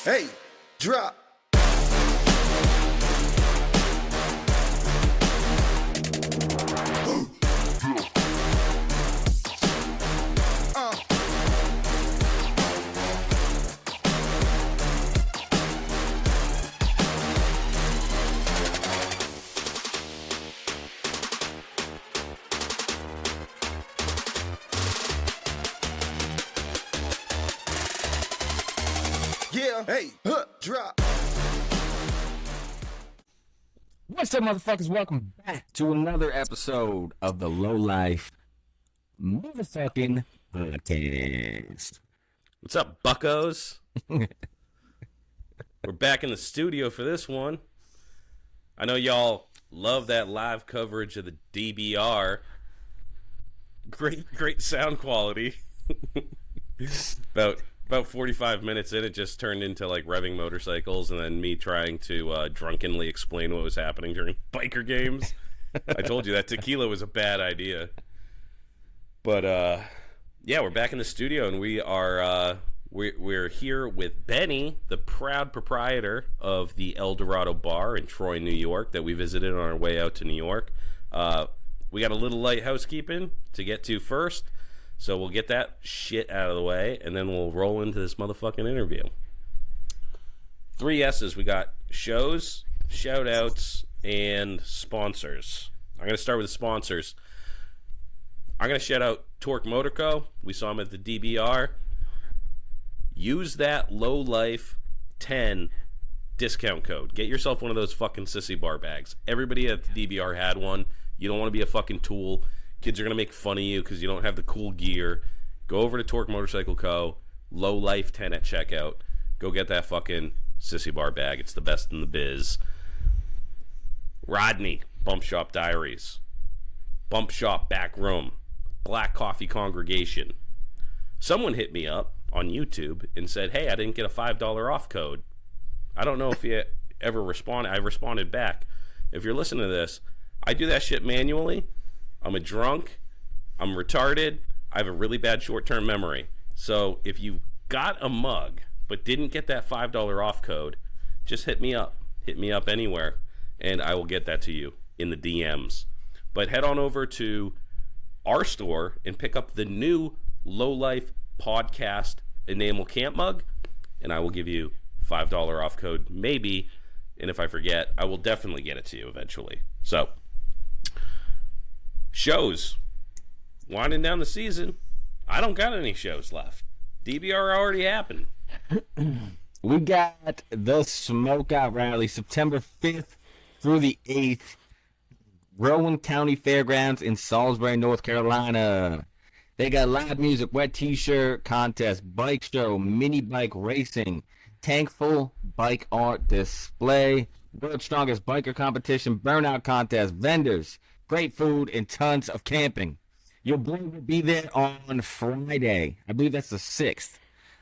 Hey, drop. Yeah, hey, drop. What's up, motherfuckers? Welcome back to another episode of the Lowlife motherfucking podcast. What's up, buckos? We're back in the studio for this one. I know y'all love that live coverage of the DBR. Great sound quality. About 45 minutes in, it just turned into like revving motorcycles and then me trying to drunkenly explain what was happening during biker games. I told you that tequila was a bad idea. But yeah, we're back in the studio and we are we're here with Benny, the proud proprietor of the El Dorado Bar in Troy, New York, that we visited on our way out to New York. We got a little light housekeeping to get to first. So we'll get that shit out of the way, and then we'll roll into this motherfucking interview. 3 S's. We got shows, shout-outs, and sponsors. I'm going to start with the sponsors. I'm going to shout out Torque Motor Co. We saw him at the DBR. Use that Lowlife 10 discount code. Get yourself one of those fucking sissy bar bags. Everybody at the DBR had one. You don't want to be a fucking tool. Kids are going to make fun of you because you don't have the cool gear. Go over to Torque Motorcycle Co. Lowlife 10 at checkout. Go get that fucking sissy bar bag. It's the best in the biz. Rodney, Bump Shop Diaries. Bump Shop Back Room. Black Coffee Congregation. Someone hit me up on YouTube and said, hey, I didn't get a $5 off code. I don't know if you ever responded. I responded back. If you're listening to this, I do that shit manually. I'm a drunk, I'm retarded, I have a really bad short-term memory. So if you got a mug but didn't get that $5 off code, just hit me up. Hit me up anywhere, and I will get that to you in the DMs. But head on over to our store and pick up the new Lowlife Podcast Enamel Camp mug, and I will give you $5 off code, maybe. And if I forget, I will definitely get it to you eventually. So, shows. Winding down the season. I don't got any shows left. DBR already happened. We got the Smokeout Rally September 5th through the 8th. Rowan County Fairgrounds in Salisbury, North Carolina. They got live music, wet t-shirt contest, bike show, mini bike racing, tankful bike art display, world's strongest biker competition, burnout contest, vendors, great food, and tons of camping. Your boy will be there on Friday. I believe that's the 6th.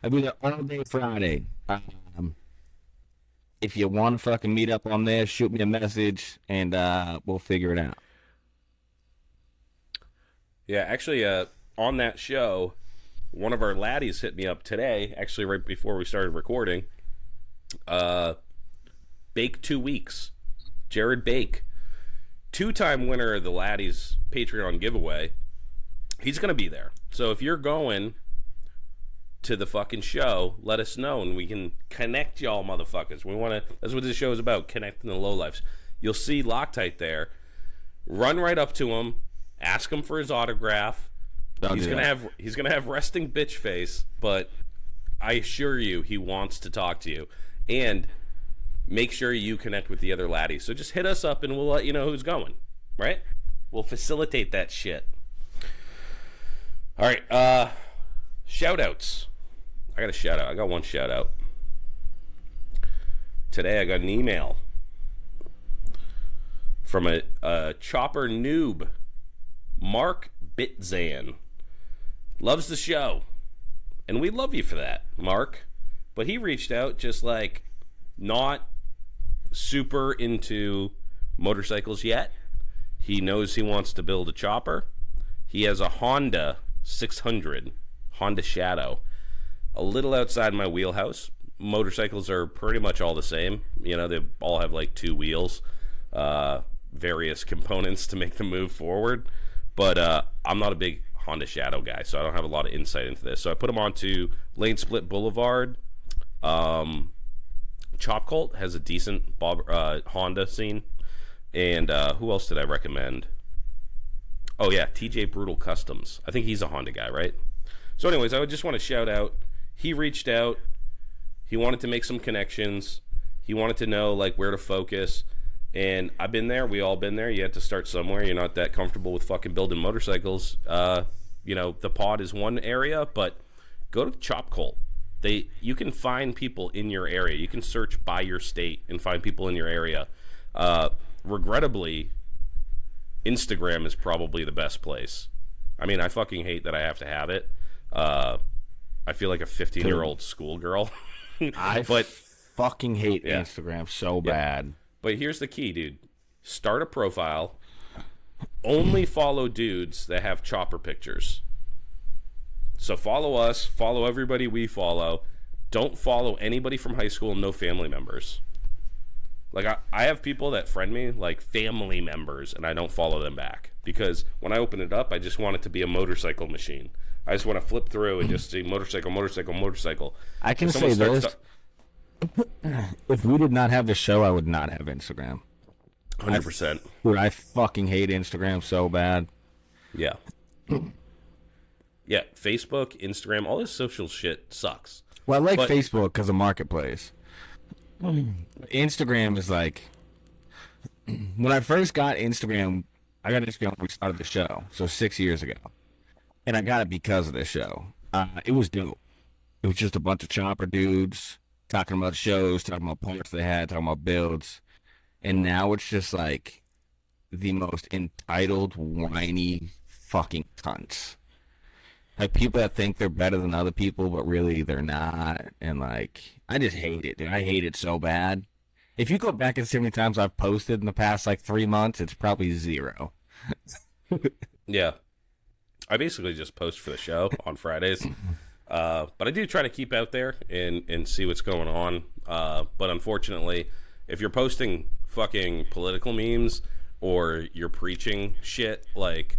I'll be there all day Friday. If you want to fucking meet up on there, shoot me a message, and we'll figure it out. Yeah, actually, on that show, one of our laddies hit me up today, actually right before we started recording. Bake 2 weeks. Jared Bake. 2-time winner of the Laddies Patreon giveaway. He's going to be there. So if you're going to the fucking show, let us know and we can connect y'all motherfuckers. That's what this show is about, connecting the lowlifes. You'll see Loctite there. Run right up to him, ask him for his autograph. He's going to have resting bitch face, but I assure you he wants to talk to you. And make sure you connect with the other laddies. So just hit us up and we'll let you know who's going, right? We'll facilitate that shit. All right, shout-outs. I got a shout-out. I got one shout-out. Today I got an email from a chopper noob, Mark Bitzan. Loves the show. And we love you for that, Mark. But he reached out just like not super into motorcycles yet. He knows he wants to build a chopper. He has a Honda 600, Honda Shadow. A little outside my wheelhouse, motorcycles are pretty much all the same. You know, they all have like two wheels, various components to make them move forward. But I'm not a big Honda Shadow guy, so I don't have a lot of insight into this. So I put them onto Lane Split Boulevard. Chop Cult has a decent Honda scene. And who else did I recommend? Oh, yeah, TJ Brutal Customs. I think he's a Honda guy, right? So anyways, I would just want to shout out. He reached out. He wanted to make some connections. He wanted to know, like, where to focus. And I've been there. We all been there. You have to start somewhere. You're not that comfortable with fucking building motorcycles. You know, the pod is one area, but go to Chop Cult. You can find people in your area. You can search by your state and find people in your area. Regrettably, Instagram is probably the best place. I mean, I fucking hate that I have to have it. I feel like a 15-year-old schoolgirl. But fucking hate Instagram so bad. But here's the key, dude. Start a profile. Only follow dudes that have chopper pictures. So follow us. Follow everybody we follow. Don't follow anybody from high school. No family members. Like, I have people that friend me, like family members, and I don't follow them back. Because when I open it up, I just want it to be a motorcycle machine. I just want to flip through and just see motorcycle, motorcycle, motorcycle. I can say this. If we did not have the show, I would not have Instagram. 100%. Dude, I fucking hate Instagram so bad. Yeah. Yeah, Facebook, Instagram, all this social shit sucks. Well, I like Facebook because of Marketplace. Instagram is like... When I first got Instagram, I got Instagram when we started the show, so 6 years ago. And I got it because of this show. It was dope. It was just a bunch of chopper dudes talking about shows, talking about parts they had, talking about builds. And now it's just like the most entitled, whiny fucking cunts. Like people that think they're better than other people, but really they're not. And like, I just hate it, dude. I hate it so bad. If you go back and see how many times I've posted in the past like 3 months, it's probably 0. Yeah. I basically just post for the show on Fridays. But I do try to keep out there and see what's going on. But unfortunately, if you're posting fucking political memes or you're preaching shit, like,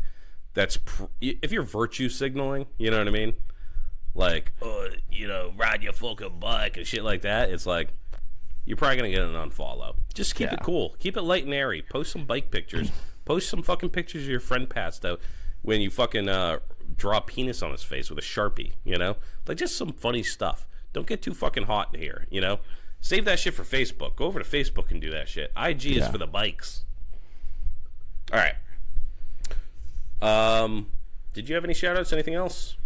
that's if you're virtue signaling, you know what I mean? Like, you know, ride your fucking bike and shit like that. It's like, you're probably going to get an unfollow. Just keep it cool. Keep it light and airy. Post some bike pictures. Post some fucking pictures of your friend passed out when you fucking draw a penis on his face with a Sharpie, you know? Like, just some funny stuff. Don't get too fucking hot in here, you know? Save that shit for Facebook. Go over to Facebook and do that shit. IG is for the bikes. All right. Did you have any shout-outs? Anything else?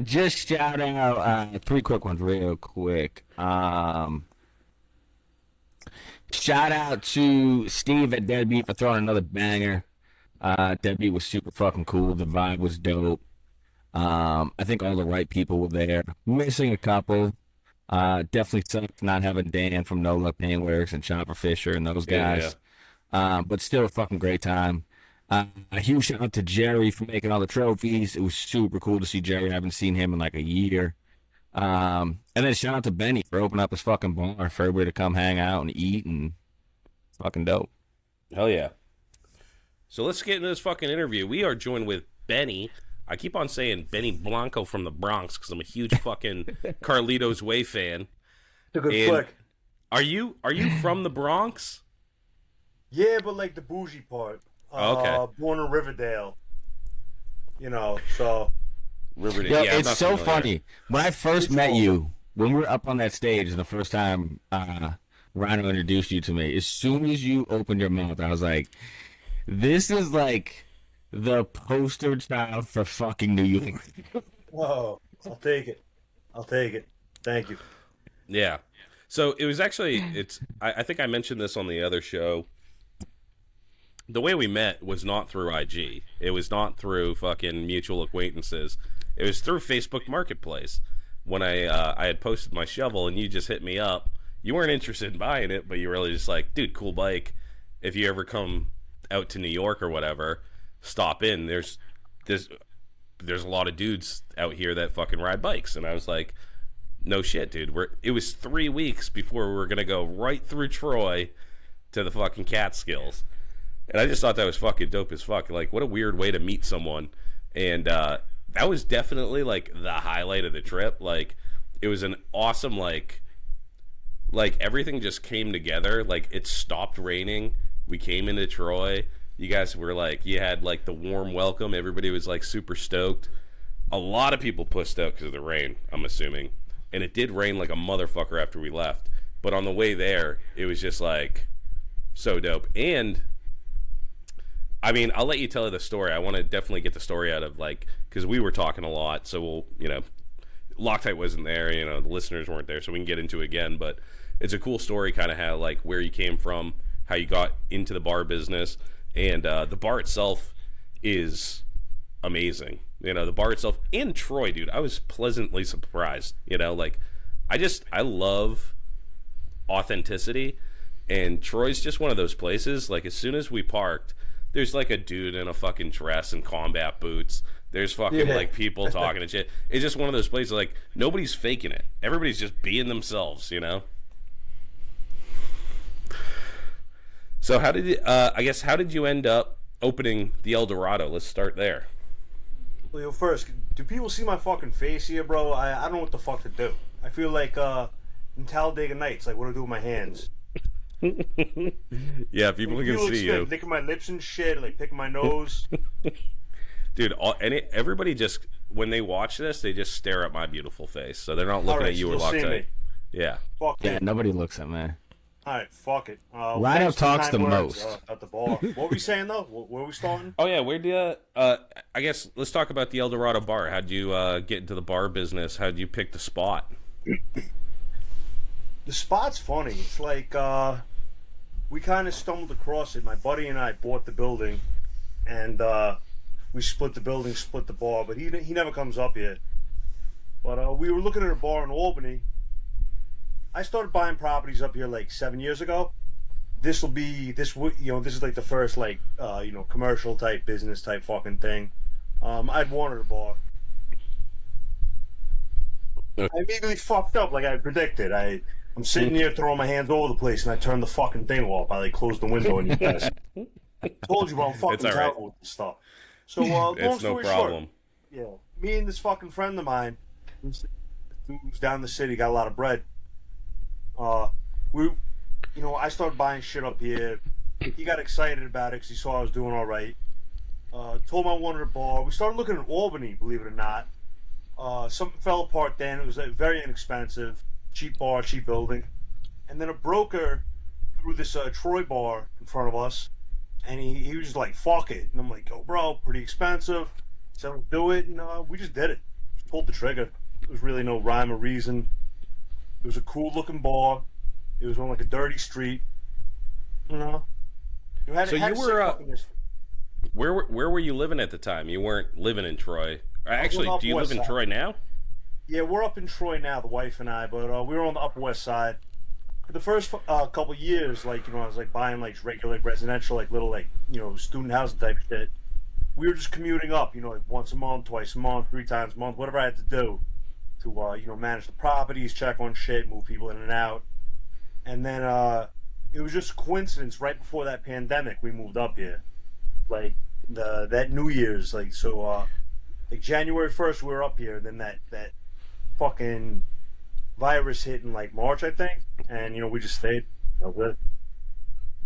Just shout out 3 quick ones real quick. Shout out to Steve at Deadbeat for throwing another banger. Deadbeat was super fucking cool. The vibe was dope. I think all the right people were there. Missing a couple. Definitely sucks not having Dan from No Luck Paintworks and Chopper Fisher and those guys. But still a fucking great time. A huge shout out to Jerry for making all the trophies. It was super cool to see Jerry. I haven't seen him in like a year. And then shout out to Benny for opening up his fucking bar for everybody to come hang out and eat, and fucking dope. Hell yeah. So let's get into this fucking interview. We are joined with Benny. I keep on saying Benny Blanco from the Bronx because I'm a huge fucking Carlitos Way fan. It's a good flick. Are you from the Bronx? Yeah, but like the bougie part. Okay. Born in Riverdale. You know, so. Yo, Riverdale. Yeah, it's so funny. When I first met you, when we were up on that stage the first time Rhino introduced you to me, as soon as you opened your mouth, I was like, this is like the poster child for fucking New York. Whoa, I'll take it. Thank you. Yeah. So it was actually, I think I mentioned this on the other show. The way we met was not through IG. It was not through fucking mutual acquaintances. It was through Facebook Marketplace. When I had posted my shovel and you just hit me up. You weren't interested in buying it, but you were really just like, dude, cool bike. If you ever come out to New York or whatever, stop in. There's a lot of dudes out here that fucking ride bikes. And I was like, No shit, dude. It was 3 weeks before we were gonna go right through Troy to the fucking Catskills, and I just thought that was fucking dope as fuck. Like, what a weird way to meet someone, and that was definitely like the highlight of the trip. Like, it was an awesome like everything just came together. Like, it stopped raining. We came into Troy. You guys were like, you had like the warm welcome. Everybody was like super stoked. A lot of people pushed out because of the rain, I'm assuming. And it did rain like a motherfucker after we left. But on the way there, it was just like so dope. And I mean, I'll let you tell the story. I want to definitely get the story out of, like, because we were talking a lot. So we'll, Loctite wasn't there. The listeners weren't there. So we can get into it again. But it's a cool story, kind of how, like, where you came from, how you got into the bar business. And the bar itself is amazing. The bar itself in Troy, dude, I was pleasantly surprised. I love authenticity, and Troy's just one of those places. Like, as soon as we parked, there's like a dude in a fucking dress and combat boots. There's fucking like people talking and shit. It's just one of those places, like, nobody's faking it. Everybody's just being themselves, So how did you end up opening the El Dorado? Let's start there. Well, first, do people see my fucking face here, bro? I don't know what the fuck to do. I feel like in Talladega Nights, like, what do I do with my hands? Yeah, people can see you. Licking my lips and shit, like picking my nose. Dude, everybody just, when they watch this, they just stare at my beautiful face. So they're not looking at you or Loctite. Yeah. Fuck Yeah, it. nobody looks at me. Alright, fuck it. Rhino talks the most. At the bar. What were we saying, though? Where are we starting? Oh, yeah, where do you, I guess, let's talk about the El Dorado bar. How'd you get into the bar business? How'd you pick the spot? The spot's funny. It's like, we kind of stumbled across it. My buddy and I bought the building, and we split the building, split the bar, but he never comes up here. But we were looking at a bar in Albany. I started buying properties up here like 7 years ago. This is like the first like commercial type business type fucking thing. I'd wanted a bar. I immediately fucked up like I predicted. I'm sitting here throwing my hands all over the place, and I turned the fucking thing off. I like closed the window, and you guys told you, but I'm fucking terrible with this stuff. So long it's story no problem. Short, me and this fucking friend of mine, who's down in the city, got a lot of bread. I started buying shit up here. He got excited about it because he saw I was doing all right. Told him I wanted a bar. We started looking at Albany, believe it or not. Something fell apart then. It was very inexpensive, cheap bar, cheap building. And then a broker threw this Troy bar in front of us, and he was just like, fuck it. And I'm like, oh, bro, pretty expensive. So let's do it. And we just did it. Just pulled the trigger. There was really no rhyme or reason. It was a cool looking bar. It was on like a dirty street. Where were you living at the time? You weren't living in Troy. Actually, do you live in Troy now? Yeah, we're up in Troy now, the wife and I, but we were on the Upper West Side. For the first couple years, I was like buying like regular residential, like little student housing type shit. We were just commuting up, like once a month, twice a month, 3 times a month, whatever I had to do to manage the properties, check on shit, move people in and out. And then it was just a coincidence. Right before that pandemic, we moved up here, like that New Year's, like January 1st, we were up here. Then that fucking virus hit in like March, I think, and we just stayed.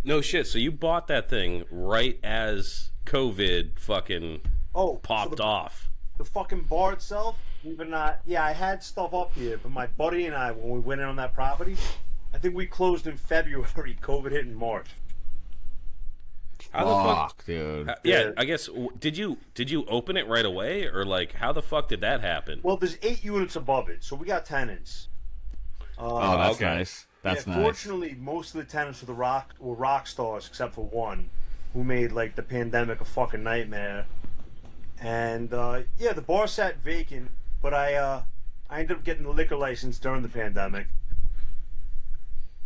No shit. So you bought that thing right as COVID fucking popped off. The fucking bar itself, believe it or not, I had stuff up here, but my buddy and I, when we went in on that property, I think we closed in February. COVID hit in March. How the fuck, dude? Yeah, I guess. Did you open it right away, or like how the fuck did that happen? Well, there's 8 units above it, so we got tenants. That's nice. That's nice. Fortunately, most of the tenants were rock stars, except for one, who made like the pandemic a fucking nightmare. And the bar sat vacant, but I ended up getting the liquor license during the pandemic.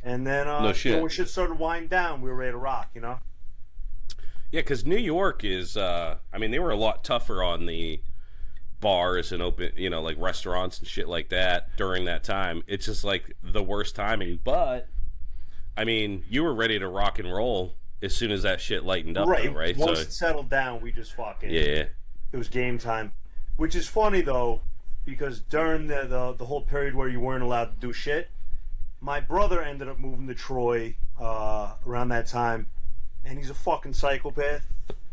And then when shit started winding down, we were ready to rock, Yeah, because New York is, they were a lot tougher on the bars and open, like restaurants and shit like that during that time. It's just like the worst timing. But I mean, you were ready to rock and roll as soon as that shit lightened up, right? Though, right? Once it settled down, we just fucking yeah. It was game time, which is funny though, because during the whole period where you weren't allowed to do shit, my brother ended up moving to Troy around that time, and he's a fucking psychopath.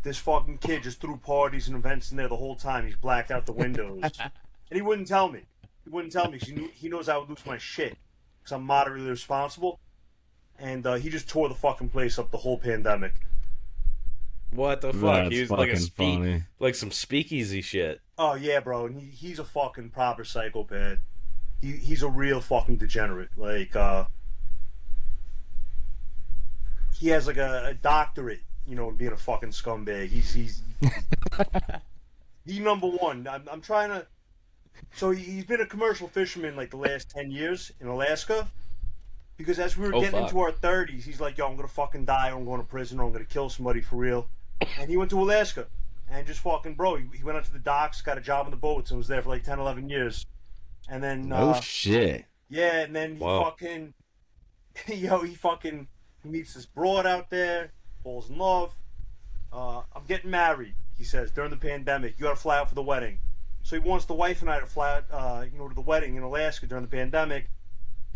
This fucking kid just threw parties and events in there the whole time. He's blacked out the windows, and he wouldn't tell me. He wouldn't tell me. 'Cause he knows I would lose my shit because I'm moderately responsible, and he just tore the fucking place up the whole pandemic. What the fuck? That's He was like funny. like some speakeasy shit. Oh yeah, bro. And he's a fucking proper psychopath. He's a real fucking degenerate. Like he has like a doctorate, in being a fucking scumbag. He's he number one. I'm trying to. So he's been a commercial fisherman like the last 10 years in Alaska. Because as we were getting into our 30s, he's like, yo, I'm gonna fucking die, or I'm going to prison, or I'm gonna kill somebody for real. And he went to Alaska and just fucking, bro, he went out to the docks, got a job on the boats, and was there for like 10, 11 years. And then shit. yeah, and then he fucking he meets this broad out there, falls in love. I'm getting married, he says, during the pandemic. You gotta fly out for the wedding. So he wants the wife and I to fly out to the wedding in Alaska during the pandemic.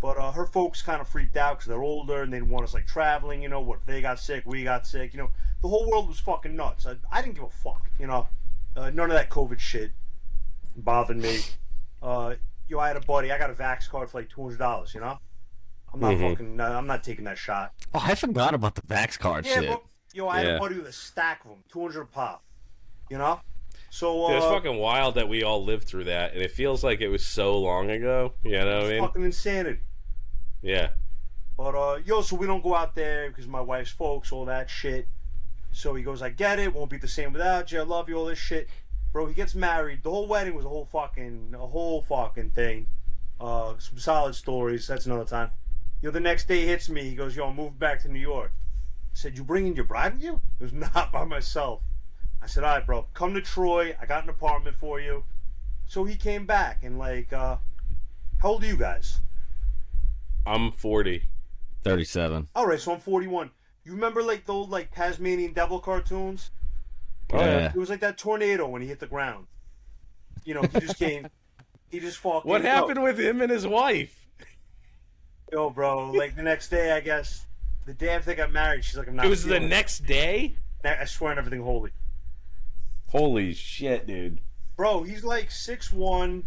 But her folks kind of freaked out because they're older and they didn't want us like traveling. What if they got sick, we got sick. The whole world was fucking nuts. I didn't give a fuck. None of that COVID shit bothered me. I had a buddy. I got a Vax card for like $200. I'm not fucking. I'm not taking that shot. Oh, I forgot about the Vax card shit. But, I had a buddy with a stack of them, 200 a pop. So it's fucking wild that we all lived through that, and it feels like it was so long ago. You know what I mean? Fucking insanity. Yeah. But so we don't go out there because my wife's folks, all that shit. So he goes, I get it, won't be the same without you, I love you, all this shit. Bro, he gets married. The whole wedding was a whole fucking thing. Some solid stories. That's another time. The next day he hits me. He goes, yo, I'm moving back to New York. I said, you bringing your bride with you? He goes, not by myself. I said, all right, bro, come to Troy. I got an apartment for you. So he came back, and like, how old are you guys? I'm 40. 37. All right, so I'm 41. You remember like the old like Tasmanian Devil cartoons? Oh, yeah. It was like that tornado when he hit the ground. He just came. He just fucking. What happened with him and his wife? Yo, bro, like the next day, I guess, the day after they got married, she's like, I'm not. It was the next day? I swear on everything holy. Holy shit, dude. Bro, he's like 6'1",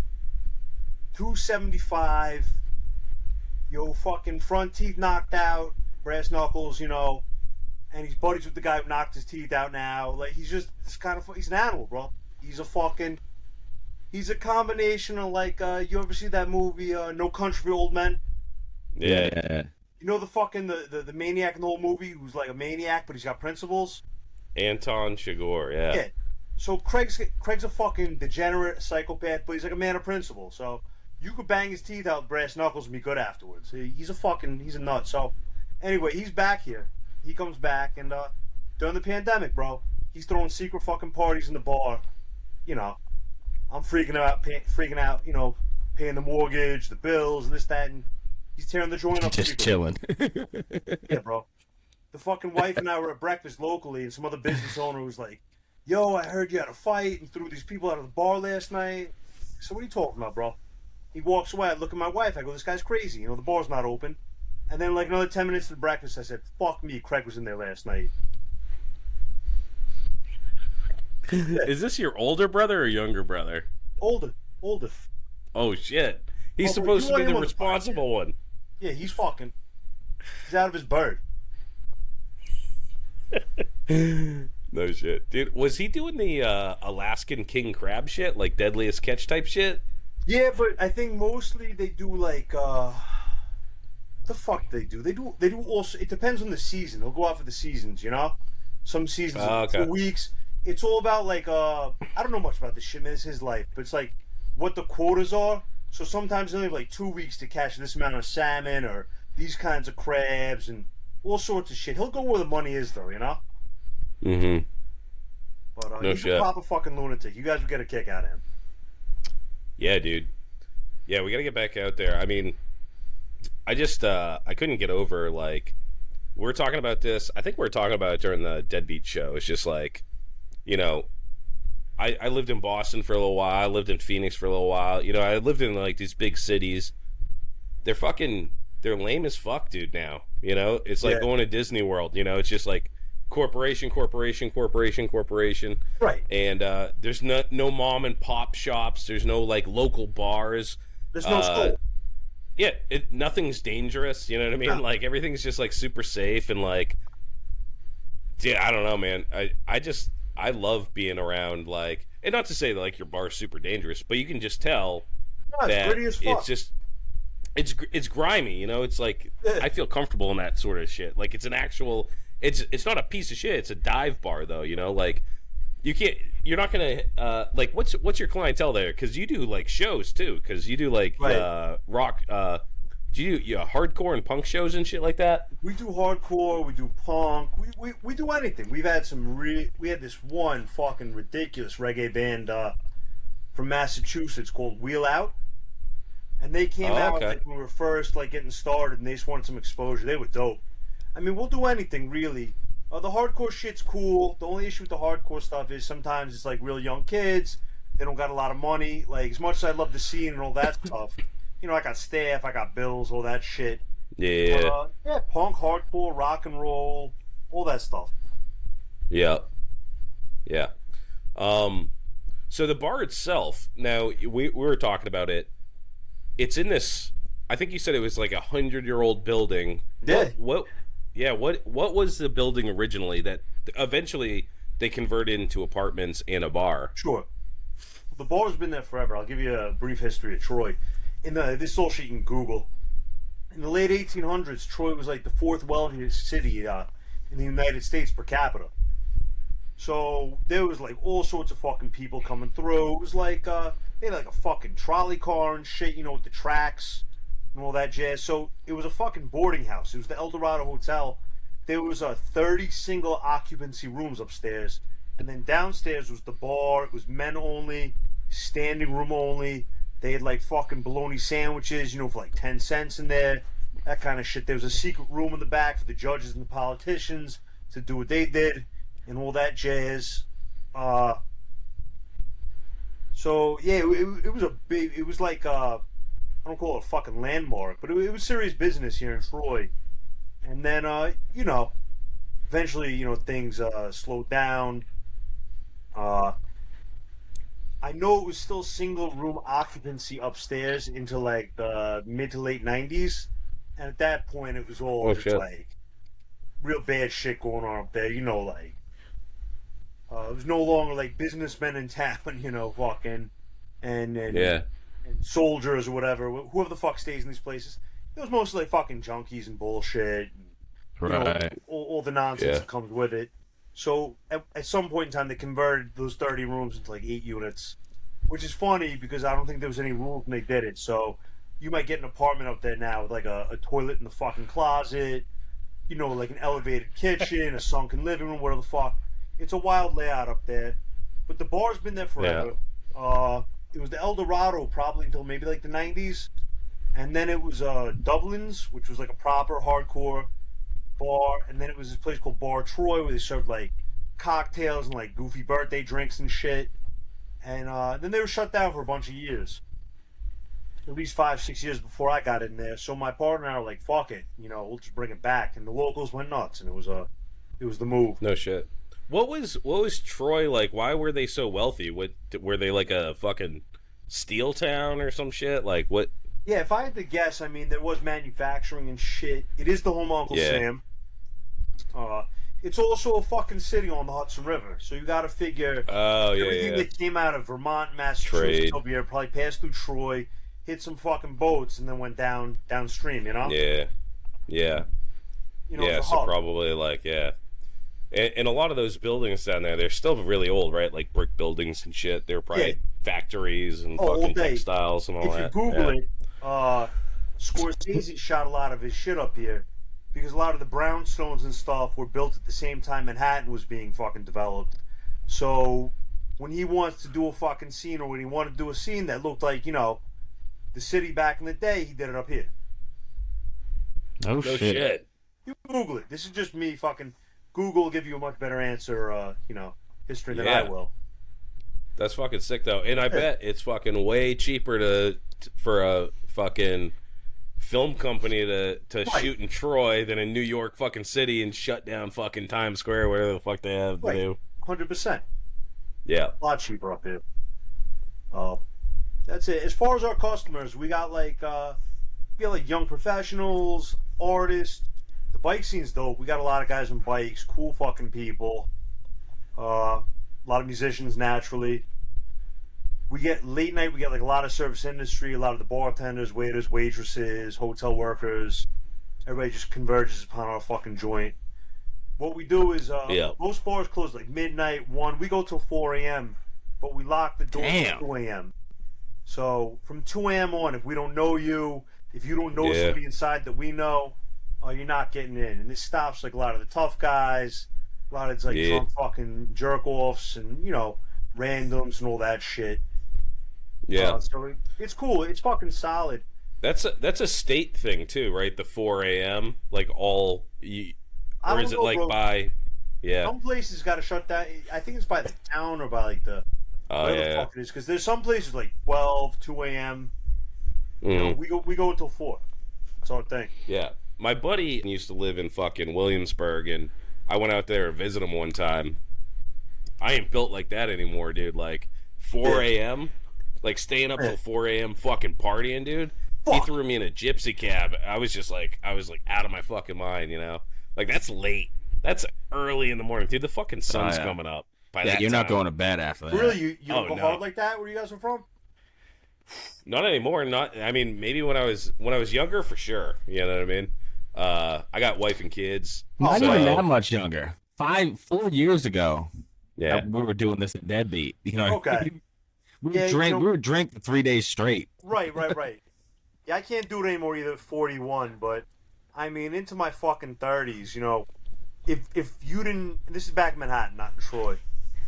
275. Fucking front teeth knocked out, brass knuckles, and he's buddies with the guy who knocked his teeth out now. Like, he's just he's an animal, bro. He's a combination of like, you ever see that movie, No Country for Old Men? Yeah. The fucking, the maniac in the whole movie who's like a maniac, but he's got principles? Anton Chigurh, yeah. So Craig's a fucking degenerate psychopath, but he's like a man of principle. So you could bang his teeth out with brass knuckles and be good afterwards. He's a nut. So anyway, he's back here. He comes back, and during the pandemic, bro, he's throwing secret fucking parties in the bar. I'm freaking out, paying the mortgage, the bills, this, that, and he's tearing the joint up. Just chilling. Yeah, bro. The fucking wife and I were at breakfast locally, and some other business owner was like, yo, I heard you had a fight and threw these people out of the bar last night. So what are you talking about, bro? He walks away. I look at my wife. I go, this guy's crazy. The bar's not open. And then like another 10 minutes to the breakfast, I said, fuck me, Craig was in there last night. Is this your older brother or younger brother? Older. Oh, shit. He's Oh, supposed you to be want him the on the responsible one. Yeah, he's fucking. He's out of his bird. No shit. Dude, was he doing the Alaskan king crab shit? Like Deadliest Catch type shit? Yeah, but I think mostly they do like, the fuck they do? They do also, it depends on the season. They'll go out for the seasons, Some seasons are 4 weeks. It's all about like, I don't know much about this shit, man. It's his life. But it's like what the quotas are. So sometimes they only have like 2 weeks to catch this amount of salmon or these kinds of crabs and all sorts of shit. He'll go where the money is, though, Mm-hmm. But No he's shit. a proper fucking lunatic. You guys would get a kick out of him. Yeah, dude. Yeah, we gotta get back out there. I mean, I just I couldn't get over like we were talking about this. I think we were talking about it during the Deadbeat show. It's just like, you know, I lived in Boston for a little while. I lived in Phoenix for a little while. You know, I lived in like these big cities. They're lame as fuck, dude. Now, you know, it's like going to Disney World. You know, it's just like corporation, corporation, corporation, corporation. Right. And there's no mom and pop shops. There's no like local bars. There's no school. Yeah, nothing's dangerous. You know what I mean? No. Like everything's just like super safe and like, yeah, I don't know, man. I love being around like, and not to say that like your bar's super dangerous, but you can just tell that gritty as fuck. It's just it's grimy. You know, it's like I feel comfortable in that sort of shit. Like it's an actual. It's not a piece of shit. It's a dive bar though. You know, like. You're not gonna like what's your clientele there? Because you do like shows too. Because you do like rock. Do you hardcore and punk shows and shit like that? We do hardcore. We do punk. We do anything. We had this one fucking ridiculous reggae band from Massachusetts called Wheel Out, and they came out like when we were first like getting started, and they just wanted some exposure. They were dope. I mean, we'll do anything really. The hardcore shit's cool. The only issue with the hardcore stuff is sometimes it's like real young kids. They don't got a lot of money. Like, as much as I love the scene and all that stuff, you know, I got staff, I got bills, all that shit. Yeah. Yeah, punk, hardcore, rock and roll, all that stuff. Yeah. Yeah. So the bar itself, now, we were talking about it. It's in this, I think you said it was like 100-year-old building. Yeah. What was the building originally that eventually they converted into apartments and a bar? Sure. The bar's been there forever. I'll give you a brief history of Troy. This is all shit you can Google. In the late 1800s, Troy was like the fourth wealthiest city in the United States per capita. So there was like all sorts of fucking people coming through. It was like they had like a fucking trolley car and shit, you know, with the tracks and all that jazz. So it was a fucking boarding house. It was the El Dorado Hotel. There was 30 single occupancy rooms upstairs, and then downstairs was the bar. It was men only, standing room only. They had like fucking bologna sandwiches, you know, for like 10 cents in there, that kind of shit. There was a secret room in the back for the judges and the politicians to do what they did and all that jazz. So yeah, it was a big. It was like I don't call it a fucking landmark, but it was serious business here in Troy. And then, you know, eventually, you know, things slowed down. I know it was still single room occupancy upstairs into like the mid to late 90s. And at that point, it was all just like real bad shit going on up there. You know, like, it was no longer like businessmen in town, you know, fucking, and yeah. And soldiers or whatever, whoever the fuck stays in these places. It was mostly like fucking junkies and bullshit, and, right? Know, all the nonsense that comes with it. So at some point in time, they converted those 30 rooms into like 8 units, which is funny because I don't think there was any rules when they did it. So you might get an apartment up there now with like a toilet in the fucking closet, you know, like an elevated kitchen, a sunken living room, whatever the fuck. It's a wild layout up there, but the bar's been there forever. Yeah. It was the El Dorado probably until maybe like the 90s. And then it was Dublin's, which was like a proper hardcore bar. And then it was this place called Bar Troy where they served like cocktails and like goofy birthday drinks and shit. And then they were shut down for a bunch of years. At least 5-6 years before I got in there. So my partner and I were like, fuck it, you know, we'll just bring it back. And the locals went nuts, and it was the move. No shit. What was Troy like? Why were they so wealthy? Were they like a fucking steel town or some shit? Like what? Yeah, if I had to guess, I mean, there was manufacturing and shit. It is the home of Uncle Sam. It's also a fucking city on the Hudson River, so you got to figure everything that came out of Vermont, Massachusetts over here probably passed through Troy, hit some fucking boats, and then went downstream. You know? Yeah. You know, so probably like And a lot of those buildings down there, they're still really old, right? Like brick buildings and shit. They're probably factories and fucking textiles and all that. If you Google it, Scorsese shot a lot of his shit up here because a lot of the brownstones and stuff were built at the same time Manhattan was being fucking developed. So when he wants to do a fucking scene, or when he wanted to do a scene that looked like, the city back in the day, he did it up here. No shit. You Google it. This is just me fucking. Google will give you a much better answer, history than I will. That's fucking sick, though. And I bet it's fucking way cheaper for a fucking film company to shoot in Troy than in New York fucking city and shut down fucking Times Square, whatever the fuck they have to do. 100%. Yeah. A lot cheaper up here. That's it. As far as our customers, we got like young professionals, artists. The bike scene's dope. We got a lot of guys on bikes, cool fucking people. A lot of musicians, naturally. We get late night. We get like a lot of service industry, a lot of the bartenders, waiters, waitresses, hotel workers. Everybody just converges upon our fucking joint. What we do is most bars close like midnight, 1. We go till 4 a.m., but we lock the doors at 2 a.m. So from 2 a.m. on, if we don't know you, if you don't know somebody inside that we know, you're not getting in. And this stops like a lot of the tough guys, a lot of it's like drunk fucking jerk offs and randoms and all that shit. Yeah. So it's cool. It's fucking solid. That's a state thing too, right? The 4 a.m. like all. Or is it like bro. By? Yeah. Some places got to shut down. I think it's by the town or by like the. The fuck it is, because there's some places like 12, 2 a.m. We go until 4. That's our thing. Yeah. My buddy used to live in fucking Williamsburg, and I went out there to visit him one time. I ain't built like that anymore, dude. Like 4 a.m. Like staying up till 4 a.m. fucking partying, dude. Fuck. He threw me in a gypsy cab. I was out of my fucking mind, Like that's late. That's early in the morning, dude. The fucking sun's coming up. You're not going to bed after that. Really? You don't go hard like that? Where you guys are from? Not anymore. Maybe when I was younger, for sure. You know what I mean? I got wife and kids. Not even that much younger. 4 years ago. Yeah, we were doing this at Deadbeat. Okay. We were drinking 3 days straight. Right. Yeah, I can't do it anymore either. 41, but I mean into my fucking 30s. If you didn't, this is back in Manhattan, not in Troy.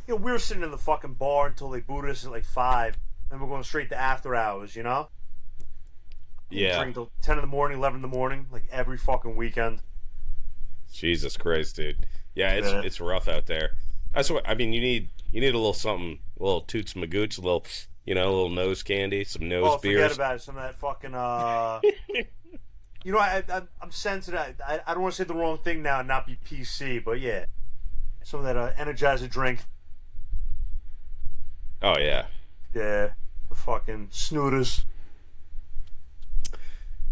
We were sitting in the fucking bar until they booted us at like 5, and we're going straight to after hours. Yeah. Drink till 10 in the morning, 11 in the morning, like every fucking weekend. Jesus Christ, dude. Yeah, it's rough out there. That's what I mean. You need a little something, a little toots magoots, a little nose candy, some nose beers. Forget about it. Some of that fucking. I'm sensitive. I don't want to say the wrong thing now and not be PC, but yeah, some of that Energizer drink. Oh yeah. Yeah, the fucking snooters.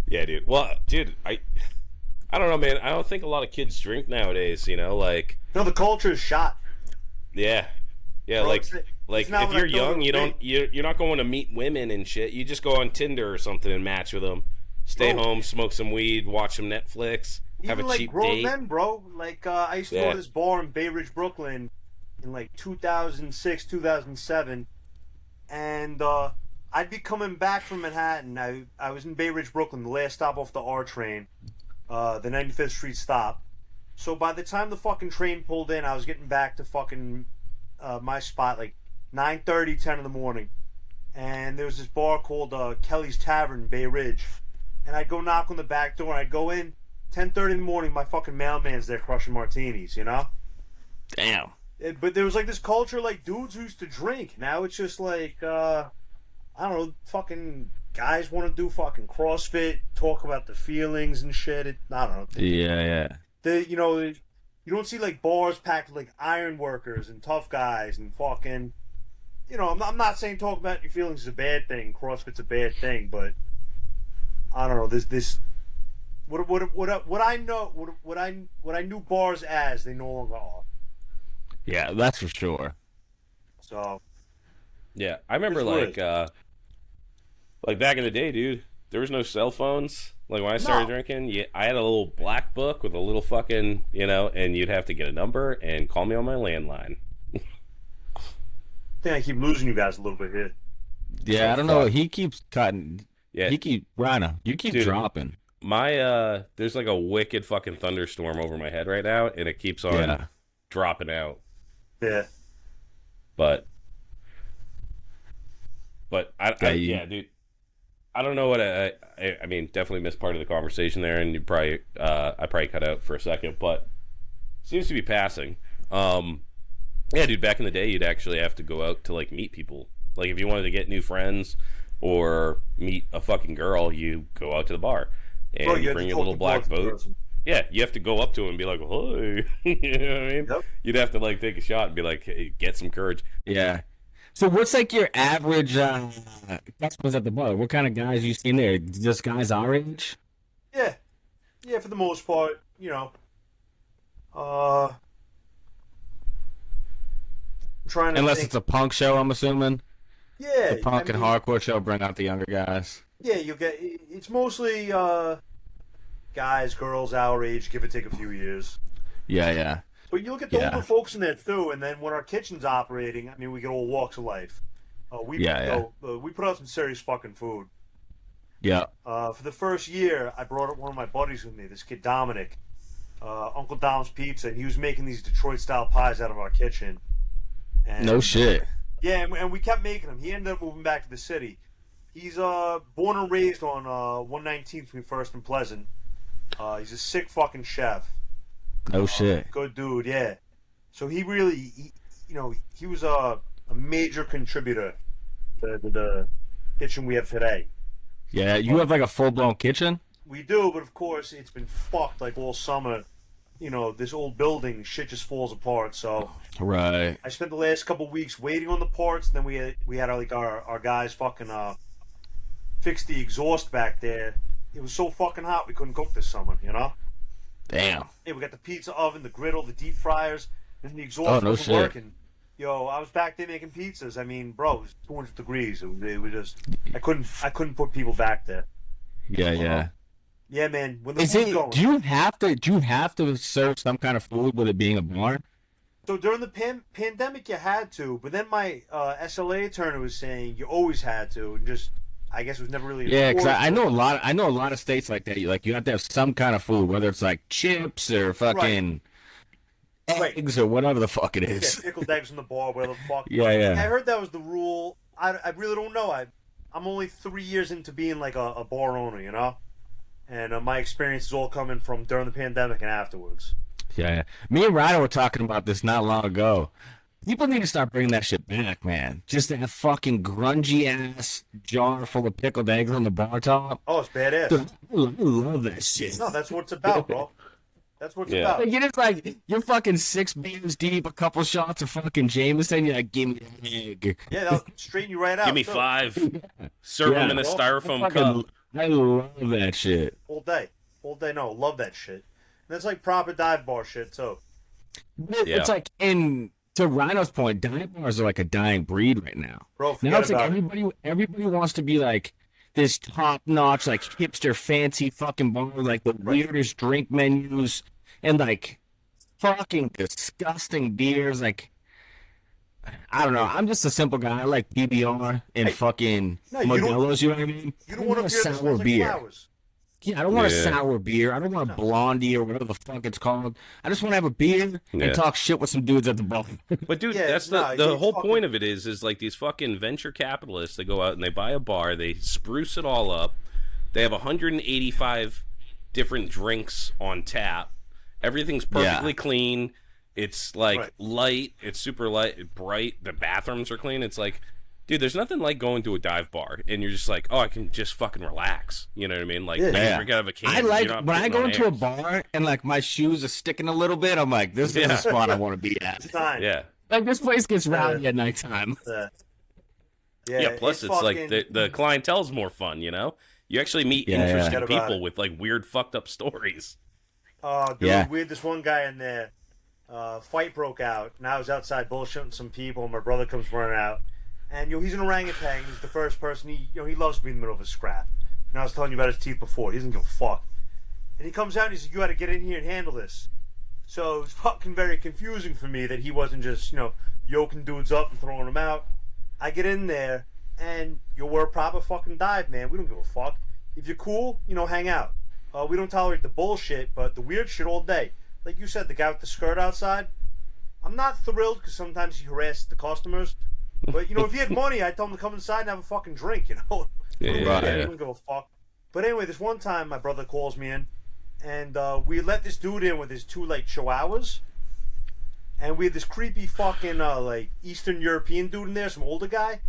Yeah, dude. Well, dude, I don't know, man. I don't think a lot of kids drink nowadays. Like. No, the culture is shot. Yeah. Yeah, bro, like if you're young, you're not going to meet women and shit. You just go on Tinder or something and match with them. Stay home, smoke some weed, watch some Netflix, have a cheap grown date. Men, bro. Like I used to go to this bar in Bay Ridge, Brooklyn, in like 2006, 2007, and I'd be coming back from Manhattan. I was in Bay Ridge, Brooklyn, the last stop off the R train, the 95th Street stop. So by the time the fucking train pulled in, I was getting back to fucking my spot like 9:30, 10 in the morning. And there was this bar called Kelly's Tavern, Bay Ridge. And I'd go knock on the back door, and I'd go in, 10:30 in the morning, my fucking mailman's there crushing martinis, Damn. But there was like this culture, like dudes used to drink. Now it's just like, I don't know, fucking guys want to do fucking CrossFit, talk about the feelings and shit. I don't know. Yeah. You don't see like bars packed with like iron workers and tough guys and fucking, I'm not saying talk about your feelings is a bad thing. CrossFit's a bad thing, but I don't know. This what I knew bars as, they no longer are. Yeah, that's for sure. So. Yeah, I remember like back in the day, dude. There was no cell phones. Like when I started drinking, I had a little black book with a little fucking, and you'd have to get a number and call me on my landline. I think I keep losing you guys a little bit here. Yeah, I don't know. He keeps cutting. Yeah, Rhino, you keep dropping. My there's like a wicked fucking thunderstorm over my head right now, and it keeps on dropping out. Yeah. But But you- yeah, dude. I don't know what I mean, definitely missed part of the conversation there, and you probably I probably cut out for a second, but seems to be passing. Yeah, dude, back in the day, you'd actually have to go out to like meet people. Like if you wanted to get new friends or meet a fucking girl, you go out to the bar and Bro, you bring your little black boat. Yeah, you have to go up to him and be like, "Hey," you know what I mean? Yep. You'd have to like take a shot and be like, "Hey, get some courage." Yeah. So what's like your average customers at the bar? What kind of guys you seen there? Just guys our age? Yeah, yeah, for the most part, you know. I'm trying to Unless think. it's a punk show, I'm assuming. Yeah, The punk I and mean, hardcore show bring out the younger guys. Yeah, you get. It's mostly guys, girls our age, give or take a few years. Yeah. But you look at the Yeah. older folks in there too, and then when our kitchen's operating, I mean, we get all walks of life. We put out some serious fucking food. Yeah. For the first year, I brought one of my buddies with me, this kid Dominic, Uncle Dom's Pizza, and he was making these Detroit-style pies out of our kitchen. And, No shit. Yeah, and we kept making them. He ended up moving back to the city. He's born and raised on 119th between First and Pleasant. He's a sick fucking chef. No shit. Good dude, yeah. So he really, he was a major contributor to the kitchen we have today. Yeah, you have like a full-blown kitchen? We do, but of course it's been fucked like all summer. You know, this old building, shit just falls apart. So Right. I spent the last couple of weeks waiting on the parts. And then we had our guys fucking fix the exhaust back there. It was so fucking hot we couldn't cook this summer. You know. Damn. Yeah, we got the pizza oven, the griddle, the deep fryers, and the exhaust no wasn't shit. working. Yo, I was back there making pizzas. I mean, bro, it was 200 degrees. It was just I couldn't put people back there. Yeah. Yeah, man. When the Is food's it? going. Do you have to serve some kind of food with it being a bar? So during the pandemic, you had to, but then my SLA attorney was saying you always had to, and just I guess it was never really. Yeah, because enforced. I know a lot of states like that. You have to have some kind of food, whether it's like chips or fucking Right. eggs or whatever the fuck it Yeah, is. pickled eggs in the bar, whatever the fuck. Yeah. I heard that was the rule. I really don't know. I'm only 3 years into being like a bar owner, you know, and my experience is all coming from during the pandemic and afterwards. Yeah. Me and Ryder were talking about this not long ago. People need to start bringing that shit back, man. Just that fucking grungy ass jar full of pickled eggs on the bar top. Oh, it's badass. Dude, I love that shit. No, that's what it's about, bro. That's what it's Yeah. about. Like, you're just like, you're fucking 6 beers deep, a couple shots of fucking Jameson, you're like, give me an egg. Yeah, that'll straighten you right out. Give me too. 5. Serve them in a Well, styrofoam cup. I love that shit. All day. No, love that shit. And that's like proper dive bar shit too. It's like, to Rhino's point, dive bars are like a dying breed right now. Bro, Now forget it's like about it. everybody wants to be like this top-notch, like hipster, fancy fucking bar, like the weirdest drink menus and like fucking disgusting beers. Like, I don't know. I'm just a simple guy. I like PBR and fucking No, you don't- Modelo's. You know what I mean? You don't want a beer that sour smells like beer. flowers. Yeah, I don't want a Yeah. sour beer. I don't want a blondie or whatever the fuck it's called. I just want to have a beer Yeah. and talk shit with some dudes at the bar. But dude, Yeah, that's no, the you whole fucking- point of it is like these fucking venture capitalists. They go out and they buy a bar, they spruce it all up. They have 185 different drinks on tap. Everything's perfectly clean. It's like Right. light. It's super light, bright. The bathrooms are clean. It's like, dude, there's nothing like going to a dive bar and you're just like, oh, I can just fucking relax. You know what I mean? Like, Yeah. you Yeah. drink out of a can. I like You're not when I putting go on into a air. bar and like my shoes are sticking a little bit. I'm like, this is Yeah. the spot I want to be at. It's time. Yeah. Like this place gets rowdy at nighttime. Yeah, plus it's like the clientele's more fun, you know? You actually meet Yeah, yeah. interesting Forget about people it. with like weird fucked up stories. Dude, Yeah. we had this one guy in there. Fight broke out, and I was outside bullshitting some people. And my brother comes running out, and he's an orangutan. He's the first person. He loves to be in the middle of a scrap. And I was telling you about his teeth before. He doesn't give a fuck. And he comes out and he says, "You got to get in here and handle this." So it was fucking very confusing for me that he wasn't just yoking dudes up and throwing them out. I get in there, and we're a proper fucking dive, man. We don't give a fuck. If you're cool, hang out. We don't tolerate the bullshit, but the weird shit all day. Like you said, the guy with the skirt outside, I'm not thrilled because sometimes he harasses the customers, But you know, if he had money, I'd tell him to come inside and have a fucking drink. You know, Yeah, Right. He wouldn't give a fuck. But anyway, this one time, my brother calls me in, and we let this dude in with his 2 like chihuahuas, and we had this creepy fucking like Eastern European dude in there, some older guy.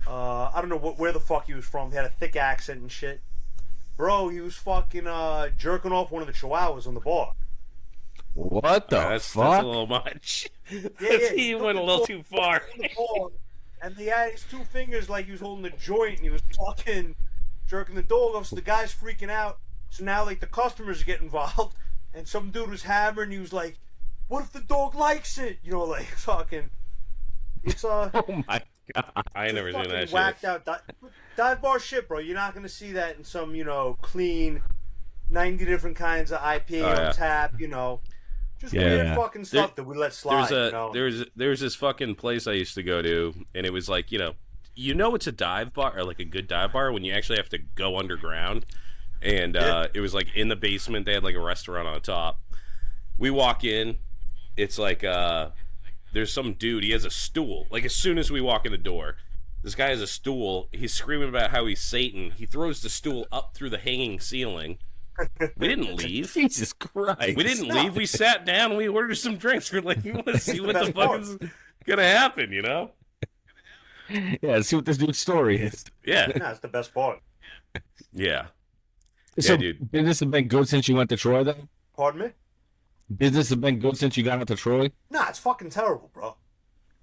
I don't know where the fuck he was from. He had a thick accent and shit. Bro, he was fucking jerking off one of the chihuahuas on the bar. What the That's fuck? a little much. Yeah. He went a little too far. On the bar, and he had his 2 fingers like he was holding a joint, and he was fucking jerking the dog off. So the guy's freaking out. So now like the customers get involved, and some dude was hammering. He was like, "What if the dog likes it?" You know, like fucking. It's Oh my god. I ain't never seen fucking that whacked shit. out dive bar shit, bro. You're not gonna see that in some clean 90 different kinds of IPA Oh, yeah. on tap. Just Yeah. weird fucking stuff that we let slide. There's this fucking place I used to go to, and it was like, it's a dive bar, or like a good dive bar, when you actually have to go underground. And it was like in the basement. They had like a restaurant on top. We walk in, it's like there's some dude. He has a stool. Like as soon as we walk in the door, this guy has a stool. He's screaming about how he's Satan. He throws the stool up through the hanging ceiling. We didn't leave. Jesus Christ. We didn't leave. We sat down. We ordered some drinks. We're like, we want to see what the fuck is gonna happen, Yeah, see what this dude's story is. Yeah, That's the best part. yeah. So, dude. business has been good since you went to Troy, though? Pardon me? Business has been good since you got out to Troy? Nah, it's fucking terrible, bro.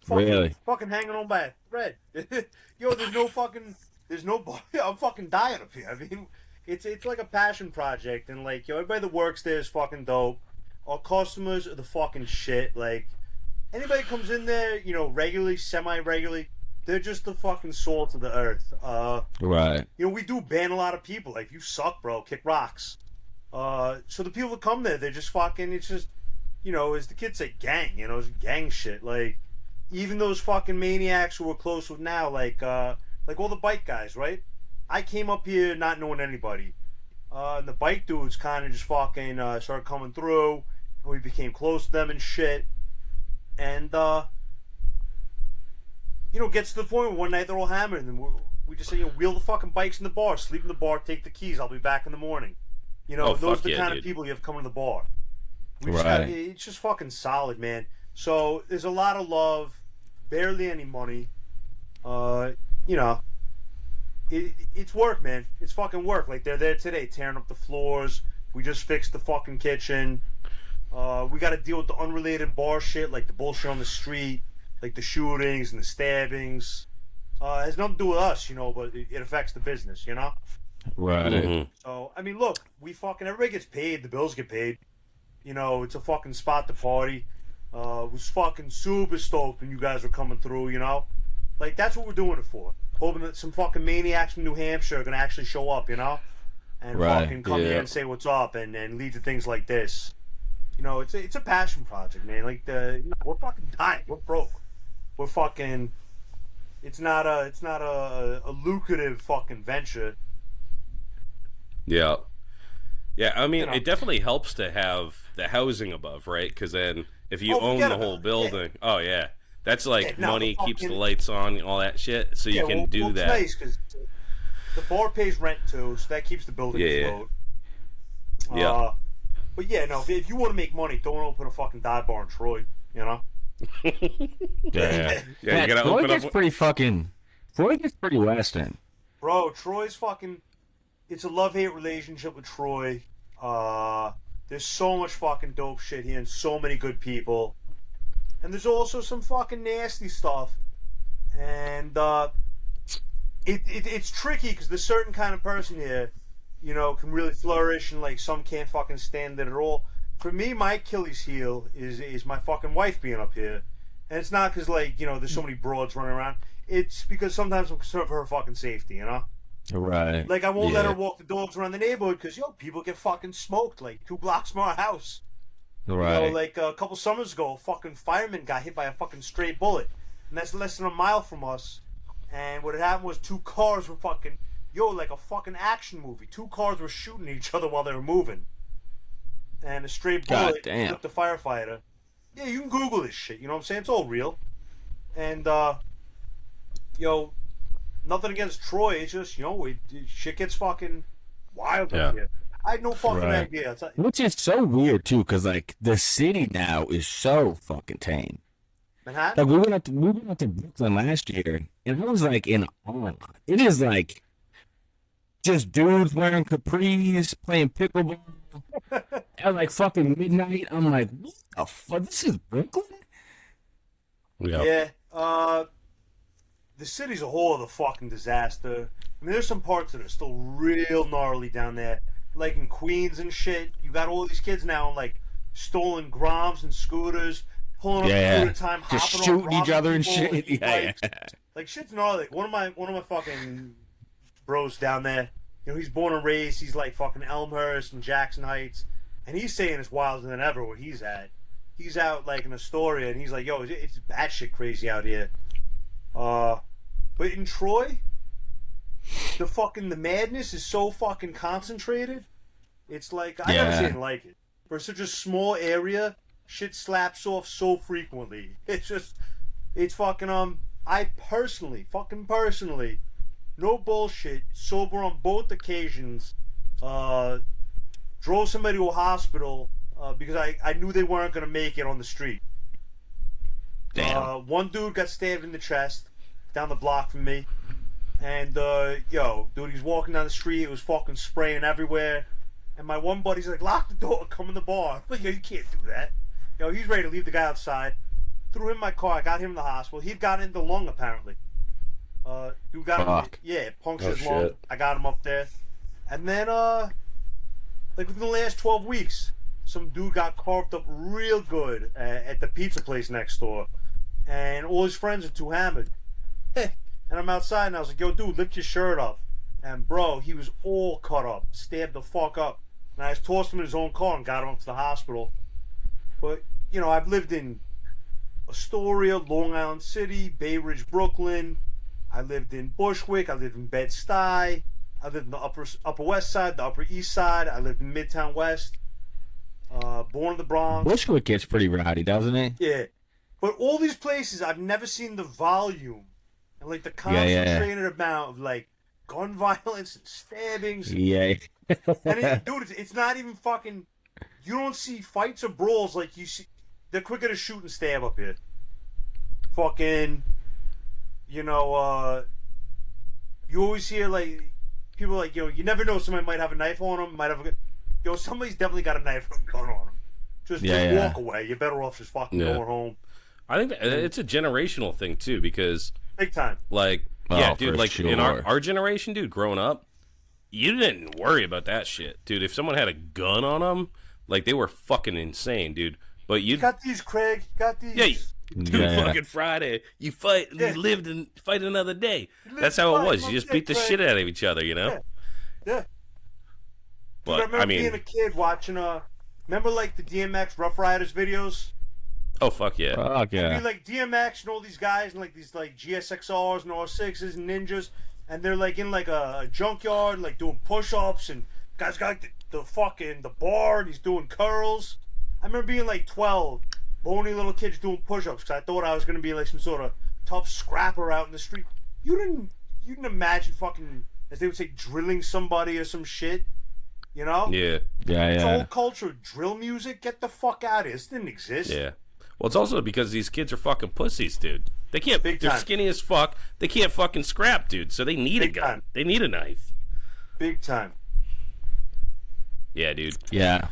Really? Fucking hanging on by a thread. There's no bar. I'm fucking dying up here. I mean, it's like a passion project, and like, everybody that works there is fucking dope. Our customers are the fucking shit. Like, anybody comes in there, regularly, semi-regularly, they're just the fucking salt of the earth. Right. We do ban a lot of people. Like, if you suck, bro, kick rocks. So the people that come there, they're just fucking, it's just, as the kids say, gang, it's gang shit. Like, even those fucking maniacs who we're close with now, like all the bike guys, right? I came up here not knowing anybody. And the bike dudes kind of just fucking started coming through, and we became close to them and shit. And, gets to the point where one night they're all hammered, and then we just say, wheel the fucking bikes in the bar, sleep in the bar, take the keys, I'll be back in the morning. Those are the kind of people you have coming to the bar. It's just fucking solid, man. So there's a lot of love, barely any money. It's work, man. It's fucking work. Like, they're there today, tearing up the floors. We just fixed the fucking kitchen. We got to deal with the unrelated bar shit, like the bullshit on the street, like the shootings and the stabbings. It has nothing to do with us, but it affects the business, Right. Mm-hmm. So, I mean, look, everybody gets paid, the bills get paid. It's a fucking spot to party. Was fucking super stoked when you guys were coming through, Like, that's what we're doing it for. Hoping that some fucking maniacs from New Hampshire are going to actually show up, And fucking come here and say what's up and lead to things like this. It's a passion project, man. Like, we're fucking dying. We're broke. We're fucking... It's not a lucrative fucking venture. Yeah. Yeah, I mean, it definitely helps to have the housing above, right? Because then if you own the whole building, that's like money, keeps the lights on, all that shit, so you can do that. It's nice because the bar pays rent too, so that keeps the building afloat. Yeah. But if you want to make money, don't open a fucking dive bar in Troy, Yeah. Yeah, you gotta Troy open gets up. Troy gets pretty western. Bro, Troy's fucking... It's a love-hate relationship with Troy. There's so much fucking dope shit here and so many good people. And there's also some fucking nasty stuff. And it's tricky because there's certain kind of person here, can really flourish, and like some can't fucking stand it at all. For me, my Achilles heel is my fucking wife being up here. And it's not because, like, there's so many broads running around. It's because sometimes I'm concerned for her fucking safety, Right. Like, I won't let her walk the dogs around the neighborhood because, people get fucking smoked, like, 2 blocks from our house. Right. Like, a couple summers ago, a fucking fireman got hit by a fucking stray bullet. And that's less than a mile from us. And what had happened was 2 cars were fucking, like a fucking action movie. 2 cars were shooting each other while they were moving. And a stray bullet hit the firefighter. Yeah, you can Google this shit, you know what I'm saying? It's all real. And, yo, nothing against Troy. It's just, shit gets fucking wild Yeah. up here. I had no fucking Right. idea. It's like, Which is so weird too, because like the city now is so fucking tame. Manhattan? Like we went out to Brooklyn last year, and I was like in awe. It is like just dudes wearing capris, playing pickleball at like fucking midnight. I'm like, what the fuck? This is Brooklyn? Yeah. Yeah. The city's a whole other fucking disaster. I mean, there's some parts that are still real gnarly down there. Like in Queens and shit. You got all these kids now on like stolen Groms and scooters, pulling up Yeah. two at a time, Just hopping shooting up, each robbing other and people, shit. e-bikes. Yeah. Like shit's gnarly. One of my fucking bros down there. He's born and raised. He's like fucking Elmhurst and Jackson Heights, and he's saying it's wilder than ever where he's at. He's out like in Astoria, and he's like, "Yo, it's batshit crazy out here." But in Troy, the madness is so fucking concentrated. It's like I never Yeah. seen it like it. For such a small area, shit slaps off so frequently. It's fucking I personally, no bullshit, sober on both occasions, drove somebody to a hospital because I knew they weren't gonna make it on the street. Damn. One dude got stabbed in the chest down the block from me. And, dude, he's walking down the street. It was fucking spraying everywhere. And my one buddy's like, lock the door, come in the bar. I'm like, yo, you can't do that. He's ready to leave the guy outside. Threw him in my car. I got him in the hospital. He'd gotten into the lung, apparently. Dude got him. Fuck. Yeah, punctured Oh, his lung. shit. I got him up there. And then, like within the last 12 weeks, some dude got carved up real good at the pizza place next door. And all his friends are too hammered. And I'm outside and I was like, yo, dude, lift your shirt up. And bro, he was all cut up, stabbed the fuck up. And I just tossed him in his own car and got him up to the hospital. But, I've lived in Astoria, Long Island City, Bay Ridge, Brooklyn. I lived in Bushwick. I lived in Bed-Stuy. I lived in the upper west side, the upper east side. I lived in Midtown West. Born in the Bronx. Bushwick gets pretty rowdy, doesn't it? Yeah. But all these places, I've never seen the volume and like the Yeah, yeah. concentrated amount of like gun violence and stabbings. Yeah. And dude, it's not even fucking. You don't see fights or brawls like you see. They're quicker to shoot and stab up here. Fucking, you always hear like people like you never know, somebody might have a knife on them, might have somebody's definitely got a knife or a gun on them. Just walk away. You're better off just fucking going home. I think that it's a generational thing too, because Big time. like Oh, yeah, dude, for like in sure. our generation, dude, growing up, you didn't worry about that shit, dude. If someone had a gun on them, like they were fucking insane, dude. But you Got these, Craig. Got these. yeah, dude, Yeah. fucking Friday, you fight, Yeah. you lived and fight another day. lived That's how it fight was. You another just day, beat the Craig. shit out of each other, you know. Yeah. Yeah. Dude, I But remember I mean, being a kid watching remember like the DMX Rough Riders videos? oh fuck yeah, Fuck It'd yeah. be like DMX and all these guys and like these like GSXRs and R6s and Ninjas, and they're like in like a junkyard like doing push-ups, and guys got the bar and he's doing curls. I remember being like 12, bony little kids doing push-ups because I thought I was gonna be like some sort of tough scrapper out in the street. You didn't imagine fucking, as they would say, drilling somebody or some shit. yeah, Yeah, It's a yeah. whole culture of drill music. Get the fuck out of here. This didn't exist. yeah. Well, it's also because these kids are fucking pussies, dude. They can't. Big They're time. skinny as fuck. They can't fucking scrap, dude. So they need a Big gun. time. They need a knife. Big time. Yeah, dude. Yeah.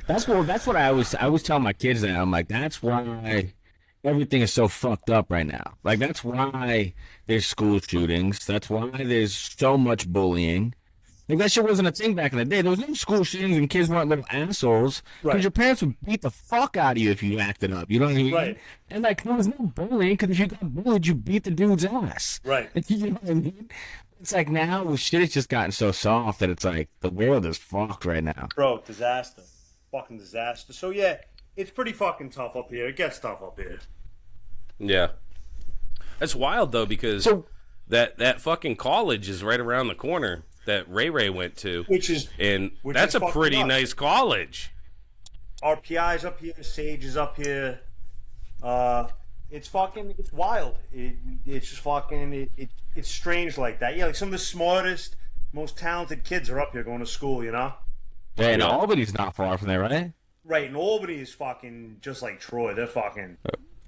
That's what I was telling my kids that. I'm like, that's why everything is so fucked up right now. Like, that's why there's school shootings. That's why there's so much bullying. Like, that shit wasn't a thing back in the day. There was no school shootings and kids weren't little assholes. Because Right. your parents would beat the fuck out of you if you acted up. You know what I mean? Right. And, like, there was no bullying because if you got bullied, you beat the dude's ass. Right. You know what I mean? It's like now shit has just gotten so soft that it's like the world is fucked right now. Bro, disaster. Fucking disaster. So yeah, it's pretty fucking tough up here. It gets tough up here. Yeah. That's wild though, because So- that fucking college is right around the corner that Ray went to, Which is and which that's is a fucking pretty nuts. nice college. RPI's up here, Sage is up here. It's fucking, it's wild. It's just fucking, it's strange like that. Yeah, like some of the smartest, most talented kids are up here going to school, you know? Yeah, and Albany's not far from there, right? Right, and Albany is fucking just like Troy. They're fucking,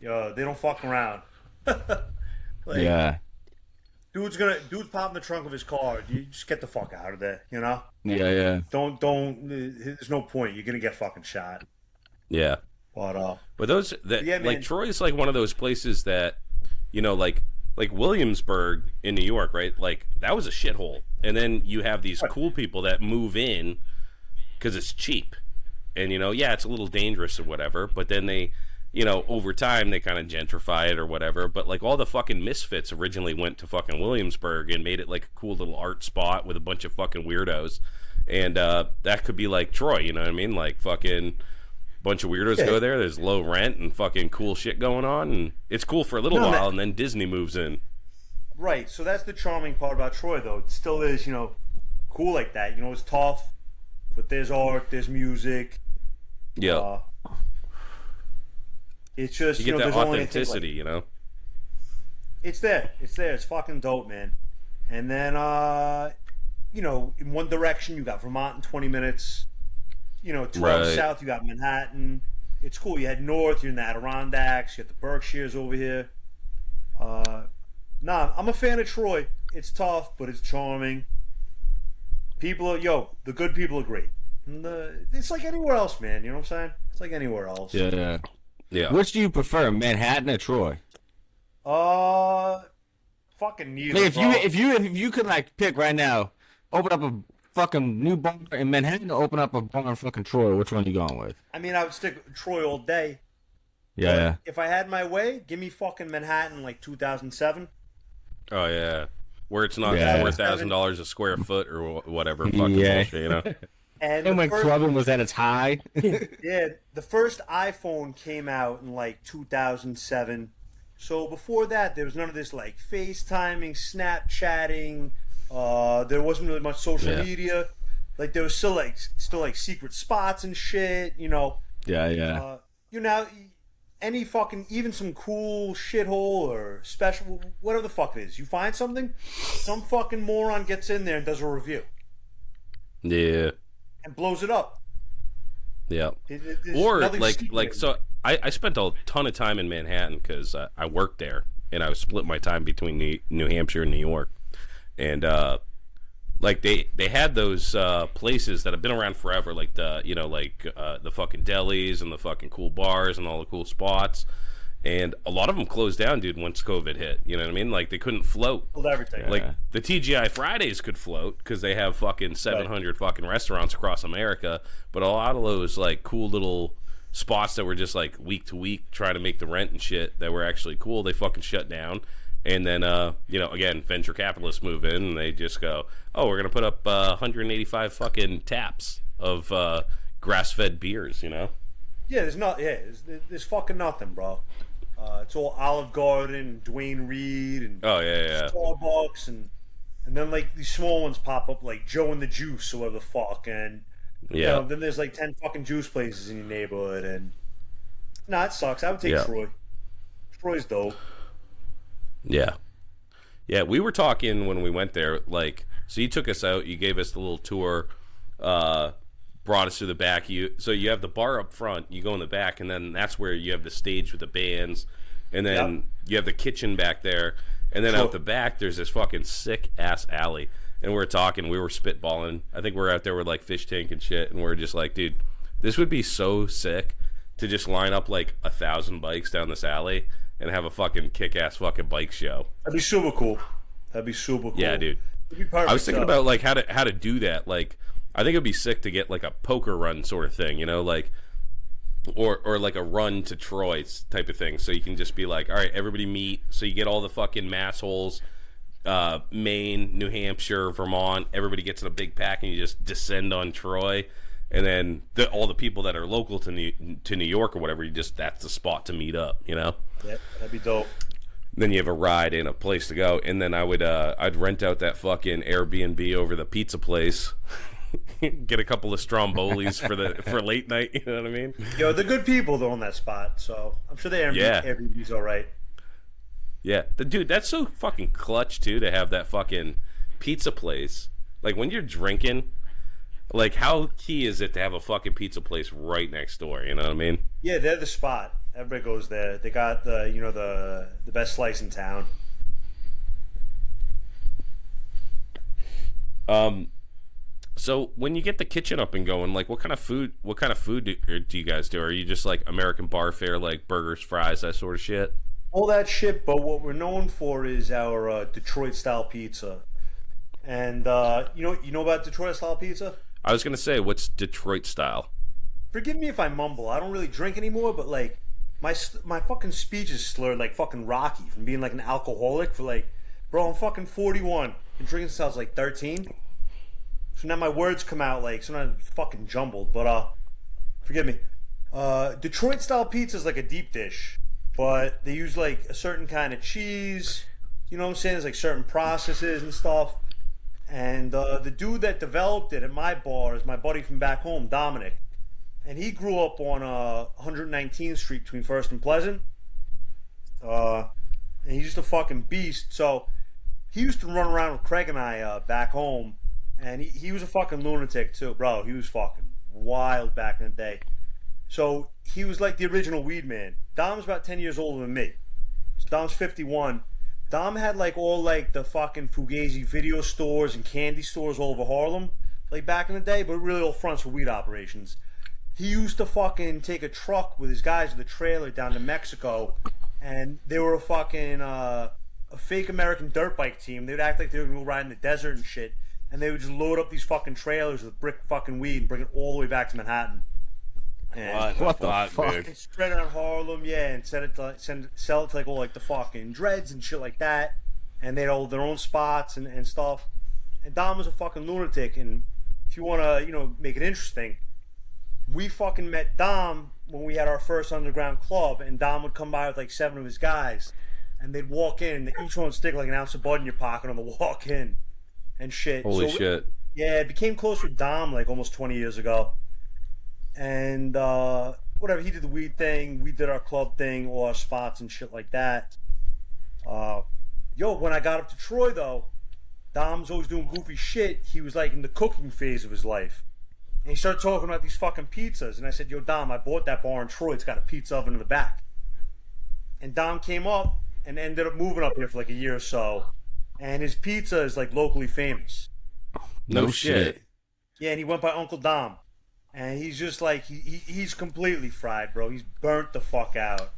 they don't fuck around. Like, Yeah. Dude's popping the trunk of his car. You just get the fuck out of there, you know? Yeah. Don't, there's no point. You're gonna get fucking shot. Yeah. But those that yeah, man. like Troy is like one of those places that, you know, like Williamsburg in New York, right? Like that was a shithole, and then you have these cool people that move in because it's cheap, and you know, yeah, it's a little dangerous or whatever, but then they, you know, over time they kind of gentrify it or whatever. But like all the fucking misfits originally went to fucking Williamsburg and made it like a cool little art spot with a bunch of fucking weirdos, and that could be like Troy, you know what I mean? Like fucking bunch of weirdos go there. There's low rent and fucking cool shit going on, and it's cool for a little while, and then Disney moves in. Right. So that's the charming part about Troy, though. It still is, you know, cool like that. You know, it's tough, but there's art, there's music. Yeah. It's just you get know, that there's authenticity, you know. It's there. It's there. It's fucking dope, man. And then, you know, in one direction you got Vermont in 20 minutes. You know, 2 hours south, you got Manhattan. It's cool. You head north, you're in the Adirondacks, you got the Berkshires over here. Nah, I'm a fan of Troy. It's tough, but it's charming. The good people are great. And it's like anywhere else, man. You know what I'm saying? It's like anywhere else. Yeah. Yeah. Which do you prefer, Manhattan or Troy? Fucking neither. Like if you could like pick right now, open up a fucking new bar in Manhattan to open up a bar in fucking Troy, which one you going with? I mean, I would stick with Troy all day. Yeah. If I had my way, give me fucking Manhattan like 2007. Oh yeah, where it's not $4,000 a square foot or whatever fucking bullshit, you know. And when clubbing was at its high. Yeah, the first iPhone came out in like 2007. So before that, there was none of this like FaceTiming, Snapchatting. There wasn't really much social media. Like there was still like secret spots and shit, you know. Yeah. You know, any fucking, even some cool shithole or special, whatever the fuck it is. You find something, some fucking moron gets in there and does a review. Yeah. And blows it up. Yeah. Or like so I spent a ton of time in Manhattan because I worked there, and I was split my time between New Hampshire and New York. And like they had those places that have been around forever, like the the fucking delis and the fucking cool bars and all the cool spots, and a lot of them closed down, dude, once COVID hit. You know what I mean? Like they couldn't float. Everything. Like the TGI Fridays could float because they have fucking 700 fucking restaurants across America, but a lot of those like cool little spots that were just like week to week trying to make the rent and shit that were actually cool, they fucking shut down. And then, again, venture capitalists move in, and they just go, oh, we're going to put up 185 fucking taps of grass-fed beers, you know? Yeah, there's fucking nothing, bro. It's all Olive Garden, Dwayne Reed, and Starbucks, and then, like, these small ones pop up, like Joe and the Juice, or whatever the fuck, and, you know, then there's, like, 10 fucking juice places in your neighborhood, and, it sucks. I would take Troy. Troy's dope. Yeah, we were talking when we went there, like, so you took us out, you gave us the little tour, brought us to the back, so you have the bar up front, you go in the back, and then that's where you have the stage with the bands, and then you have the kitchen back there, and then out the back, there's this fucking sick-ass alley, and we were spitballing, I think we're out there with, like, fish tank and shit, and we're just like, dude, this would be so sick to just line up, like, 1,000 bikes down this alley, and have a fucking kick-ass fucking bike show. That'd be super cool. Yeah, dude. I was thinking about like how to do that. Like, I think it'd be sick to get like a poker run sort of thing, you know, like or like a run to Troy type of thing. So you can just be like, all right, everybody meet. So you get all the fucking massholes, Maine, New Hampshire, Vermont. Everybody gets in a big pack, and you just descend on Troy. And then all the people that are local to New York or whatever, that's the spot to meet up, you know? Yep, that'd be dope. Then you have a ride and a place to go, and then I'd rent out that fucking Airbnb over the pizza place, Get a couple of Strombolis for late night. You know what I mean? Yo, they're good people though on that spot, so I'm sure the Airbnb's all right. Yeah, dude, that's so fucking clutch too to have that fucking pizza place. Like when you're drinking, like how key is it to have a fucking pizza place right next door? You know what I mean? Yeah, they're the spot. Everybody goes there. They got the best slice in town. So when you get the kitchen up and going, like what kind of food do you guys do? Are you just like American bar fare, like burgers, fries, that sort of shit? All that shit, but what we're known for is our Detroit style pizza. And you know about Detroit style pizza? I was gonna say, what's Detroit style? Forgive me if I mumble. I don't really drink anymore, but like my fucking speech is slurred like fucking Rocky from being like an alcoholic for like, bro, I'm fucking 41 and drinking since I was like 13. So now my words come out like sometimes fucking jumbled. But forgive me. Detroit style pizza is like a deep dish, but they use like a certain kind of cheese. You know what I'm saying? There's like certain processes and stuff. And the dude that developed it at my bar is my buddy from back home, Dominic. And he grew up on 119th Street between First and Pleasant. And he's just a fucking beast. So he used to run around with Craig and I back home. And he was a fucking lunatic too, bro. He was fucking wild back in the day. So he was like the original weed man. Dom's about 10 years older than me. So Dom's 51. Dom had like all like the fucking Fugazi video stores and candy stores all over Harlem, like back in the day, but really all fronts for weed operations. He used to fucking take a truck with his guys with a trailer down to Mexico, and they were a fucking a fake American dirt bike team. They would act like they were gonna go ride in the desert and shit, and they would just load up these fucking trailers with brick fucking weed and bring it all the way back to Manhattan. And What the fuck, and spread it on Harlem, yeah, and sell it to like all like the fucking dreads and shit like that. And they had all their own spots and stuff. And Dom was a fucking lunatic. And if you want to, make it interesting, we fucking met Dom when we had our first underground club, and Dom would come by with like 7 of his guys, and they'd walk in, and each one would stick like an ounce of bud in your pocket on the walk in and shit. Holy shit. Yeah, it became close with Dom like almost 20 years ago. And whatever, he did the weed thing, we did our club thing, all our spots and shit like that. When I got up to Troy though, Dom's always doing goofy shit. He was like in the cooking phase of his life, and he started talking about these fucking pizzas. And I said, yo Dom, I bought that bar in Troy, it's got a pizza oven in the back. And Dom came up and ended up moving up here for like a year or so, and his pizza is like locally famous. No shit. Yeah, and he went by Uncle Dom. And he's just like, he's completely fried, bro. He's burnt the fuck out.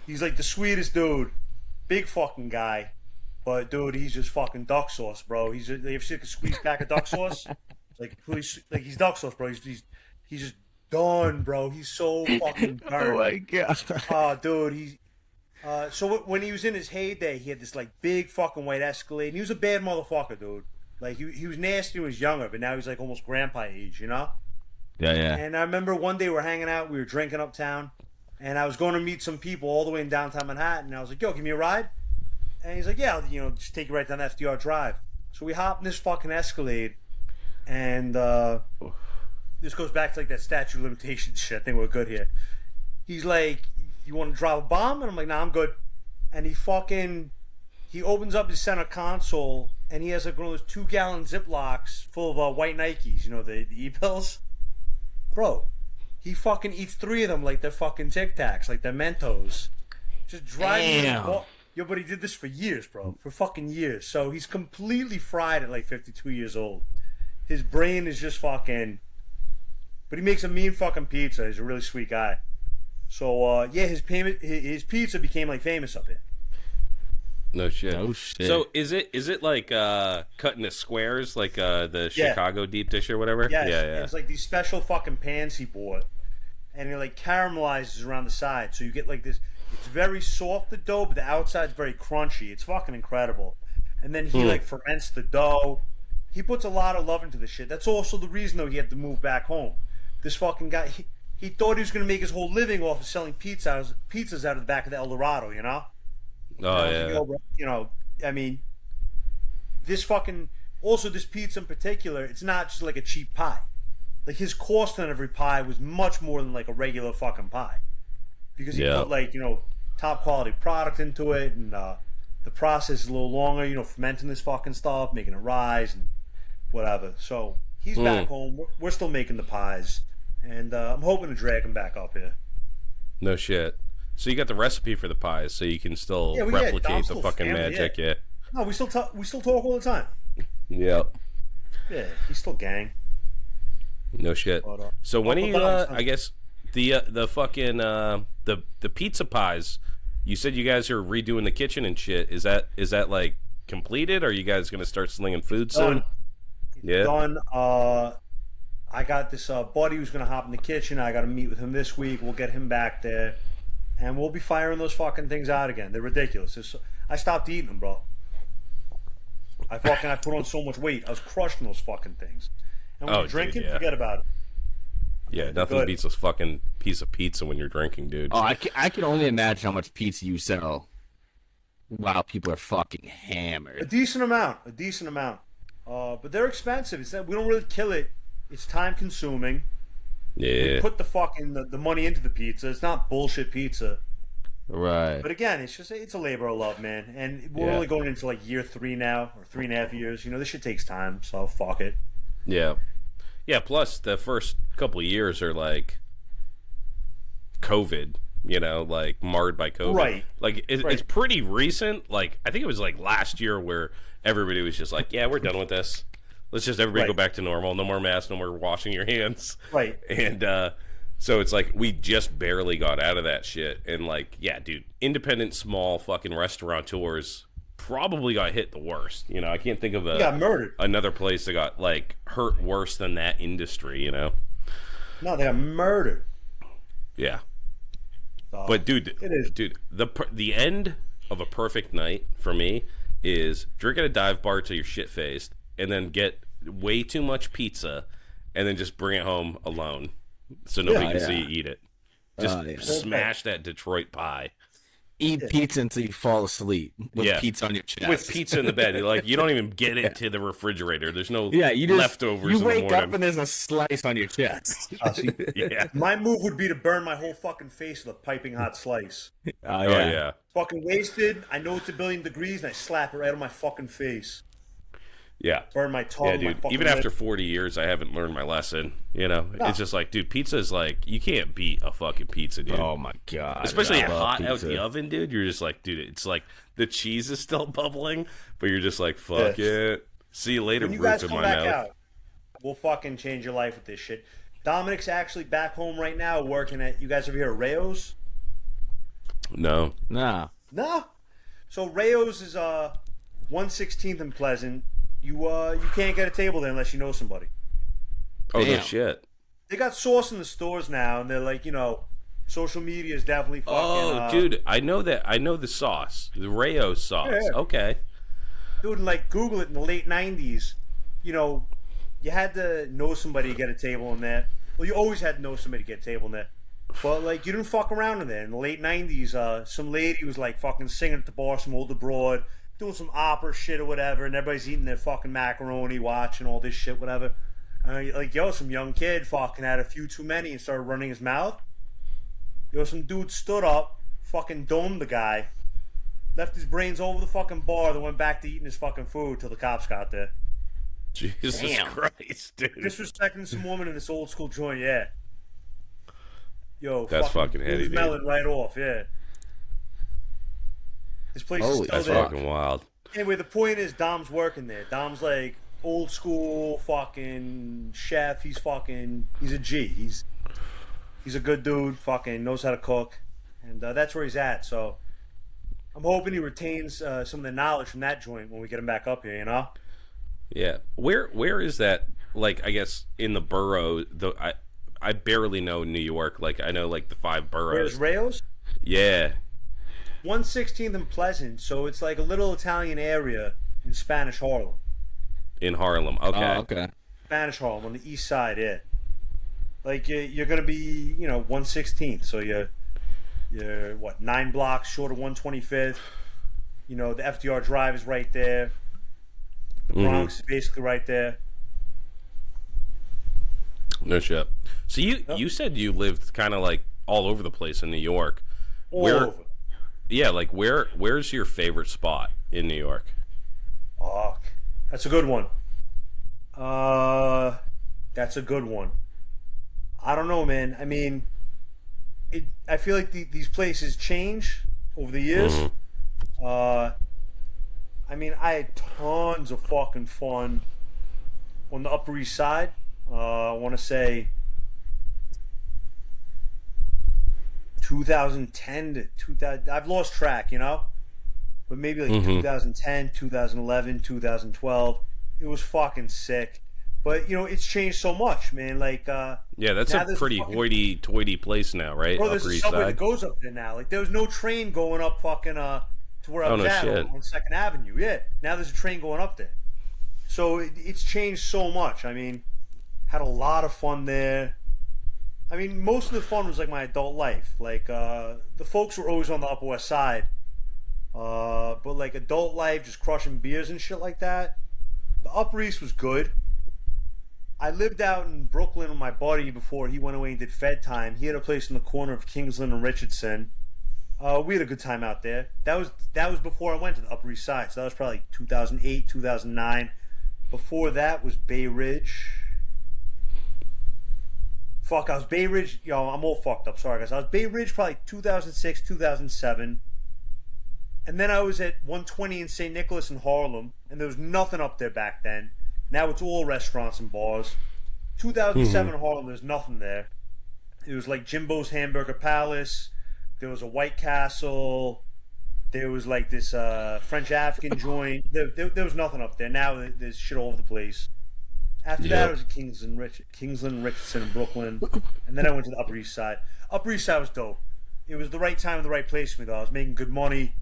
He's like the sweetest dude. Big fucking guy. But, dude, he's just fucking duck sauce, bro. He's just, you ever see like a squeezed pack of duck sauce? Like he's duck sauce, bro. He's just done, bro. He's so fucking burnt. Oh, my God. Oh, dude, so when he was in his heyday, he had this, like, big fucking white Escalade. And he was a bad motherfucker, dude. Like, he was nasty when he was younger, but now he's, like, almost grandpa age, you know? Yeah. And I remember one day we were hanging out, we were drinking uptown, and I was going to meet some people all the way in downtown Manhattan, and I was like, yo, give me a ride? And he's like, yeah, I'll, just take you right down FDR Drive. So we hop in this fucking Escalade, and this goes back to, like, that statute of limitations shit. I think we're good here. He's like, you want to drop a bomb? And I'm like, nah, I'm good. And he opens up his center console, and he has like one of those 2-gallon Ziplocs full of white Nikes, the E-pills. Bro, he fucking eats 3 of them like they're fucking Tic Tacs, like they're Mentos. Just driving. Yo, but he did this for years, bro. For fucking years. So he's completely fried at like 52 years old. His brain is just fucking... But he makes a mean fucking pizza. He's a really sweet guy. So, his pizza became like famous up here. No shit. So is it like cut into squares like the Chicago deep dish or whatever? Yes. Yeah. It's like these special fucking pans he bought, and it like caramelizes around the side, so you get like this. It's very soft, the dough, but the outside's very crunchy. It's fucking incredible. And then he like ferments the dough. He puts a lot of love into this shit. That's also the reason though he had to move back home. This fucking guy, he thought he was gonna make his whole living off of selling pizzas out of the back of the El Dorado, Oh, yeah. I mean, this fucking Also, this pizza in particular, it's not just like a cheap pie. Like his cost on every pie was much more than like a regular fucking pie, because he put like top quality product into it, and the process is a little longer. Fermenting this fucking stuff, making it rise and whatever. So he's back home. We're still making the pies, and I'm hoping to drag him back up here. No shit. So you got the recipe for the pies, so you can still replicate the fucking magic. Yeah. No, we still talk all the time. Yep. Yeah, he's still gang. No shit. So when he, I guess the fucking the pizza pies, you said you guys are redoing the kitchen and shit. Is that like completed? Or are you guys gonna start slinging food soon? Yeah. Done. I got this buddy who's gonna hop in the kitchen. I got to meet with him this week. We'll get him back there, and we'll be firing those fucking things out again. They're ridiculous. I stopped eating them, bro. I put on so much weight. I was crushing those fucking things. And when you're drinking, forget about it. Yeah, nothing beats this fucking piece of pizza when you're drinking, dude. Oh, I can only imagine how much pizza you sell while people are fucking hammered. A decent amount. But they're expensive. It's that we don't really kill it. It's time consuming. Yeah. We put the fucking the money into the pizza. It's not bullshit pizza. Right. But again, it's a labor of love, man. And we're only going into like year 3 now, or 3.5 years. This shit takes time, so fuck it. Yeah. Yeah, plus the first couple of years are like COVID, like marred by COVID. Right. Like it's pretty recent. Like I think it was like last year where everybody was just like, yeah, we're done with this. Let's just everybody go back to normal. No more masks, no more washing your hands. Right. And so it's like we just barely got out of that shit. And like, yeah, dude, independent small fucking restaurateurs probably got hit the worst. I can't think of got murdered. Another place that got like hurt worse than that industry. No, they got murdered. Yeah. But dude, it is. Dude, the end of a perfect night for me is drink at a dive bar till you're shit faced, and then get way too much pizza, and then just bring it home alone so nobody can see you eat it. Just smash that Detroit pie. Eat pizza until you fall asleep with pizza on your chest. With pizza in the bed. Like, you don't even get it to the refrigerator. There's no leftovers in the morning. You wake up and there's a slice on your chest. My move would be to burn my whole fucking face with a piping hot slice. Oh, yeah. Fucking wasted. I know it's 1,000,000,000 degrees, and I slap it right on my fucking face. Yeah. Burn my tongue. Yeah, dude. Even after 40 years, I haven't learned my lesson. It's just like, dude, pizza is like, you can't beat a fucking pizza, dude. Oh my god. Especially hot out the oven, dude. You're just like, dude, it's like the cheese is still bubbling, but you're just like, fuck it. See you later, when you guys roof in come my back mouth. out, we'll fucking change your life with this shit. Dominic's actually back home right now working at, you guys ever hear of Rayo's? No. Nah. No. So Rayo's is 116th and Pleasant. You can't get a table there unless you know somebody. Oh, no Damn. shit. They got sauce in the stores now, and they're like, social media is definitely fucking. Oh, dude, I know that. I know the sauce, the Rayo sauce. Yeah. Okay. Dude, and like Google it in the late '90s. You had to know somebody to get a table in there. Well, you always had to know somebody to get a table in there. But like, you didn't fuck around in there. In the late '90s, some lady was like fucking singing at the bar, some older broad, doing some opera shit or whatever, and everybody's eating their fucking macaroni, watching all this shit, whatever. Like, some young kid fucking had a few too many and started running his mouth. Some dude stood up, fucking domed the guy, left his brains over the fucking bar, then went back to eating his fucking food till the cops got there. Jesus Christ, dude. Disrespecting some woman in this old school joint, yeah. That's fucking heady, dude. Melon right off, yeah. This place is still that's there. fucking wild. Anyway, the point is Dom's working there. Dom's like old school fucking chef. He's a G. He's a good dude. Fucking knows how to cook, and that's where he's at. So I'm hoping he retains some of the knowledge from that joint when we get him back up here. Yeah. Where is that? Like, I guess in the borough. I barely know New York. Like, I know like the 5 boroughs. Where's Rayo's? Yeah. 116th and Pleasant. So it's like a little Italian area in Spanish Harlem. In Harlem. Okay. Oh, okay. Spanish Harlem on the east side, yeah. Like you're gonna be, 116th, so you're what, 9 blocks short of 125th. The FDR Drive is right there. The Bronx is basically right there. No shit. So you said you lived kind of like all over the place in New York. All over. Yeah, like where's your favorite spot in New York? Fuck. That's a good one. That's a good one. I don't know, man. I mean, I feel like these places change over the years. I mean, I had tons of fucking fun on the Upper East Side. I want to say 2010 to 2000. I've lost track, you know? But maybe like 2010, 2011, 2012. It was fucking sick. But, you know, it's changed so much, man. Like, yeah, that's a pretty hoity-toity place now, right? Bro, there's a subway that goes up there now. Like, there was no train going up fucking, to where I was at on 2nd Avenue. Yeah, now there's a train going up there. So it's changed so much. I mean, had a lot of fun there. I mean, most of the fun was like my adult life. Like, the folks were always on the Upper West Side. But like adult life, just crushing beers and shit like that. The Upper East was good. I lived out in Brooklyn with my buddy before he went away and did Fed time. He had a place in the corner of Kingsland and Richardson. We had a good time out there. That was before I went to the Upper East Side. So that was probably 2008, 2009. Before that was Bay Ridge. Fuck, I was Bay Ridge. Yo, I'm all fucked up. Sorry, guys. I was Bay Ridge probably 2006, 2007. And then I was at 120 in St. Nicholas in Harlem. And there was nothing up there back then. Now it's all restaurants and bars. 2007 Harlem, there's nothing there. It was like Jimbo's Hamburger Palace. There was a White Castle. There was like this French African joint. There was nothing up there. Now there's shit all over the place. After that, I was at Kingsland, Richardson, and Brooklyn. And then I went to the Upper East Side. Upper East Side was dope. It was the right time and the right place for me, though. I was making good money.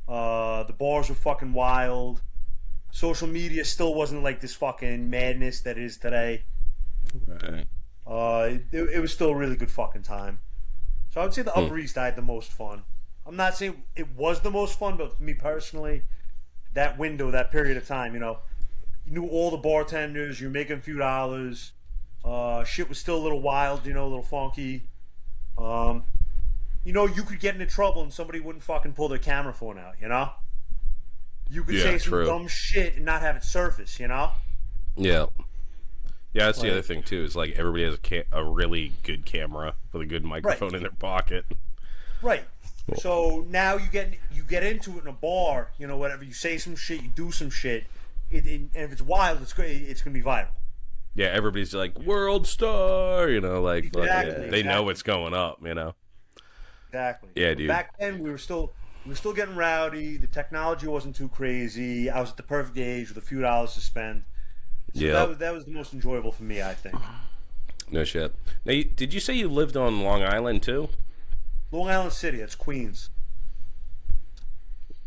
The bars were fucking wild. Social media still wasn't like this fucking madness that it is today. Right. It was still a really good fucking time. So I would say the Upper East I had the most fun. I'm not saying it was the most fun, but for me personally, that window, that period of time, you know, you knew all the bartenders, you were making a few dollars. Shit was still a little wild, you know, a little funky. You know, you could get into trouble and somebody wouldn't fucking pull their camera phone out, you know? You could say some dumb shit and not have it surface, you know? Yeah. Yeah, that's the other thing, too, is like everybody has a really good camera with a good microphone in their pocket. Right. So now you get into it in a bar, you know, whatever. You say some shit, you do some shit, and if it's wild, it's going to be viral. Yeah, everybody's like, world star, you know, like, exactly, they know what's going up, you know? Exactly. Yeah, dude. Back then, we were still getting rowdy. The technology wasn't too crazy. I was at the perfect age with a few dollars to spend. So that was the most enjoyable for me, I think. No shit. Now, did you say you lived on Long Island too? Long Island City, that's Queens.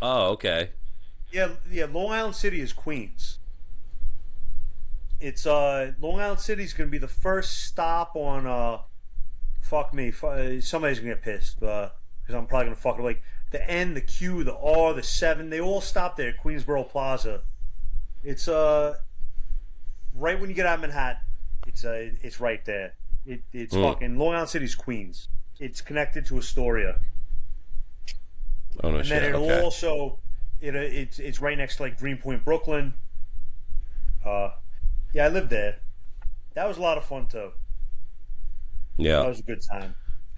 Oh, okay. Yeah. Long Island City is Queens. It's Long Island City is going to be the first stop on. Fuck me. Somebody's gonna get pissed because I'm probably gonna fuck it. Like the N, the Q, the R, the 7, they all stop there at Queensboro Plaza. It's right when you get out of Manhattan. It's right there. It's fucking Long Island City's Queens. It's connected to Astoria. Oh no, and shit. then it'll also it's right next to like Greenpoint, Brooklyn. Yeah, I lived there. That was a lot of fun too. Yeah, that was a good time.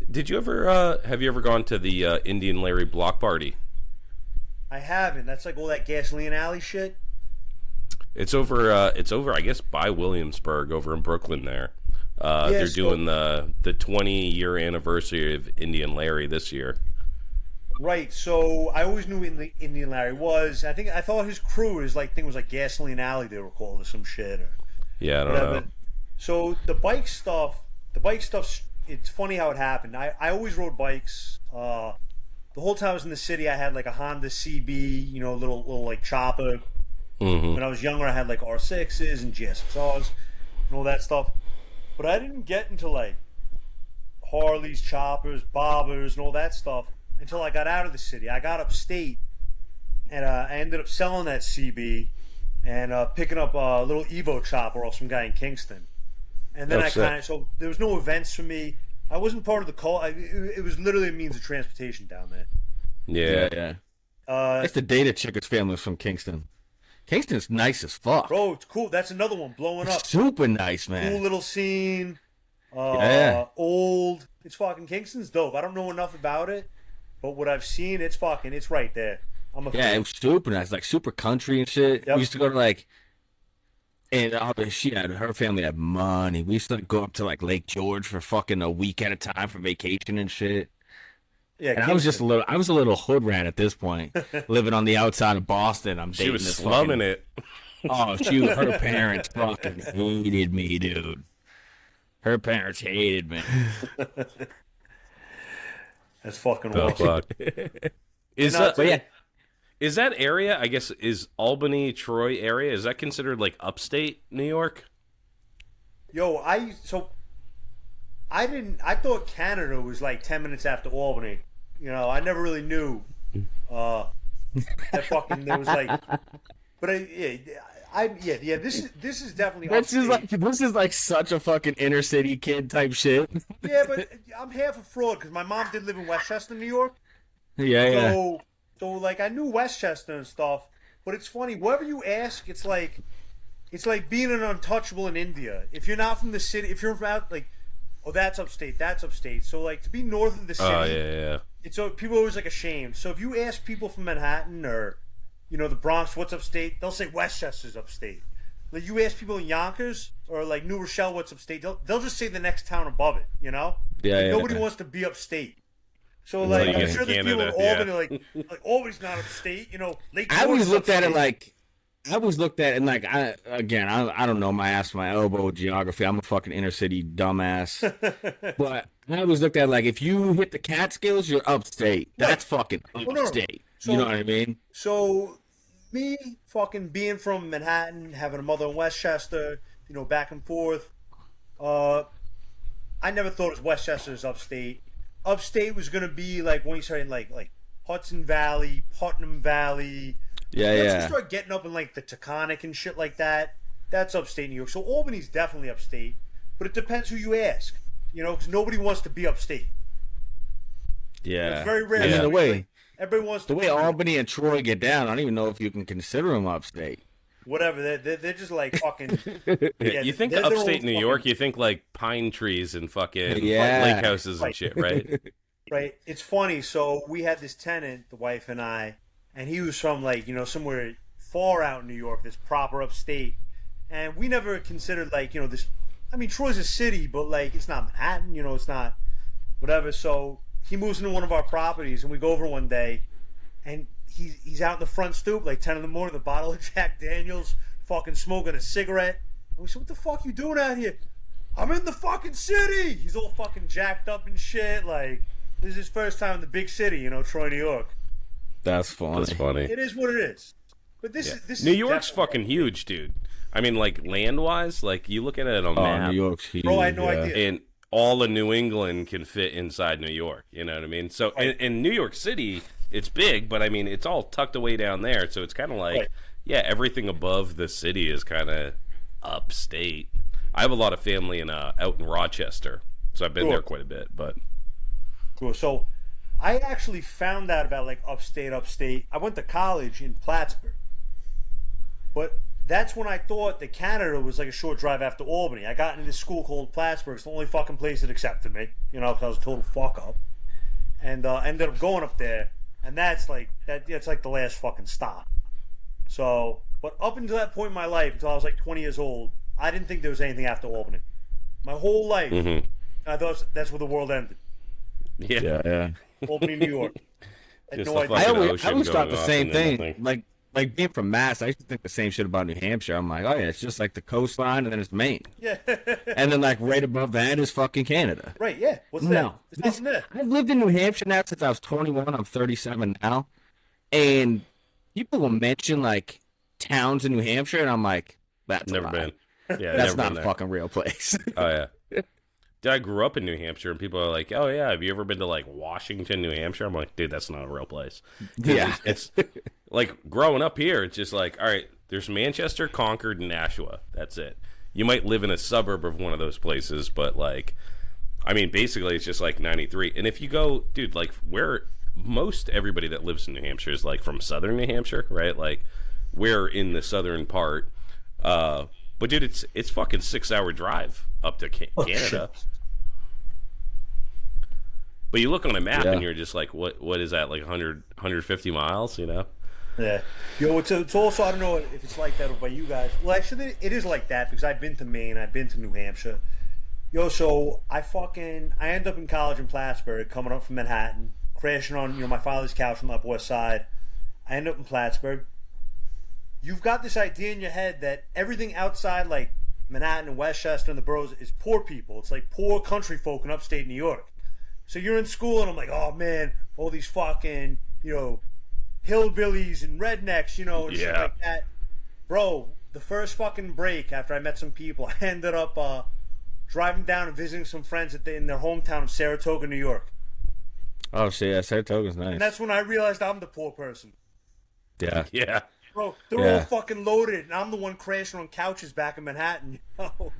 Did you ever have you ever gone to the Indian Larry block party? I haven't. That's like all that gasoline alley shit. It's over I guess by Williamsburg over in Brooklyn there. They're doing the 20-year anniversary of Indian Larry this year. Right. So I always knew Indian Larry was. I thought his crew was like thing was like Gasoline Alley they were called or some shit or yeah, I don't know. So the bike stuff, it's funny how it happened. I always rode bikes. The whole time I was in the city, I had like a Honda CB, you know, a little like chopper. When I was younger, I had like R6s and GSXRs and all that stuff. But I didn't get into like Harleys, choppers, bobbers, and all that stuff until I got out of the city. I got upstate, and I ended up selling that CB and picking up a little Evo chopper off some guy in Kingston. And then so there was no events for me. I wasn't part of the call. It was literally a means of transportation down there. Yeah. It's the data chickens family from Kingston. Kingston's nice as fuck. Bro, it's cool. That's another one blowing up. Super nice, man. Cool little scene. Old. It's fucking Kingston's dope. I don't know enough about it, but what I've seen, it's right there. I'm a fan. It was super nice, like super country and shit. Yep. We used to go to like, and her family had money. We used to go up to like Lake George for fucking a week at a time for vacation and shit. Yeah, and I was a little hood rat at this point, living on the outside of Boston. She was slumming it. Oh, her parents fucking hated me, dude. Her parents hated me. That's fucking awesome. Is that area, I guess, is Albany, Troy area, is that considered like upstate New York? Yo, I thought Canada was like 10 minutes after Albany. You know, I never really knew that fucking there was like, but this is definitely this is like such a fucking inner city kid type shit. Yeah, but I'm half a fraud because my mom did live in Westchester, New York. So like I knew Westchester and stuff, but it's funny. Wherever you ask, it's like being an untouchable in India. If you're not from the city, if you're from out like, oh, that's upstate. So like to be north of the city, it's people are always like ashamed. So if you ask people from Manhattan or the Bronx, what's upstate? They'll say Westchester's upstate. Like you ask people in Yonkers or like New Rochelle, what's upstate? They'll just say the next town above it. Nobody wants to be upstate. So like I'm sure there's people in Albany like Albany's not upstate. Lake I always looked at it like. I don't know my ass, my elbow geography. I'm a fucking inner city dumbass. But I always looked at it like if you hit the Catskills, you're upstate. That's fucking upstate. So, you know what I mean? So me fucking being from Manhattan, having a mother in Westchester, back and forth. I never thought it was Westchester's upstate. Upstate was gonna be like when you started like Hudson Valley, Putnam Valley. Once you start getting up in like the Taconic and shit like that, that's upstate New York. So Albany's definitely upstate, but it depends who you ask. Because nobody wants to be upstate. Yeah, it's very rare. I mean, everybody wants the way Albany and Troy get down. I don't even know if you can consider them upstate. Whatever, they're just like fucking. You think upstate New York? You think like pine trees and fucking lake houses and shit, right? Right. It's funny. So we had this tenant, the wife and I, and he was from like somewhere far out in New York, this proper upstate, and we never considered like this. I mean, Troy's a city, but like it's not Manhattan. It's not whatever. So he moves into one of our properties, and we go over one day, and he's out in the front stoop, like 10 in the morning, the bottle of Jack Daniels, fucking smoking a cigarette. And we said, "What the fuck you doing out here?" "I'm in the fucking city." He's all fucking jacked up and shit. Like this is his first time in the big city, Troy, New York. That's funny. It is what it is. But this New York's fucking huge, dude. I mean, like land-wise, like you look at it on a map. New York's huge. Bro, I had no idea. And all of New England can fit inside New York. You know what I mean? So in New York City, it's big, but I mean, it's all tucked away down there. So it's kind of like, everything above the city is kind of upstate. I have a lot of family out in Rochester, so I've been there quite a bit. But cool. So I actually found out about like upstate. I went to college in Plattsburgh, but that's when I thought that Canada was like a short drive after Albany. I got into this school called Plattsburgh. It's the only fucking place that accepted me, because I was a total fuck up, and ended up going up there, and that's like it's like the last fucking stop. So, but up until that point in my life, until I was like 20 years old, I didn't think there was anything after Albany. My whole life, I thought that's where the world ended. Yeah. Albany, New York. I had no idea. I always thought the same thing. Like being from Mass, I used to think the same shit about New Hampshire. I'm like, oh yeah, it's just like the coastline, and then it's Maine. Yeah. And then like right above that is fucking Canada. Right. Yeah. What's that? There's nothing there. I've lived in New Hampshire now since I was 21. I'm 37 now, and people will mention like towns in New Hampshire, and I'm like, that's never been. Yeah, that's never not a fucking real place. Oh yeah. Dude, I grew up in New Hampshire, and people are like, "Oh yeah, have you ever been to like Washington, New Hampshire?" I'm like, "Dude, that's not a real place." Yeah, it's like growing up here. It's just like, all right, There's Manchester, Concord, and Nashua. That's it. You might live in a suburb of one of those places, but like, I mean, basically it's just like 93. And if you go, dude, like where most everybody that lives in New Hampshire is like from southern New Hampshire, right? Like we're in the southern part. But dude, it's fucking 6-hour drive up to Canada. But you look on a map and you're just like, what is that? Like 100, 150 miles, you know? Yeah. Yo, it's also, I don't know if it's like that by you guys. Well, actually, it is like that because I've been to Maine, I've been to New Hampshire. Yo, so I end up in college in Plattsburgh, coming up from Manhattan, crashing on, my father's couch on the Upper West Side. I end up in Plattsburgh. You've got this idea in your head that everything outside, like Manhattan and Westchester and the boroughs, is poor people. It's like poor country folk in upstate New York. So you're in school, and I'm like, oh man, all these fucking, hillbillies and rednecks, and shit like that. Bro, the first fucking break after I met some people, I ended up driving down and visiting some friends in their hometown of Saratoga, New York. Oh shit, yeah, Saratoga's nice. And that's when I realized I'm the poor person. Yeah. Yeah. Bro, they're all fucking loaded, and I'm the one crashing on couches back in Manhattan,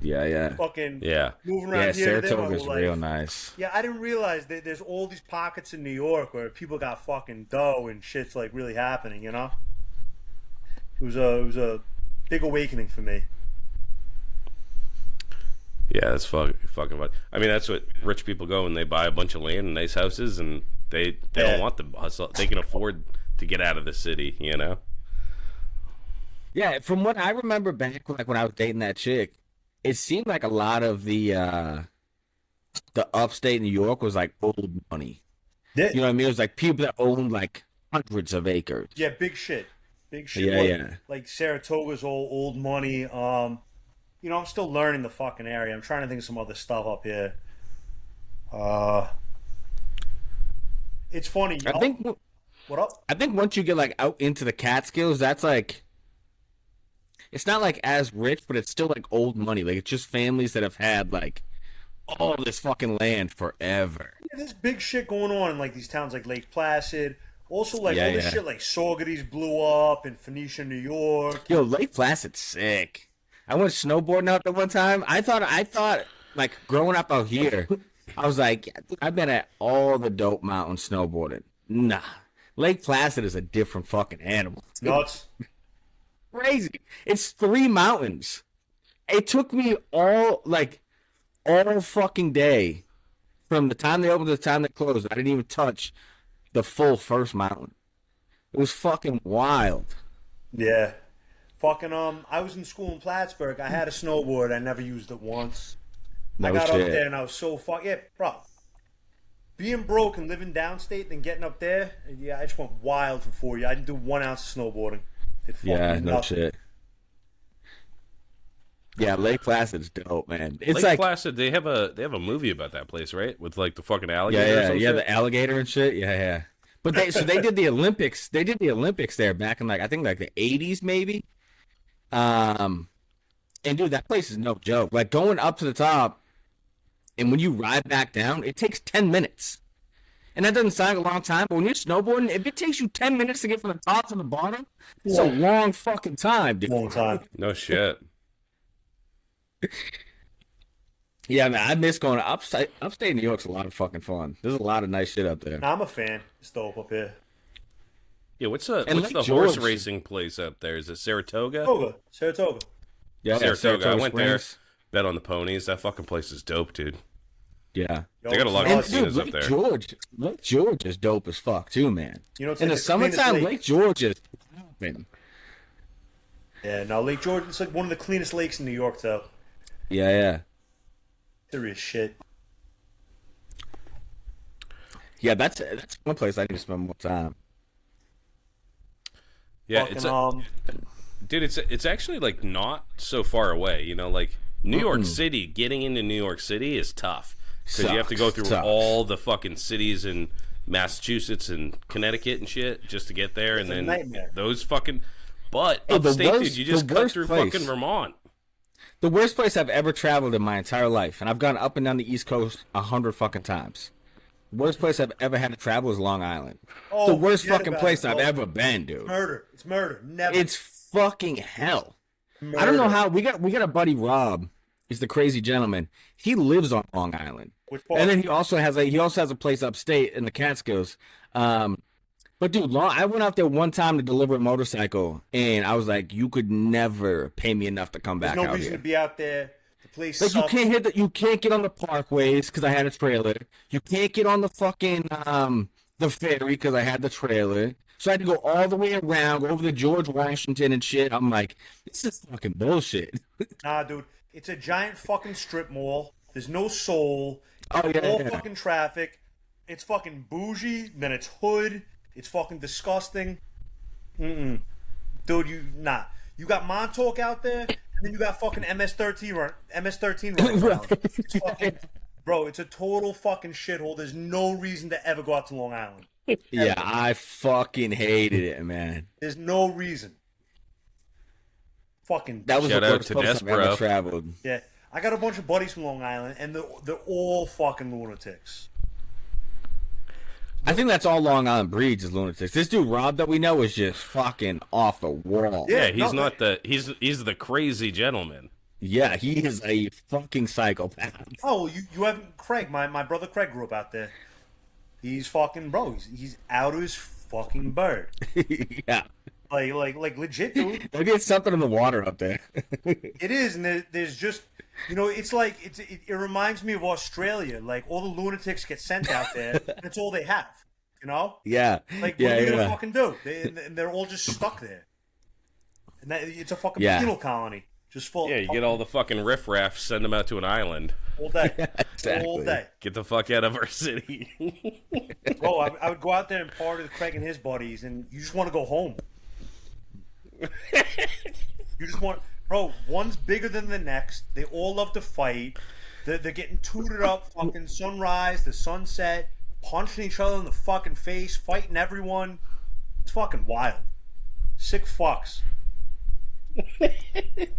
Yeah. Fucking moving Yeah, around here Saratoga's real nice. Yeah, I didn't realize that there's all these pockets in New York where people got fucking dough and shit's like really happening, It was a big awakening for me. Yeah, that's fucking fun. I mean, that's what rich people go and they buy a bunch of land and nice houses, and they don't want the hustle. They can afford to get out of the city, Yeah, from what I remember back, like when I was dating that chick, it seemed like a lot of the upstate New York was like old money. Yeah. You know what I mean? It was like people that owned like hundreds of acres. Yeah, big shit. Yeah. Like Saratoga's all old money. I'm still learning the fucking area. I'm trying to think of some other stuff up here. It's funny. What up? I think once you get like out into the Catskills, that's like, it's not like as rich, but it's still like old money. Like it's just families that have had like all this fucking land forever. Yeah, there's big shit going on in like these towns like Lake Placid. Also, like all this shit like Saugerties blew up in Phoenicia, New York. Yo, Lake Placid's sick. I went snowboarding out there one time. I thought like growing up out here, I was like, I've been at all the dope mountain snowboarding. Nah, Lake Placid is a different fucking animal. It's nuts. Crazy. It's 3 mountains. It took me all fucking day from the time they opened to the time they closed. I didn't even touch the full first mountain. It was fucking wild. Yeah. Fucking I was in school in Plattsburgh. I had a snowboard. I never used it once. I got up there and I was so bro. Being broke and living downstate, then getting up there, I just went wild for 4 years. I didn't do 1 ounce of snowboarding. Yeah, no shit. Yeah, Lake Placid's dope, man. It's Lake Placid, they have a movie about that place, right? With like the fucking Yeah, alligator. yeah, the alligator and shit. Yeah. But they did the Olympics. They did the Olympics there back in I think the 80s maybe. And dude, that place is no joke. Like going up to the top, and when you ride back down, it takes 10 minutes. And that doesn't sound like a long time, but when you're snowboarding, if it takes you 10 minutes to get from the top to the bottom, it's a long fucking time, dude. Long time. No shit. Yeah, man, I miss going to upstate New York's a lot of fucking fun. There's a lot of nice shit up there. I'm a fan. It's dope up here. Yeah, what's the horse racing place up there? Is it Saratoga? Saratoga. Yeah, Saratoga. I went Springs. there, bet on the ponies. That fucking place is dope, dude. Yeah. They got a lot of casinos up there. Lake George is dope as fuck too, man. It's in like the summertime, Lake George is popping. Yeah, no, Lake George, it's like one of the cleanest lakes in New York, though. Yeah. Serious shit. Yeah, that's one place I need to spend more time. Yeah, fucking, dude, it's actually like not so far away. Like New York City, getting into New York City is tough because you have to go through all the fucking cities in Massachusetts and Connecticut and shit just to get there, and then nightmare. Those fucking. But upstate, dude, you just cut through fucking Vermont. The worst place I've ever traveled in my entire life, and I've gone up and down the East Coast 100 fucking times. The worst place I've ever had to travel is Long Island. The worst fucking place I've ever been, dude. It's murder. Never. It's fucking hell. I don't know how we got a buddy Rob. He's the crazy gentleman. He lives on Long Island, and then he also has a place upstate in the Catskills. But dude, I went out there one time to deliver a motorcycle, and I was like, you could never pay me enough to come back out here. There's no reason to be out there. The place like sucks. You can't get on the parkways because I had a trailer. You can't get on the fucking the ferry because I had the trailer. So I had to go all the way around, go over to George Washington and shit. I'm like, this is fucking bullshit. Nah, dude. It's a giant fucking strip mall. There's no soul. Oh, yeah, all yeah. fucking traffic. It's fucking bougie. Then it's hood. It's fucking disgusting. Dude, you got Montauk out there, and then you got fucking MS-13 running around. It's fucking, bro, it's a total fucking shithole. There's no reason to ever go out to Long Island. Yeah, I fucking hated it, man. There's no reason. Fucking That was Shout the out worst to place I've ever Despero. traveled. yeah. I got a bunch of buddies from Long Island, and they're all fucking lunatics. I think that's all Long Island breeds is lunatics. This dude Rob that we know is just fucking off the wall. Yeah, he's the crazy gentleman. Yeah, he is a fucking psychopath. Oh, well, you haven't. Craig, my brother Craig grew up out there. He's fucking bro. He's out of his fucking bird. Yeah. Like legit, dude. Maybe it's something in the water up there. It is, and there's just, it's like it reminds me of Australia. Like all the lunatics get sent out there, and it's all they have. You know? Yeah. Like yeah, what are you yeah. gonna fucking do? They're all just stuck there, and it's a fucking Yeah. penal colony, just full. Yeah, you get all the fucking riffraff, send them out to an island. all day, Exactly. all day. Get the fuck out of our city. Bro, I would go out there and party with Craig and his buddies, and you just want to go home. You just want, bro. One's bigger than the next. They all love to fight. They're getting tooted up. Fucking sunrise, the sunset, punching each other in the fucking face, fighting everyone. It's fucking wild. Sick fucks.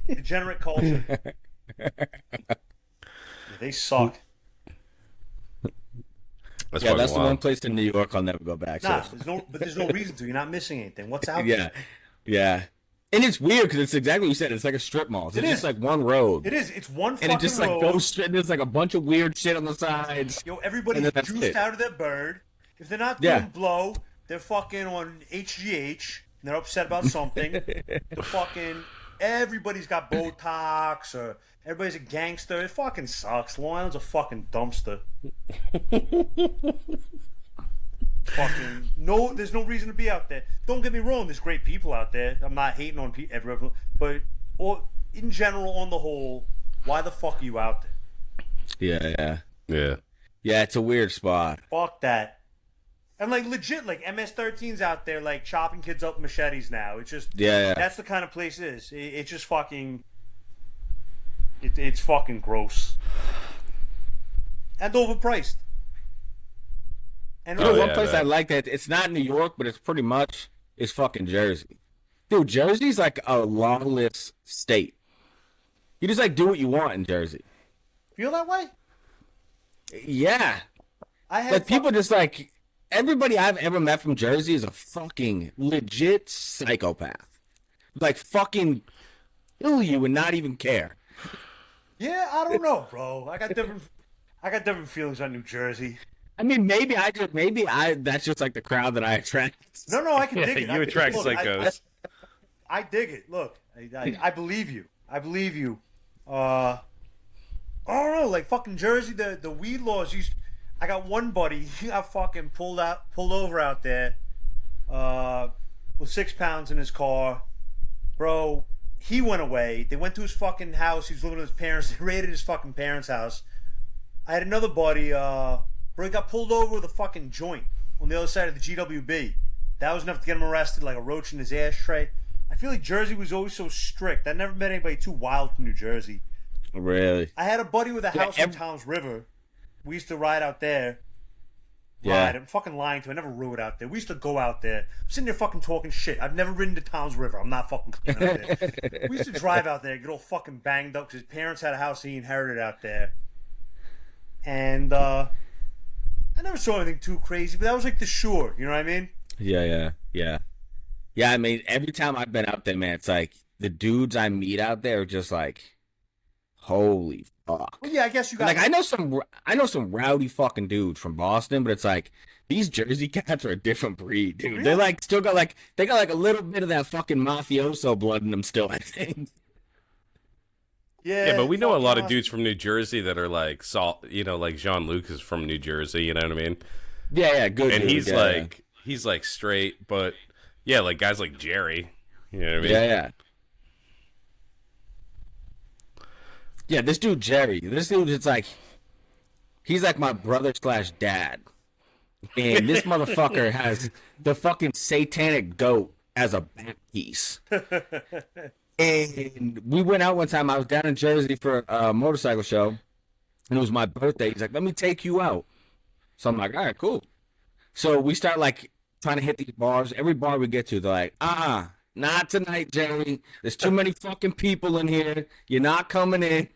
Degenerate culture. Yeah, they suck. That's Yeah, fucking that's the wild. one place in New York I'll never go back Nah, to. there's no reason to. You're not missing anything. What's out Yeah. there? Yeah. And it's weird because it's exactly what you said. It's like a strip mall. It's It just is. like one road. It is. It's one And fucking it just like road. goes straight. And there's like a bunch of weird shit on the sides. Yo, everybody's And then that's juiced it. out of their bird. If they're not Yeah. doing blow, they're fucking on HGH. And they're upset about something. They're fucking. Everybody's got Botox or everybody's a gangster. It fucking sucks. Long Island's a fucking dumpster. Fucking no. There's no reason to be out there. Don't get me wrong. There's great people out there. I'm not hating on everyone, but in general, on the whole, why the fuck are you out there? Yeah. Yeah. Yeah, it's a weird spot. Fuck that. And like legit, like MS-13's out there, like chopping kids up with machetes now. It's just Yeah. that's the kind of place it is. It's just fucking. It's fucking gross and overpriced. And You know, Oh, one yeah, place that- I like that it's not New York, but it's pretty much is fucking Jersey. Dude, Jersey's like a lawless state. You just like do what you want in Jersey. feel that way? Yeah. I had Like people just like everybody I've ever met from Jersey is a fucking legit psychopath. Like fucking kill you and not even care. Yeah, I don't know, bro. I got different feelings on New Jersey. I mean, maybe that's just like the crowd that I attract. No, I can dig it. You attract Look, psychos. I dig it. Look, I believe you. I believe you. I don't know, like fucking Jersey, the weed laws used. I got one buddy. He got fucking pulled over out there, with 6 pounds in his car, bro. He went away. They went to his fucking house. He was living with his parents. They raided his fucking parents' house. I had another buddy. Bro, he got pulled over with a fucking joint on the other side of the GWB. That was enough to get him arrested, like a roach in his ashtray. I feel like Jersey was always so strict. I never met anybody too wild from New Jersey. Really? I had a buddy with a Yeah, house in Tom's River. We used to ride out there. Yeah. Ride. I'm fucking lying to you. I never rode out there. We used to go out there. I'm sitting there fucking talking shit. I've never ridden to Tom's River. I'm not fucking clean out there. We used to drive out there, get all fucking banged up because his parents had a house he inherited out there. And I never saw anything too crazy, but that was like the shore. You know what I mean? Yeah. Yeah, I mean, every time I've been out there, man, it's like the dudes I meet out there are just like, holy fuck. Well, yeah, I guess you got Like I know some rowdy fucking dudes from Boston, but it's like these Jersey cats are a different breed, dude. Really? They're like still got like they got like a little bit of that fucking mafioso blood in them still, I think. Yeah, but we know a fucking lot of awesome. dudes from New Jersey that are like like Jean-Luc is from New Jersey, you know what I mean? Yeah, good. And dude, yeah. he's like straight, but yeah, like guys like Jerry, you know what I mean? Yeah. Yeah, this dude Jerry, this dude is like, he's like my brother slash dad, and this motherfucker has the fucking satanic goat as a back piece. And we went out one time. I was down in Jersey for a motorcycle show, and it was my birthday. He's like, "Let me take you out." So I'm like, "All right, cool." So we start like trying to hit these bars. Every bar we get to, they're like, not tonight, Jerry. There's too many fucking people in here. You're not coming in."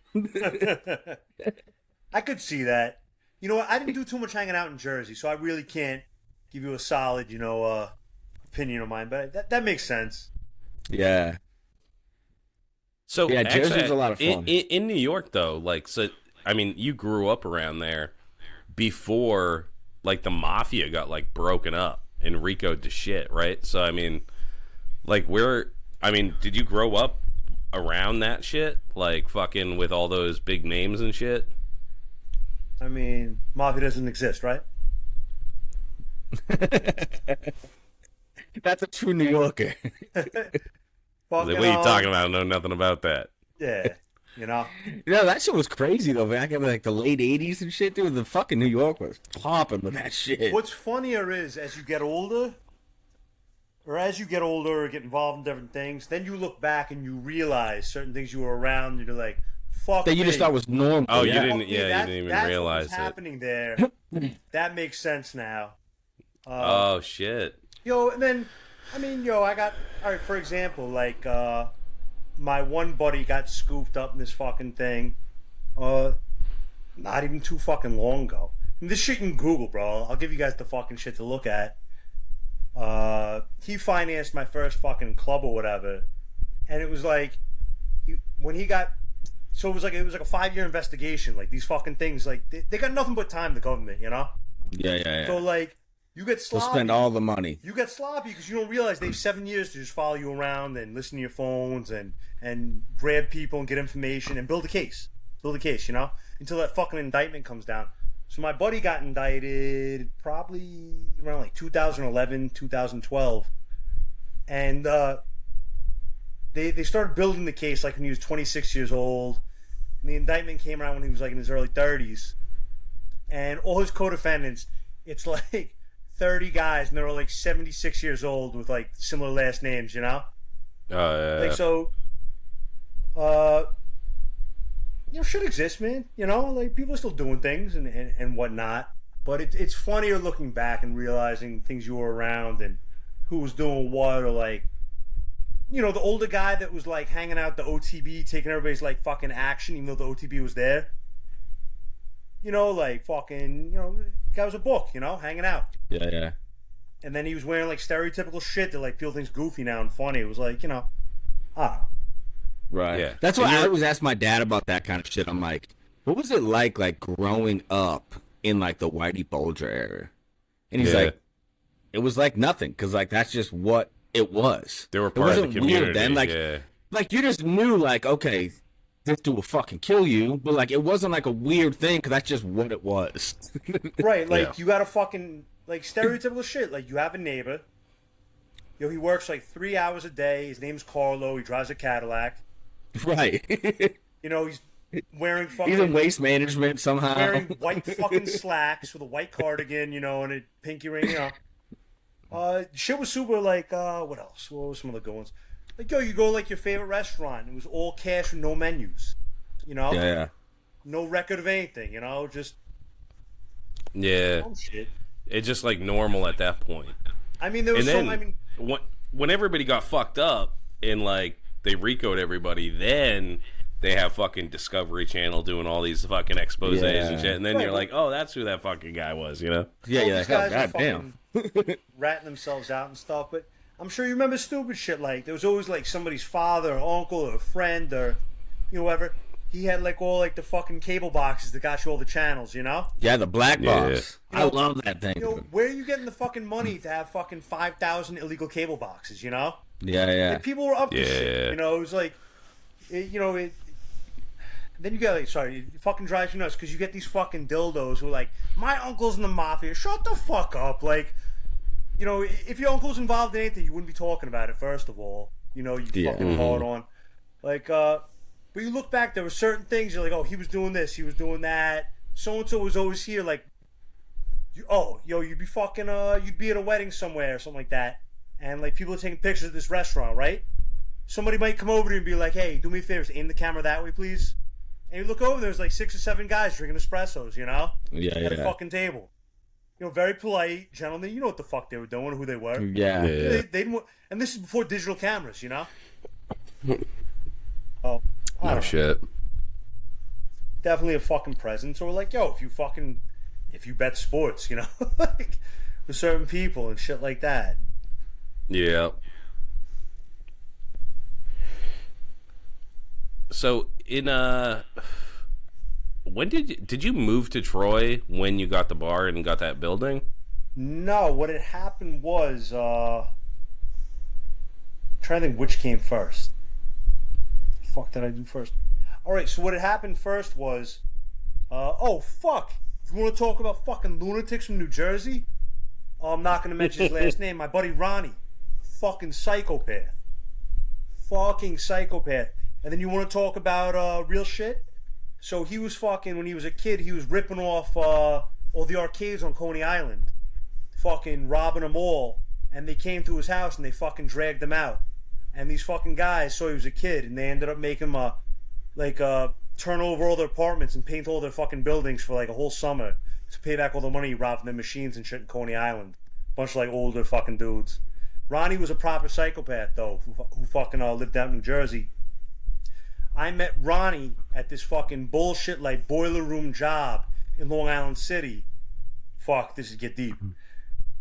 I could see that. You know what? I didn't do too much hanging out in Jersey, so I really can't give you a solid, opinion of mine. But that makes sense. Yeah. So Yeah, Jersey's actually, a lot of fun. In New York though, like so I mean, you grew up around there before like the mafia got like broken up and Rico'd to shit, right? So I mean, like did you grow up around that shit? Like fucking with all those big names and shit? I mean, mafia doesn't exist, right? That's a true New Yorker. Well, Like, what are you talking about? I know nothing about that. Yeah, Yeah, that shit was crazy though, back in like the late '80s and shit, dude. The fucking New York was popping with that shit. What's funnier is as you get older, or get involved in different things, then you look back and you realize certain things you were around, and you're like, "Fuck." That you just me. thought was normal. Oh, you yeah. didn't. Fuck me, Yeah, you that's- didn't even that's realize what's it. happening there. That makes sense now. Oh shit. And then, I mean, I got, all right, for example, like, my one buddy got scooped up in this fucking thing, not even too fucking long ago. And this shit you can Google, bro. I'll give you guys the fucking shit to look at. He financed my first fucking club or whatever, and it was like, when he got, so it was like a 5-year investigation. Like, these fucking things, like, they got nothing but time, the government, Yeah. So, like, you get They'll sloppy. spend all the money. You get sloppy because you don't realize they have 7 years to just follow you around and listen to your phones and grab people and get information and build a case. Until that fucking indictment comes down. So my buddy got indicted probably around like 2011, 2012. And they started building the case like when he was 26 years old. And the indictment came around when he was like in his early 30s. And all his co-defendants, it's like 30 guys, and they're all like 76 years old with like similar last names, Oh yeah. Like, so, shit exists, man. Like, people are still doing things and whatnot. But it's funnier looking back and realizing things you were around and who was doing what, or like, the older guy that was like hanging out the OTB, taking everybody's like fucking action, even though the OTB was there. Like fucking, guy was a book, hanging out. Yeah. And then he was wearing like stereotypical shit that like people think's goofy now and funny. It was like, I don't know. Right. Yeah. That's why I always ask my dad about that kind of shit. I'm like, what was it like growing up in like the Whitey Bulger era? And he's Yeah. like, it was like nothing, because like that's just what it was. They were It part of the wasn't community. weird then. Like, yeah. like you just knew like, okay, this dude will fucking kill you, but like it wasn't like a weird thing, because that's just what it was. Right, like Yeah. you got a fucking like stereotypical shit. Like you have a neighbor. He works like 3 hours a day. His name's Carlo. He drives a Cadillac. Right. He's wearing fucking He's in waste management somehow. wearing white fucking slacks with a white cardigan, and a pinky ring, shit was super like what else? What were some of the good ones? Like, you go like your favorite restaurant. It was all cash with no menus. Yeah. No record of anything, just Yeah. shit. It's just like normal at that point. I mean, there was And then some. I mean, when everybody got fucked up and like they Rico'd everybody, then they have fucking Discovery Channel doing all these fucking exposés and shit, and then Right, you're like, oh, that's who that fucking guy was, Yeah, all yeah. these guys are Goddamn. fucking ratting themselves out and stuff. But I'm sure you remember stupid shit like there was always like somebody's father or uncle or a friend or whatever. He had like all like the fucking cable boxes that got you all the channels, you know? Yeah, the black box. I love that thing. Where are you getting the fucking money to have fucking 5,000 illegal cable boxes, you know? Yeah. And people were up to shit, It was like, then you get like, it fucking drives you nuts because you get these fucking dildos who are like, my uncle's in the mafia. Shut the fuck up. Like, if your uncle's involved in anything, you wouldn't be talking about it, first of all. You fucking hard on. Like, but you look back, there were certain things, you're like, oh, he was doing this, he was doing that. So-and-so was always here, like, you'd be fucking, you'd be at a wedding somewhere or something like that. And, like, people are taking pictures at this restaurant, right? Somebody might come over to you and be like, hey, do me a favor, aim the camera that way, please. And you look over, there's like 6 or 7 guys drinking espressos, At a fucking table. Very polite gentlemen. You know what the fuck they were doing, who they were. Yeah. They didn't. And this is before digital cameras, Oh, no shit. Definitely a fucking presence. Or like, if you bet sports, like with certain people and shit like that. Yeah. So when did you move to Troy when you got the bar and got that building? No, what had happened was I'm trying to think which came first. The fuck did I do first? All right, so what had happened first was fuck. If you want to talk about fucking lunatics from New Jersey, I'm not going to mention his last name. My buddy Ronnie, fucking psychopath. And then you want to talk about real shit? So he was fucking, when he was a kid, he was ripping off all the arcades on Coney Island. Fucking robbing them all. And they came to his house and they fucking dragged him out. And these fucking guys saw he was a kid and they ended up making him turn over all their apartments and paint all their fucking buildings for like a whole summer to pay back all the money he robbed from their machines and shit in Coney Island. Bunch of like older fucking dudes. Ronnie was a proper psychopath though, who fucking lived out in New Jersey. I met Ronnie at this fucking bullshit like boiler room job in Long Island City. Fuck, this is get deep.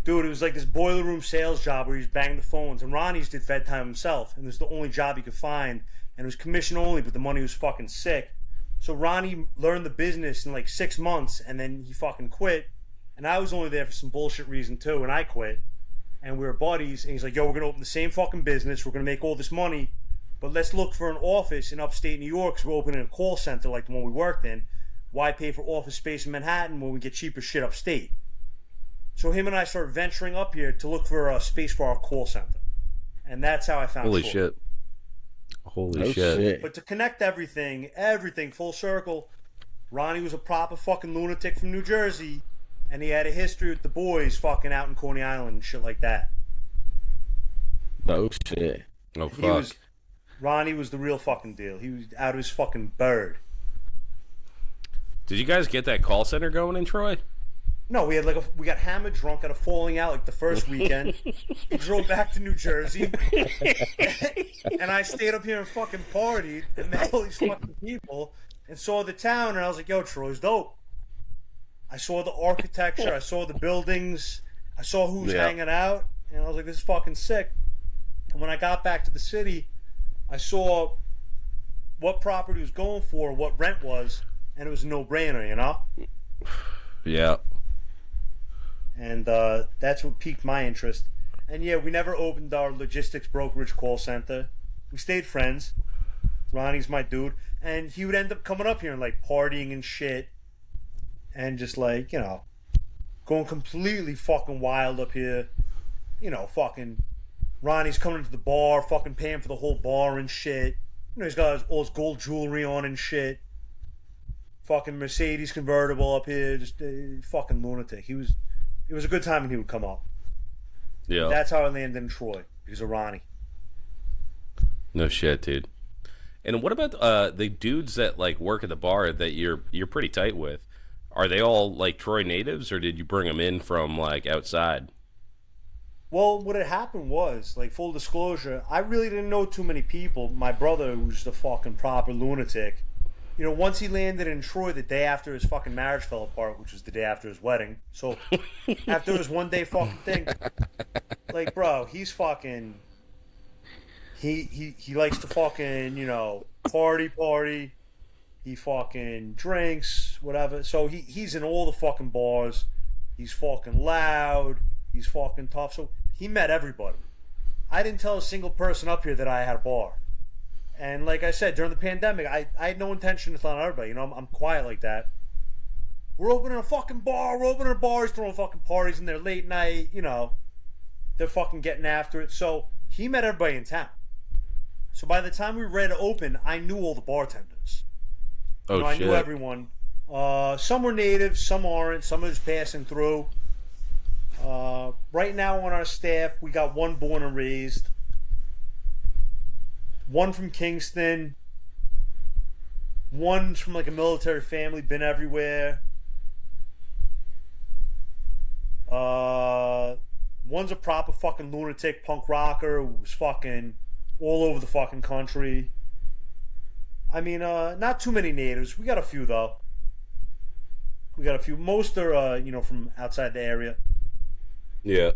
Dude, it was like this boiler room sales job where he's banging the phones. And Ronnie's did Fed time himself. And it was the only job he could find. And it was commission only, but the money was fucking sick. So Ronnie learned the business in like 6 months. And then he fucking quit. And I was only there for some bullshit reason too. And I quit. And we were buddies. And he's like, yo, we're going to open the same fucking business. We're going to make all this money. But let's look for an office in upstate New York because we're opening a call center like the one we worked in. Why pay for office space in Manhattan when we get cheaper shit upstate? So him and I started venturing up here to look for a space for our call center. And that's how I found Holy Troy. shit. Holy shit. But to connect everything full circle, Ronnie was a proper fucking lunatic from New Jersey. And he had a history with the boys fucking out in Coney Island and shit like that. Oh shit. Oh fuck. Ronnie was the real fucking deal. He was out of his fucking bird. Did you guys get that call center going in Troy? No, we got hammered drunk at a falling out like the first weekend. We drove back to New Jersey. And I stayed up here and fucking partied and met all these fucking people and saw the town and I was like, yo, Troy's dope. I saw the architecture, I saw the buildings, I saw who was hanging out, and I was like, this is fucking sick. And when I got back to the city, I saw what property was going for, what rent was, and it was a no-brainer, Yeah. And that's what piqued my interest. And yeah, we never opened our logistics brokerage call center. We stayed friends. Ronnie's my dude. And he would end up coming up here and like partying and shit. And just like, going completely fucking wild up here. Fucking Ronnie's coming to the bar, fucking paying for the whole bar and shit. He's got all his gold jewelry on and shit. Fucking Mercedes convertible up here, just fucking lunatic. It was a good time when he would come up. Yeah. That's how I landed in Troy, because of Ronnie. No shit, dude. And what about the dudes that like work at the bar that you're pretty tight with? Are they all like Troy natives, or did you bring them in from like outside? Well, what had happened was, like, full disclosure, I really didn't know too many people. My brother, who's the fucking proper lunatic, once he landed in Troy the day after his fucking marriage fell apart, which was the day after his wedding. So after his 1 day fucking thing, like, bro, he's fucking. He likes to fucking, party. He fucking drinks, whatever. So he's in all the fucking bars. He's fucking loud. He's fucking tough. So he met everybody. I didn't tell a single person up here that I had a bar. And like I said, during the pandemic, I had no intention of telling everybody. I'm quiet like that. We're opening a fucking bar. We're opening a bar. He's throwing fucking parties in there late night. They're fucking getting after it. So he met everybody in town. So by the time we were ready to open, I knew all the bartenders. I knew everyone. Some were native, some aren't. Some are just passing through. Right now on our staff, we got one born and raised. One from Kingston. One's from like a military family, been everywhere. One's a proper fucking lunatic punk rocker who was fucking all over the fucking country. I mean, not too many natives. We got a few though. Most are, from outside the area. Yeah.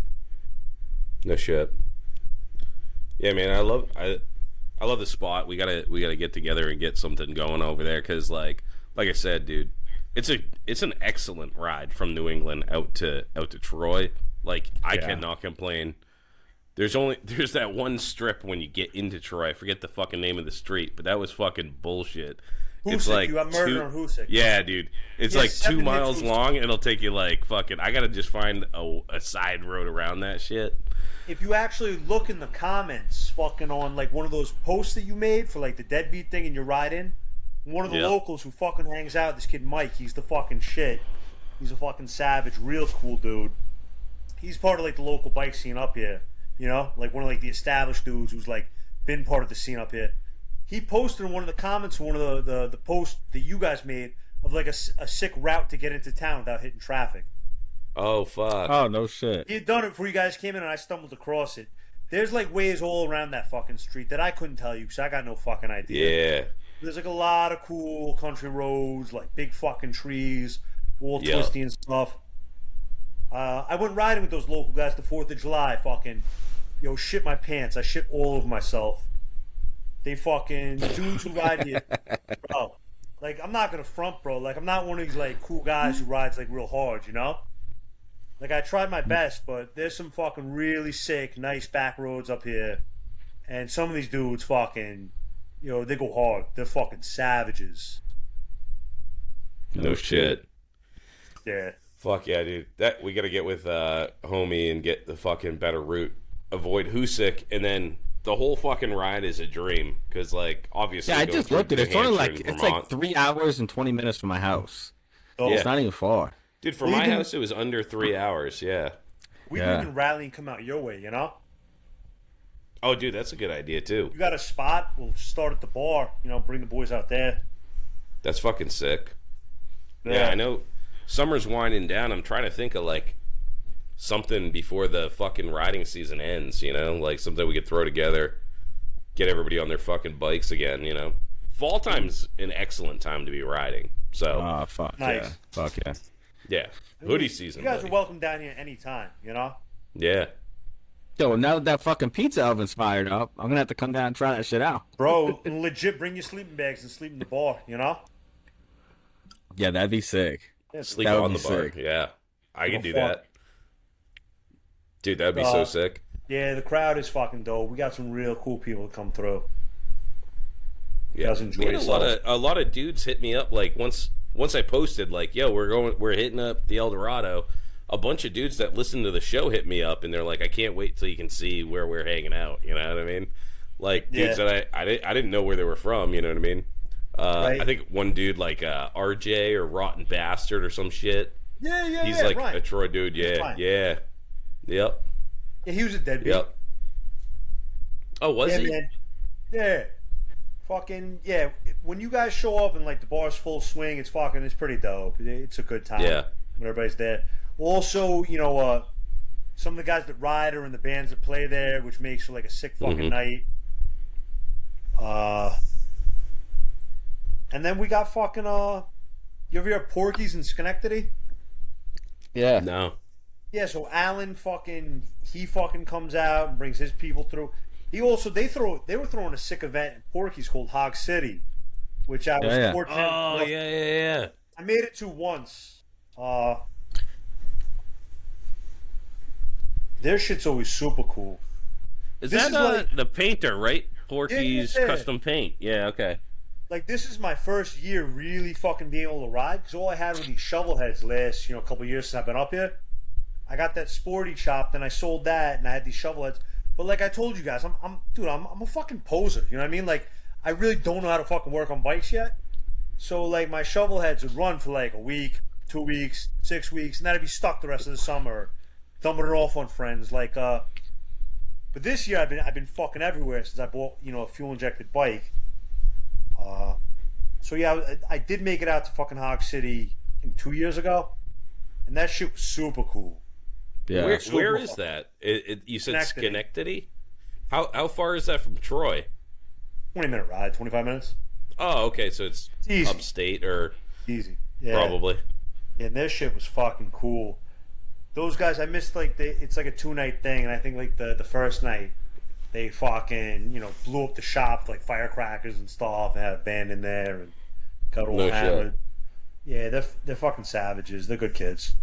No shit. Yeah, man. I love the spot. We gotta get together and get something going over there because, like I said, dude, it's an excellent ride from New England out to Troy. Like, I cannot complain. There's that one strip when you get into Troy. I forget the fucking name of the street, but that was fucking bullshit. Hoosick, it's like you got murder on Hoosick. Yeah, dude. It's like 2 miles long, and it'll take you like fucking. I gotta just find a side road around that shit. If you actually look in the comments, fucking on like one of those posts that you made for like the deadbeat thing, and you ride in, one of the locals who fucking hangs out, this kid Mike, he's the fucking shit. He's a fucking savage, real cool dude. He's part of like the local bike scene up here. Like one of like the established dudes who's like been part of the scene up here. He posted in one of the comments, one of the posts that you guys made of like a sick route to get into town without hitting traffic. Oh fuck! Oh no shit! He had done it before you guys came in, and I stumbled across it. There's like ways all around that fucking street that I couldn't tell you because I got no fucking idea. Yeah. There's like a lot of cool country roads, like big fucking trees, all twisty and stuff. I went riding with those local guys the 4th of July. Fucking, shit my pants. I shit all over myself. They fucking dudes who ride here, bro. Like, I'm not gonna front, bro. Like, I'm not one of these like cool guys who rides like real hard, Like, I tried my best, but there's some fucking really sick, nice back roads up here, and some of these dudes fucking, they go hard. They're fucking savages. No shit. Yeah. Fuck yeah, dude. That we gotta get with homie and get the fucking better route. Avoid Hoosick, and then the whole fucking ride is a dream because, like, obviously. Yeah, I just looked at it. It's only like it's like 3 hours and 20 minutes from my house. Oh, It's not even far. Dude, from my house it was under 3 hours. Yeah. We can even rally and come out your way, Oh, dude, that's a good idea too. You got a spot? We'll start at the bar. Bring the boys out there. That's fucking sick. Yeah, I know. Summer's winding down. I'm trying to think of like something before the fucking riding season ends, like something we could throw together, get everybody on their fucking bikes again, Fall time's an excellent time to be riding. So, oh fuck nice. Yeah, fuck yeah, yeah, hoodie season. You guys buddy. are welcome down here anytime, Yeah. Yo, now that fucking pizza oven's fired up, I'm gonna have to come down and try that shit out, bro. Legit, bring your sleeping bags and sleep in the bar, Yeah, that'd be sick. Sleep That would on the be bar. sick. Yeah, I could do that. Dude, that'd be so sick. Yeah, the crowd is fucking dope. We got some real cool people to come through. Yeah, guys enjoy a lot of dudes hit me up like once I posted like, yo, we're hitting up the El Dorado. A bunch of dudes that listen to the show hit me up and they're like, I can't wait till you can see where we're hanging out. You know what I mean? Like dudes that I didn't know where they were from. You know what I mean? Right. I think one dude like RJ or Rotten Bastard or some shit. Yeah. He's like Ryan. a Troy dude. Yeah. Yep. Yeah, he was a deadbeat. Yep. Oh, was he? Man. Yeah. Fucking yeah. When you guys show up and like the bar's full swing, it's pretty dope. It's a good time. Yeah. When everybody's there. Also, some of the guys that ride are in the bands that play there, which makes for like a sick fucking night. And then we got fucking you ever hear of Porky's in Schenectady? Yeah. No. Yeah, so Alan he comes out and brings his people through. He also they were throwing a sick event in Porky's called Hog City, which I was fortunate. Oh yeah. I made it to once. Their shit's always super cool. Is This that is like- the painter, right? Porky's Yeah. Custom Paint. Yeah, okay. Like, this is my first year really fucking being able to ride, because all I had were these shovel heads last, couple years since I've been up here. I got that sporty chop, then I sold that, and I had these shovel heads. But like I told you guys, I'm a fucking poser. You know what I mean? Like, I really don't know how to fucking work on bikes yet. So like my shovel heads would run for like a week, 2 weeks, 6 weeks, and then I'd be stuck the rest of the summer, dumping it off on friends. Like, but this year I've been fucking everywhere since I bought a fuel injected bike. So yeah, I did make it out to fucking Hog City 2 years ago, and that shit was super cool. Yeah. Where is that? You said Schenectady. Schenectady? How far is that from Troy? 20-minute ride, 25 minutes, Oh, okay, so it's easy. upstate or Easy. Yeah. probably. Yeah, and their shit was fucking cool. Those guys, I missed it's like a 2-night thing, and I think like the first night they fucking blew up the shop with like firecrackers and stuff, and had a band in there and got all No shit. hammered. Yeah, they're fucking savages. They're good kids.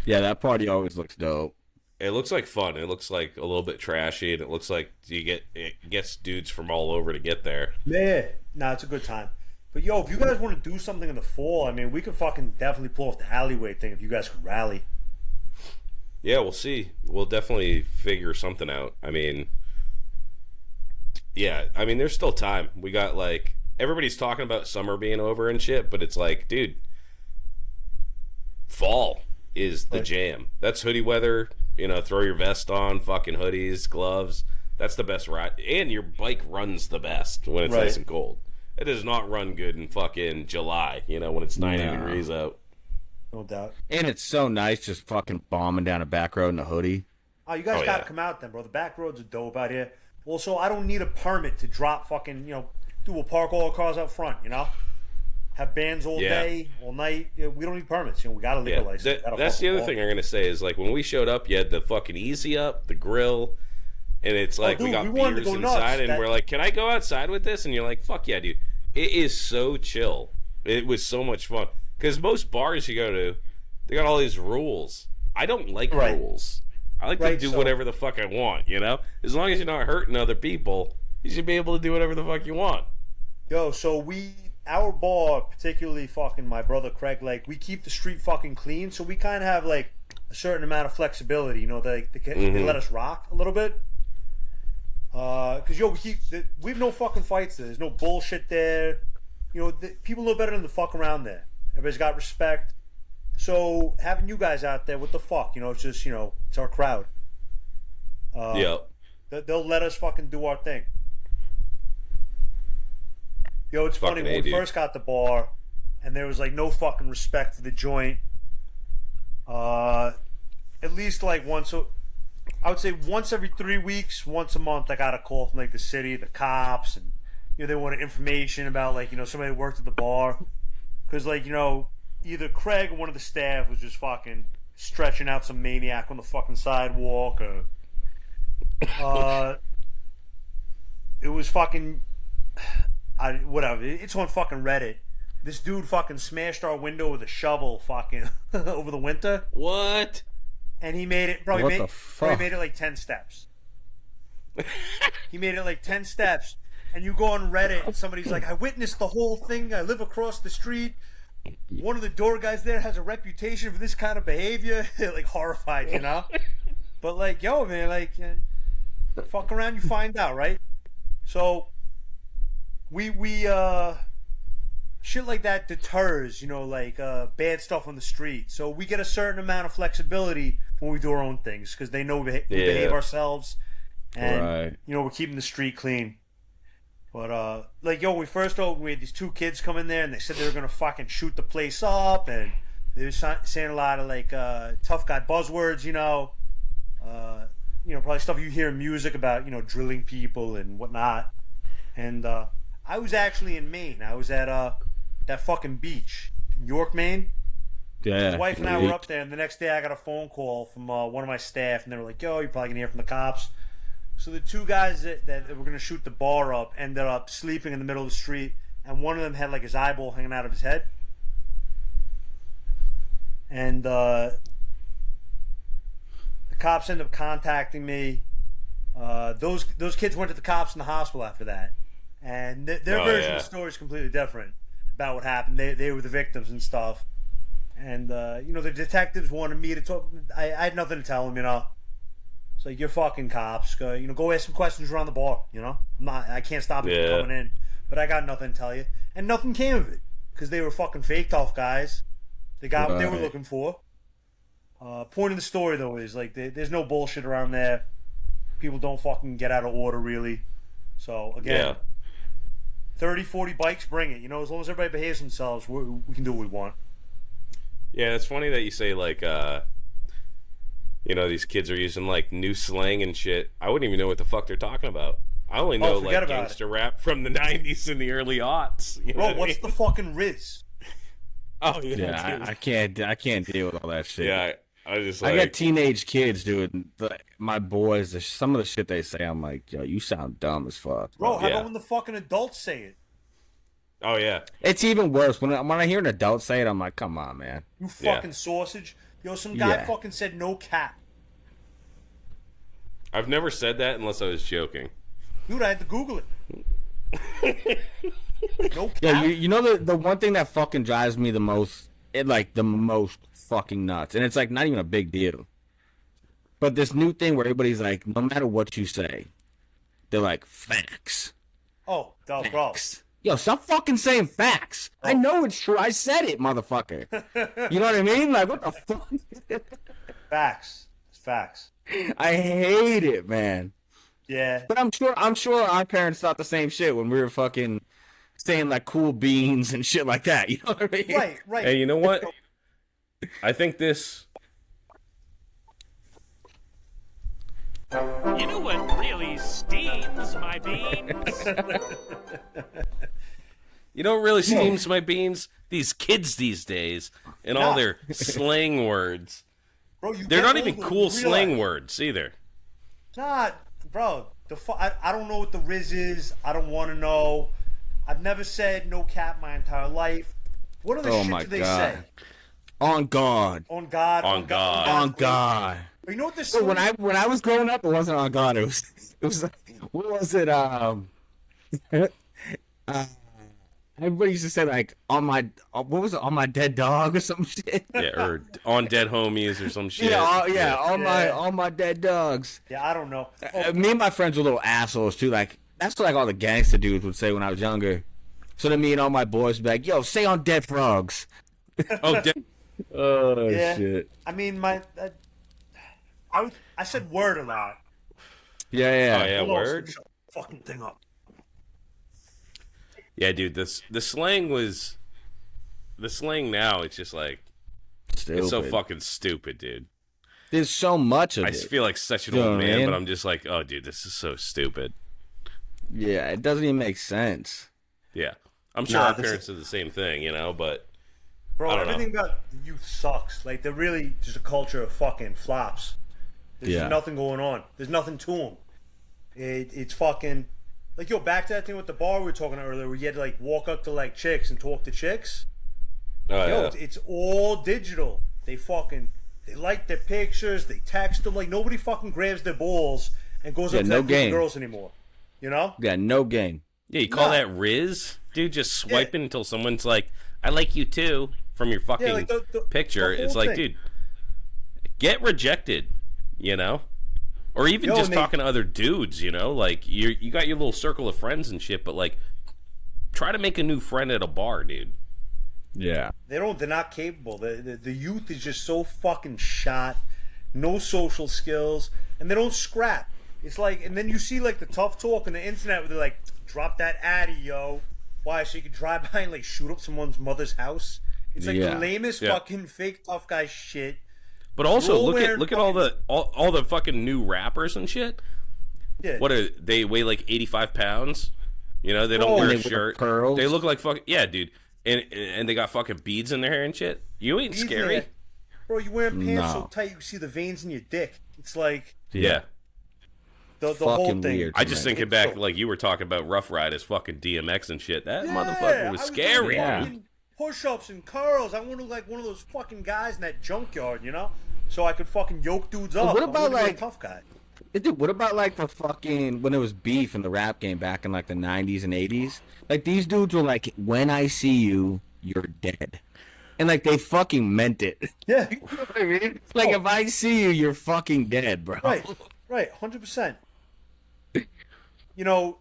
Yeah, that party always looks dope. It looks like fun. It looks like a little bit trashy, and it looks like it gets dudes from all over to get there. Yeah, nah, it's a good time. But yo, if you guys want to do something in the fall, I mean, we could fucking definitely pull off the alleyway thing if you guys could rally. Yeah, we'll see. We'll definitely figure something out. I mean, there's still time. We got like everybody's talking about summer being over and shit, but it's like, dude, fall is the jam. That's hoodie weather. Throw your vest on, fucking hoodies, gloves. That's the best ride. And your bike runs the best when it's nice and cold. It does not run good in fucking July, when it's 90 degrees out. No doubt. And it's so nice just fucking bombing down a back road in a hoodie. Oh, you guys gotta come out then, bro. The back roads are dope out here. Also, I don't need a permit to drop fucking, we'll park all our cars out front, Have bands all day, all night. We don't need permits. We got a liquor license. That's the other thing I'm gonna say is like when we showed up, you had the fucking Easy Up, the grill, and it's like dude, we got we wanted to beers go nuts. inside, and we're like, "Can I go outside with this?" And you're like, "Fuck yeah, dude!" It is so chill. It was so much fun because most bars you go to, they got all these rules. I don't like rules. I like to do whatever the fuck I want. As long as you're not hurting other people, you should be able to do whatever the fuck you want. Yo, so our bar, particularly fucking my brother Craig, like we keep the street fucking clean, so we kind of have like a certain amount of flexibility. They let us rock a little bit. Cause we have no fucking fights there. There's no bullshit there. People know better than to fuck around there. Everybody's got respect. So having you guys out there, what the fuck? It's just it's our crowd. They'll let us fucking do our thing. Yo, it's funny, when we first got the bar, and there was like no fucking respect for the joint. At least like I would say once every 3 weeks, once a month, I got a call from like the city, the cops, and they wanted information about like somebody that worked at the bar, because like either Craig or one of the staff was just fucking stretching out some maniac on the fucking sidewalk, or it was fucking. Whatever. It's on fucking Reddit. This dude fucking smashed our window with a shovel fucking over the winter. What? And he made it probably made it like 10 steps. He made it like 10 steps. And you go on Reddit and somebody's like, I witnessed the whole thing. I live across the street. One of the door guys there has a reputation for this kind of behavior. Like horrified, But like, yo, man, like fuck around, you find out, right? So we shit like that deters, like bad stuff on the street. So we get a certain amount of flexibility when we do our own things because they know we behave ourselves, and we're keeping the street clean. But like when we first opened, we had these 2 kids come in there and they said they were gonna fucking shoot the place up, and they were saying a lot of like tough guy buzzwords, probably stuff you hear in music about, drilling people and whatnot. And I I was actually in Maine. I was at that fucking beach in York, Maine. Yeah. My wife and I were up there, and the next day I got a phone call from one of my staff, and they were like, "Yo, you're probably gonna hear from the cops." So the two guys that were gonna shoot the bar up ended up sleeping in the middle of the street, and one of them had like his eyeball hanging out of his head. And the cops ended up contacting me. Those kids went to the cops in the hospital after that, and their version of the story is completely different about what happened. They were the victims and stuff, and the detectives wanted me to talk. I had nothing to tell them, It's like, you're fucking cops. Go ask some questions around the bar. I can't stop you from coming in, but I got nothing to tell you, and nothing came of it because they were fucking fake tough guys. They got what they were looking for. Point of the story, though, is like there's no bullshit around there. People don't fucking get out of order, really. So, again, 30, 40 bikes, bring it. As long as everybody behaves themselves, we can do what we want. Yeah, it's funny that you say, like, these kids are using, like, new slang and shit. I wouldn't even know what the fuck they're talking about. I only know, like, gangster rap from the 90s and the early aughts. Bro, what's the fucking Riz? Oh, yeah. I can't deal with all that shit. Yeah, I just like... I got teenage kids, dude. My boys, some of the shit they say, I'm like, yo, you sound dumb as fuck. Bro, how about when the fucking adults say it? Oh, yeah. It's even worse. When I hear an adult say it, I'm like, come on, man. You fucking sausage. Yo, some guy fucking said no cap. I've never said that unless I was joking. Dude, I had to Google it. No cap. Yeah, you know the one thing that fucking drives me the most, the most fucking nuts, and it's like not even a big deal. But this new thing where everybody's like, no matter what you say, they're like, facts. Oh, facts. Bro. Yo, stop fucking saying facts. Oh. I know it's true. I said it, motherfucker. You know what I mean? Like, what the fuck? Facts. It's facts. I hate it, man. Yeah. But I'm sure our parents thought the same shit when we were fucking saying like cool beans and shit like that. You know what I mean? Right. Hey, you know what? I think this... You know what really steams my beans? You know what really steams my beans? These kids these days and all their slang words. Bro, they're not even cool slang words either. Nah, bro. I don't know what the Riz is. I don't want to know. I've never said no cap my entire life. What other shit do they say? On God. On God. On God. On God. You know what this? So when I was growing up, it wasn't on God. It was what was it? Everybody used to say like on my dead dog or some shit. Yeah, or on dead homies or some shit. On my dead dogs. Yeah, I don't know. Me and my friends were little assholes too. Like that's what like all the gangster dudes would say when I was younger. So then me and all my boys would be like, "Yo, say on dead frogs." Oh shit. I mean, I said word a lot. Yeah. Oh yeah, word. Shut the fucking thing up. Yeah, dude. The slang now. It's just like stupid. It's so fucking stupid, dude. There's so much of it. I feel like such an old man, but I'm just like, oh, dude, this is so stupid. Yeah, it doesn't even make sense. Yeah, I'm sure our parents did the same thing, but bro, everything about the youth sucks. Like they're really just a culture of fucking flops. There's nothing going on. There's nothing to them. It's fucking like back to that thing with the bar we were talking about earlier, where you had to like walk up to like chicks and talk to chicks. It's all digital. They like their pictures. They text them. Like nobody fucking grabs their balls and goes up to them girls anymore. You know? Yeah, no game. Yeah, you call that Riz, dude? Just swiping until someone's like, "I like you too," from your fucking picture. It's like, dude, get rejected. Or even just talking to other dudes, like you got your little circle of friends and shit, but like try to make a new friend at a bar, dude. Yeah. They're not capable. The youth is just so fucking shot, no social skills, and they don't scrap. It's like, and then you see like the tough talk on the internet where they're like, drop that addy, yo. Why? So you can drive by and like shoot up someone's mother's house? It's like the lamest fucking fake tough guy shit. But also look at all the fucking new rappers and shit. Yeah. What are they? Weigh like 85 pounds, You know, they don't Oh, wear and a they wear shirt. pearls. They look like fucking dude. And they got fucking beads in their hair and shit. You ain't Beads in scary. there. Bro, you wearing pants so No. tight you can see the veins in your dick. It's like Yeah. the whole Fucking thing. weird. I just man. thinking back, like you were talking about Rough Riders, fucking DMX and shit. That Yeah, motherfucker I was doing scary. Yeah. fucking push-ups and curls. I want to look like one of those fucking guys in that junkyard, you know? So I could fucking yoke dudes up. what I about, wanna be a like- tough guy? Dude, what about like the fucking when it was beef in the rap game back in like the 90s and 80s? Like these dudes were like, "When I see you, you're dead," and like they fucking meant it. Yeah, You know what I mean? Like if I see you, you're fucking dead, bro. right, 100%. You know,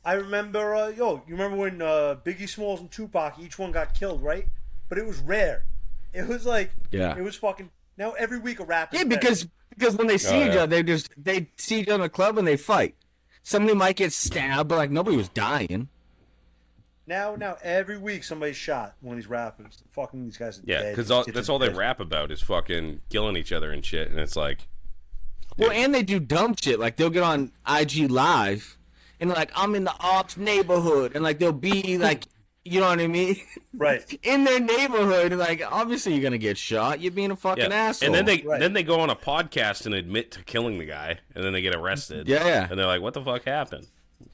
I remember, you remember when Biggie Smalls and Tupac, each one got killed, right? But it was rare. It was like, Yeah. it was fucking, now every week a rapper. Yeah, because when they see Oh, each yeah. other, they see each other in the club and they fight. Somebody might get stabbed, but like nobody was dying. Now every week somebody's shot, one of these rappers. Fucking these guys are Yeah, dead. because Kids that's are all they dead. rap about is fucking killing each other and shit. And it's like, Well, and they do dumb shit. Like they'll get on IG Live and like I'm in the Ops neighborhood, and like they'll be like, you know what I mean? Right. In their neighborhood, and like obviously you're gonna get shot. You're being a fucking yeah. asshole. And then Right. they go on a podcast and admit to killing the guy, and then they get arrested. Yeah. And they're like, what the fuck happened?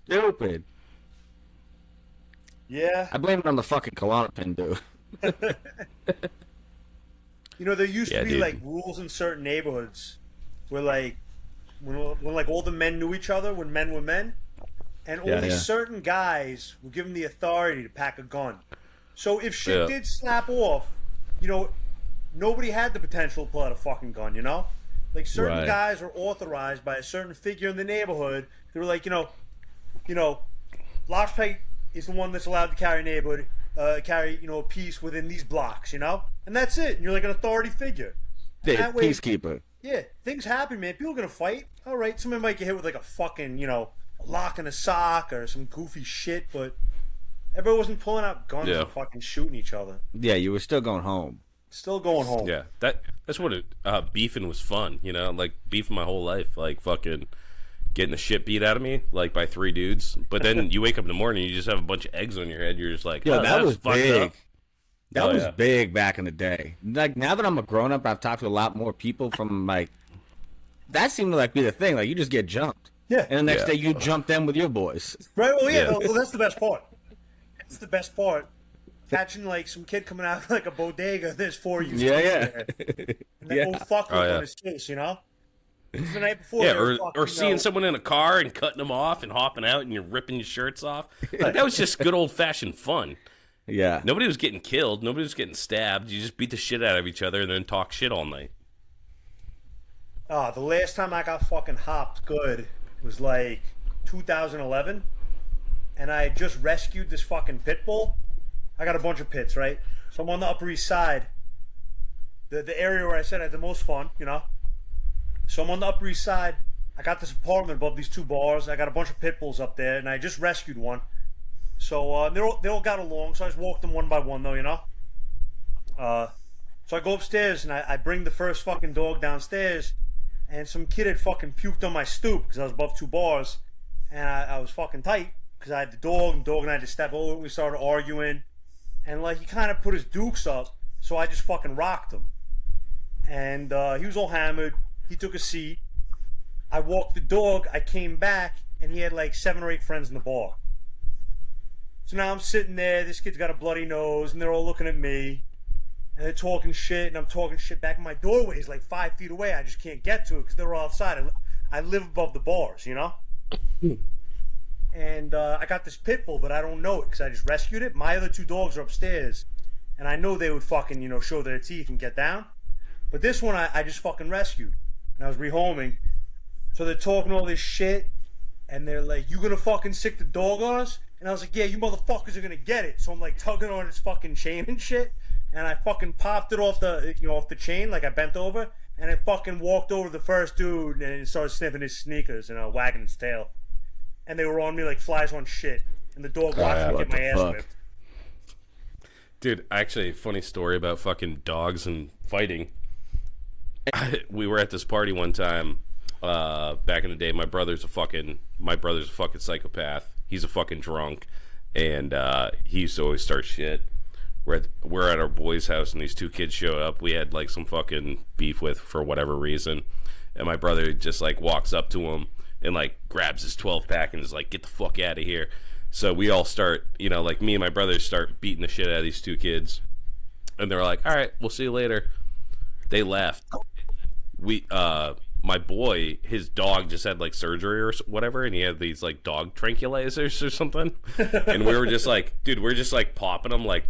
stupid. Yeah. I blame it on the fucking Klonopin, dude. You know, there used Yeah, to be dude. like rules in certain neighborhoods where like when like all the men knew each other, when men were men, and Yeah, only yeah. certain guys were given the authority to pack a gun. So if shit Yeah. did snap off, you know, nobody had the potential to pull out a fucking gun, you know? Like certain Right. guys were authorized by a certain figure in the neighborhood. They were like, you know, Lashpay is the one that's allowed to carry a piece within these blocks, you know? And that's it. And you're like an authority figure. Yeah, That way- peacekeeper. Yeah, things happen, man. People are gonna fight. All right, somebody might get hit with like a fucking, a lock in a sock or some goofy shit, but everybody wasn't pulling out guns Yeah. and fucking shooting each other. Yeah, you were still going home. Still going home. Yeah, that's what beefing was fun, you know, like beefing my whole life, like fucking getting the shit beat out of me, like by three dudes. But then you wake up in the morning, you just have a bunch of eggs on your head. You're just like, Yo, oh, that that's was fucked big. up. That Oh, was yeah. big back in the day. Like now that I'm a grown up, I've talked to a lot more people from like. That seemed to like be the thing. Like you just get jumped, Yeah. and the next Yeah. day you jump them with your boys. Right? Well, yeah. Yeah. Well, that's the best part. That's the best part. Catching like some kid coming out of like a bodega, there's four of you. Yeah, yeah. there. And that Yeah. old fuck Oh, yeah. on his face, you know? It's the night before. Yeah, they were or fucking, seeing someone in a car and cutting them off and hopping out and you're ripping your shirts off. Like, that was just good old fashioned fun. Yeah. Nobody was getting killed. Nobody was getting stabbed. You just beat the shit out of each other and then talk shit all night. The last time I got fucking hopped good was like 2011, and I had just rescued this fucking pit bull. I got a bunch of pits, right? So I'm on the Upper East Side, the area where I said I had the most fun, you know? So I'm on the Upper East Side. I got this apartment above these two bars. I got a bunch of pit bulls up there, and I just rescued one. So they all got along, so I just walked them one by one, though, you know? So I go upstairs, and I bring the first fucking dog downstairs, and some kid had fucking puked on my stoop because I was above two bars, and I was fucking tight because I had the dog, and the dog and I had to step over. We started arguing, and like he kind of put his dukes up, so I just fucking rocked him. And he was all hammered. He took a seat. I walked the dog. I came back, and he had like 7 or 8 friends in the bar. So now I'm sitting there. This kid's got a bloody nose, and they're all looking at me. And they're talking shit, and I'm talking shit back. My doorway is like 5 feet away. I just can't get to it because they're all outside. I live above the bars, you know? And I got this pit bull, but I don't know it because I just rescued it. My other 2 dogs are upstairs, and I know they would fucking, show their teeth and get down. But this one I just fucking rescued, and I was rehoming. So they're talking all this shit, and they're like, "You gonna fucking sick the dog on us?" And I was like, "Yeah, you motherfuckers are gonna get it." So I'm like tugging on its fucking chain and shit, and I fucking popped it off the chain, like I bent over, and it fucking walked over to the first dude and it started sniffing his sneakers and wagging its tail. And they were on me like flies on shit, and the dog watched me what get my the ass fuck? whipped. Dude, actually, a funny story about fucking dogs and fighting. We were at this party one time back in the day. My brother's a fucking psychopath. He's a fucking drunk, and he used to always start shit. We're at our boy's house, and these two kids showed up. We had like some fucking beef with for whatever reason, and my brother just like walks up to him and like grabs his 12-pack and is like, "Get the fuck out of here!" So we all start, like me and my brother start beating the shit out of these two kids, and they're like, "All right, we'll see you later." They left. My boy, his dog just had like surgery or whatever, and he had these like dog tranquilizers or something, and we were just like, dude, we're just like popping them like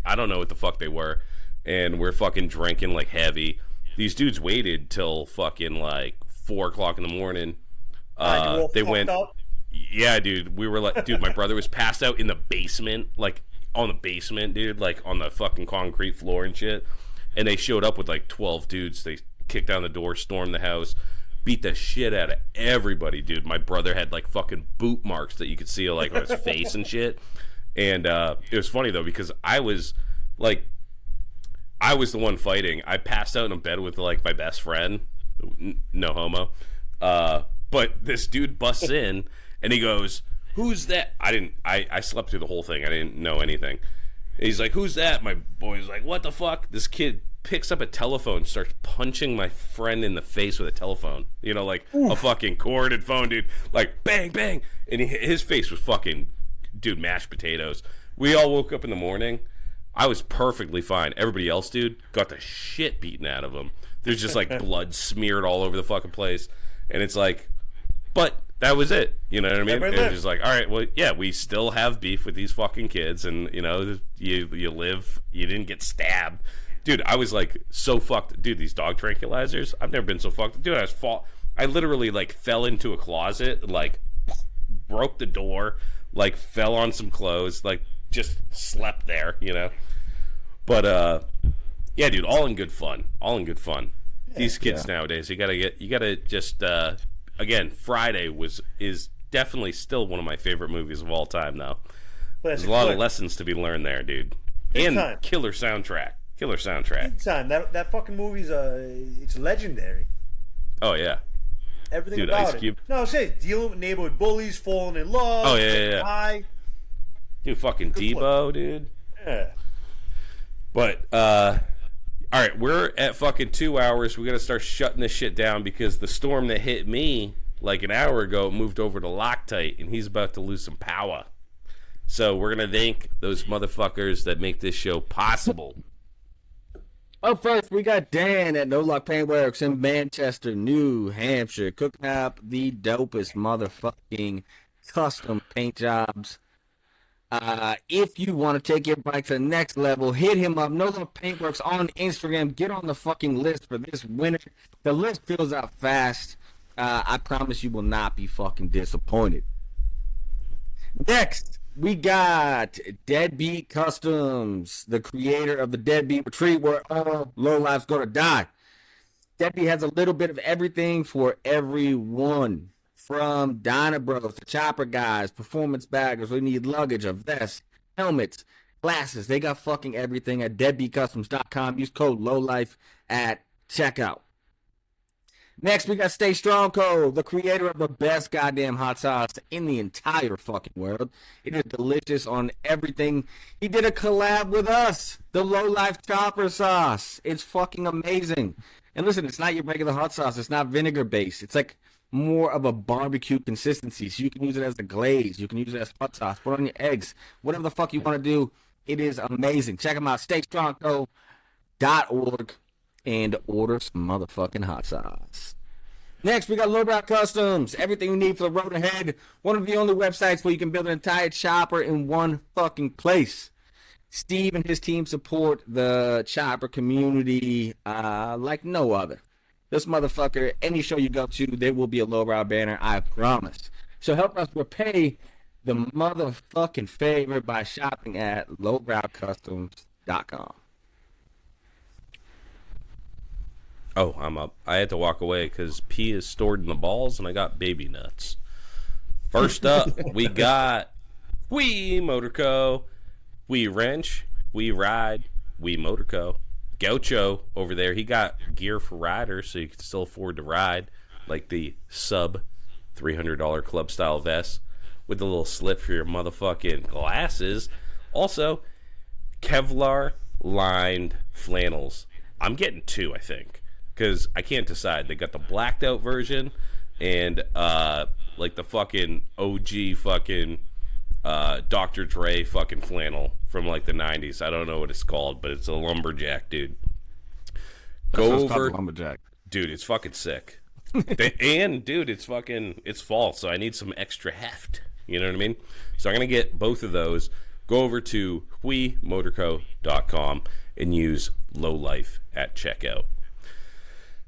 I don't know what the fuck they were, and we're fucking drinking like heavy. These dudes waited till fucking like 4 o'clock in the morning. They went up. Yeah, dude, we were like, dude, my brother was passed out in the basement, like on the basement, dude, like on the fucking concrete floor and shit. And they showed up with like 12 dudes. They kicked down the door, stormed the house, beat the shit out of everybody, dude. My brother had like fucking boot marks that you could see like on his face and shit. And it was funny though, because I was the one fighting. I passed out in bed with like my best friend, no homo. But this dude busts in and he goes, "Who's that?" I slept through the whole thing. I didn't know anything. He's like, "Who's that?" My boy's like, "What the fuck?" This kid picks up a telephone, starts punching my friend in the face with a telephone. Like a fucking corded phone, dude. Like, bang, bang. And his face was fucking, dude, mashed potatoes. We all woke up in the morning. I was perfectly fine. Everybody else, dude, got the shit beaten out of them. There's just, like, blood smeared all over the fucking place. And it's like, but that was it. You know what I mean? It was just like, all right, well, yeah, we still have beef with these fucking kids. And, you live, you didn't get stabbed. Dude, I was, like, so fucked. Dude, these dog tranquilizers, I've never been so fucked. Dude, I literally, like, fell into a closet, like, broke the door, like, fell on some clothes, like, just slept there, But, yeah, dude, all in good fun. Yeah, these kids nowadays, you gotta just, again, Friday is definitely still one of my favorite movies of all time, though. There's a lot of lessons to be learned there, dude. And killer soundtrack. Big time. That fucking movie's it's legendary. Oh yeah. Everything dude, about Ice Cube. it. No, say dealing with neighborhood bullies, falling in love. Oh yeah. High. Dude, fucking Debo, dude. Yeah. But all right, we're at fucking 2 hours. We gotta start shutting this shit down because the storm that hit me like an hour ago moved over to Loctite, and he's about to lose some power. So we're gonna thank those motherfuckers that make this show possible. Up first, we got Dan at No Luck Paintworks in Manchester, New Hampshire, cooking up the dopest motherfucking custom paint jobs. If you want to take your bike to the next level, hit him up. No Luck Paintworks on Instagram. Get on the fucking list for this winter. The list fills out fast. I promise you will not be fucking disappointed. Next, we got Deadbeat Customs, the creator of the Deadbeat Retreat, where all lowlifes go to die. Deadbeat has a little bit of everything for everyone, from Dyna Bros to Chopper Guys, performance baggers. We need luggage, a vest, helmets, glasses. They got fucking everything at deadbeatcustoms.com. Use code LOWLIFE at checkout. Next, we got Stay Strong Co., the creator of the best goddamn hot sauce in the entire fucking world. It is delicious on everything. He did a collab with us, the Lowlife Chopper Sauce. It's fucking amazing. And listen, it's not your regular hot sauce. It's not vinegar-based. It's like more of a barbecue consistency. So you can use it as a glaze. You can use it as hot sauce. Put it on your eggs. Whatever the fuck you want to do. It is amazing. Check them out, staystrongco.org. And order some motherfucking hot sauce. Next, we got Lowbrow Customs. Everything you need for the road ahead. One of the only websites where you can build an entire chopper in one fucking place. Steve and his team support the chopper community like no other. This motherfucker, any show you go to, there will be a Lowbrow banner, I promise. So help us repay the motherfucking favor by shopping at lowbrowcustoms.com. Oh, I'm up. I had to walk away because pee is stored in the balls and I got baby nuts. First up, we got We Motor Co. We wrench, we ride, We Motor Co. Gaucho over there, he got gear for riders so you can still afford to ride, like the sub $300 club style vest with the little slit for your motherfucking glasses. Also, Kevlar lined flannels. I'm getting 2, I think, because I can't decide. They got the blacked out version and like the fucking OG fucking Dr. Dre fucking flannel from like the 90s. I don't know what it's called, but it's a lumberjack, dude. Go over, lumberjack. Dude. It's fucking sick. And dude, it's fall, so I need some extra heft. You know what I mean? So I'm gonna get both of those. Go over to WeMotorco.com and use Lowlife at checkout.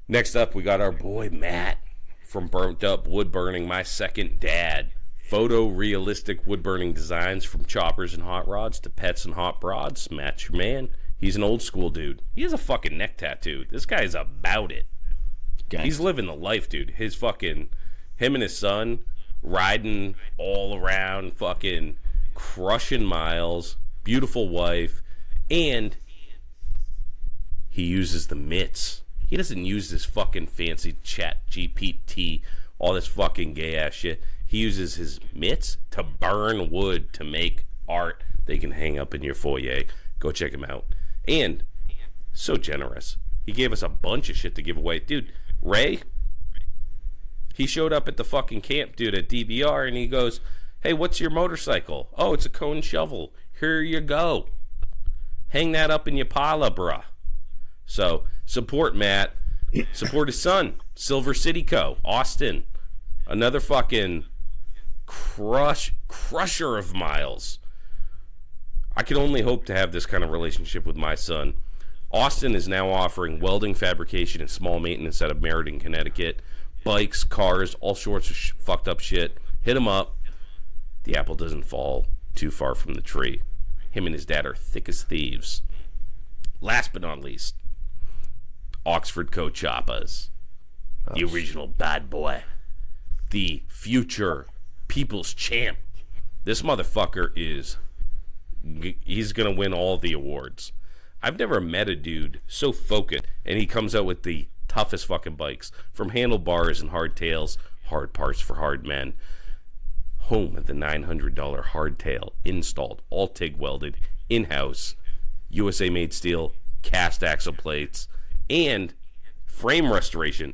Next up, we got our boy Matt from Burnt Up Wood Burning, my second dad. Photorealistic wood burning designs from choppers and hot rods to pets and hot rods. Matt's your man. He's an old school dude. He has a fucking neck tattoo. This guy's about it. He's living the life, dude. Him and his son riding all around, fucking crushing miles. Beautiful wife. And he uses the mitts. He doesn't use this fucking fancy chat GPT, all this fucking gay ass shit. He uses his mitts to burn wood to make art they can hang up in your foyer. Go check him out. And so generous. He gave us a bunch of shit to give away. Dude, Ray, he showed up at the fucking camp, dude, at DBR, and he goes, hey, what's your motorcycle? Oh, it's a cone shovel. Here you go. Hang that up in your parlor, bruh. So, support Matt. Support his son, Silver City Co., Austin. Another fucking crusher of miles. I can only hope to have this kind of relationship with my son. Austin is now offering welding, fabrication, and small maintenance out of Meriden, Connecticut. Bikes, cars, all sorts of fucked up shit. Hit him up. The apple doesn't fall too far from the tree. Him and his dad are thick as thieves. Last but not least, Oxford Co. Choppas. The original bad boy. The future people's champ. This motherfucker he's gonna win all the awards. I've never met a dude so focused, and he comes out with the toughest fucking bikes, from handlebars and hardtails, hard parts for hard men. Home of the $900 hardtail, installed, all TIG welded, in-house, USA made steel, cast axle plates, and frame restoration.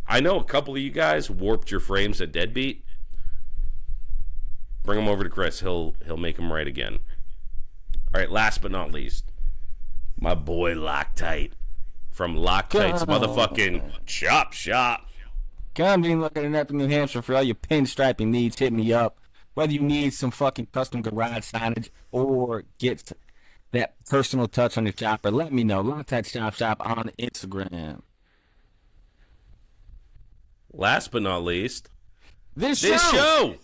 I know a couple of you guys warped your frames at Deadbeat. Bring them over to Chris. He'll make them right again. All right, last but not least, my boy Loctite from Loctite's motherfucking chop shop. Come in looking in Epping, New Hampshire for all your pinstriping needs. Hit me up. Whether you need some fucking custom garage signage or get that personal touch on your chopper, let me know. Loctite's Chop Shop on Instagram. Last but not least, This show,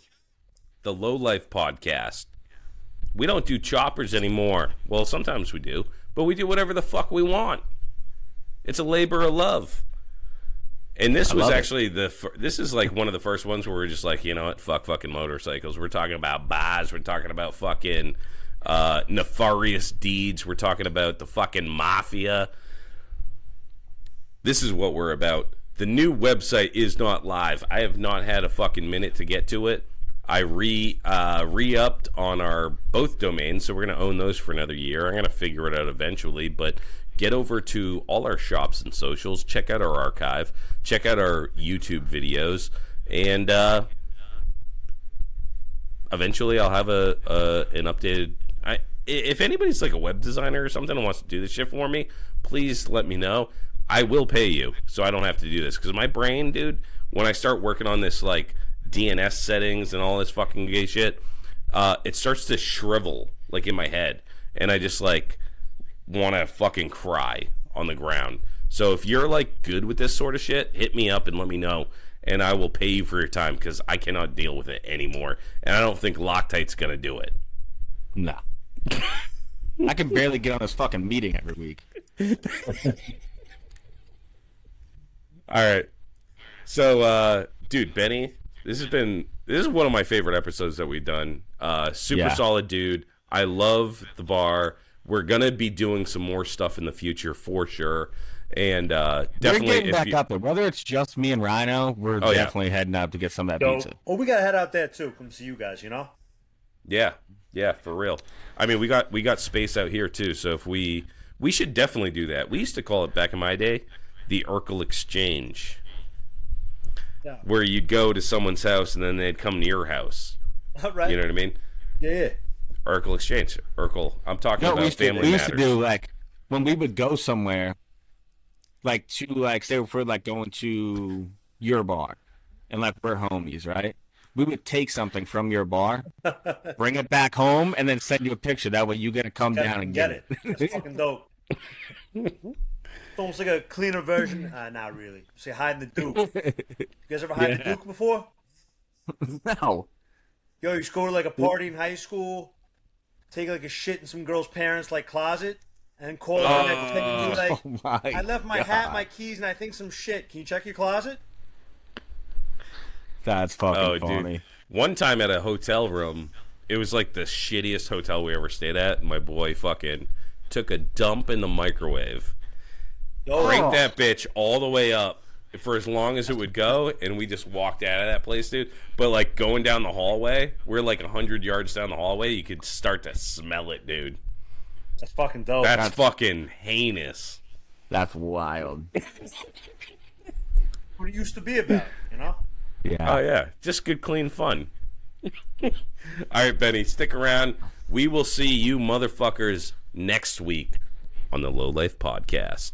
the Lowlife podcast. We don't do choppers anymore. Well, sometimes we do, but we do whatever the fuck we want. It's a labor of love. And this was actually this is like one of the first ones where we're just like, you know what, fuck fucking motorcycles. We're talking about bars. We're talking about fucking nefarious deeds. We're talking about the fucking mafia. This is what we're about. The new website is not live. I have not had a fucking minute to get to it. I re-upped on our both domains, so we're going to own those for another year. I'm going to figure it out eventually, but get over to all our shops and socials. Check out our archive. Check out our YouTube videos. And eventually I'll have an updated... if anybody's like a web designer or something and wants to do this shit for me, please let me know. I will pay you, so I don't have to do this. Because my brain, dude, when I start working on this, like, DNS settings and all this fucking gay shit, it starts to shrivel, like, in my head. And I just, like, want to fucking cry on the ground. So if you're, like, good with this sort of shit, hit me up and let me know. And I will pay you for your time, because I cannot deal with it anymore. And I don't think Loctite's going to do it. Nah. I can barely get on this fucking meeting every week. All right. So, dude, Benny, this is one of my favorite episodes that we've done. Super solid dude. I love the bar. we're gonna be doing some more stuff in the future for sure. And We're definitely, getting if back you, up there. Whether it's just me and Rhino, we're Oh, yeah. definitely heading out to get some of that Yo, pizza. well, we gotta head out there too. Come see you guys. You know. yeah, for real. I mean, we got space out here too. So if we should definitely do that. We used to call it back in my day the Urkel Exchange, Yeah. where you'd go to someone's house and then they'd come to your house. Right. You know what I mean? Yeah. Urkel Exchange. Urkel. I'm talking No, about family we used matters. to do like when we would go somewhere, like to like say if we're like going to your bar, and like we're homies, right? We would take something from your bar, bring it back home, and then send you a picture. That way you get to come down and get it. That's fucking dope. It's almost like a cleaner version. Not really. Say hide the Duke. You guys ever hide the Yeah. Duke before? No. Yo, you used to go to like a party in high school, take like a shit in some girl's parents' like closet, and then call her next day and be like, Oh my I left my God. hat, my keys, and I think some shit. Can you check your closet? That's fucking Oh, funny. dude. One time at a hotel room, it was like the shittiest hotel we ever stayed at. And my boy fucking took a dump in the microwave, Yo, cranked that bitch all the way up for as long as it would go, and we just walked out of that place, dude. But like going down the hallway, we're like 100 yards down the hallway, you could start to smell it, dude. that's fucking dope. That's fucking heinous. That's wild. what it used to be about, you know? Yeah. Oh yeah, just good, clean fun. All right, Benny, stick around. We will see you motherfuckers next week on the Lowlife Podcast.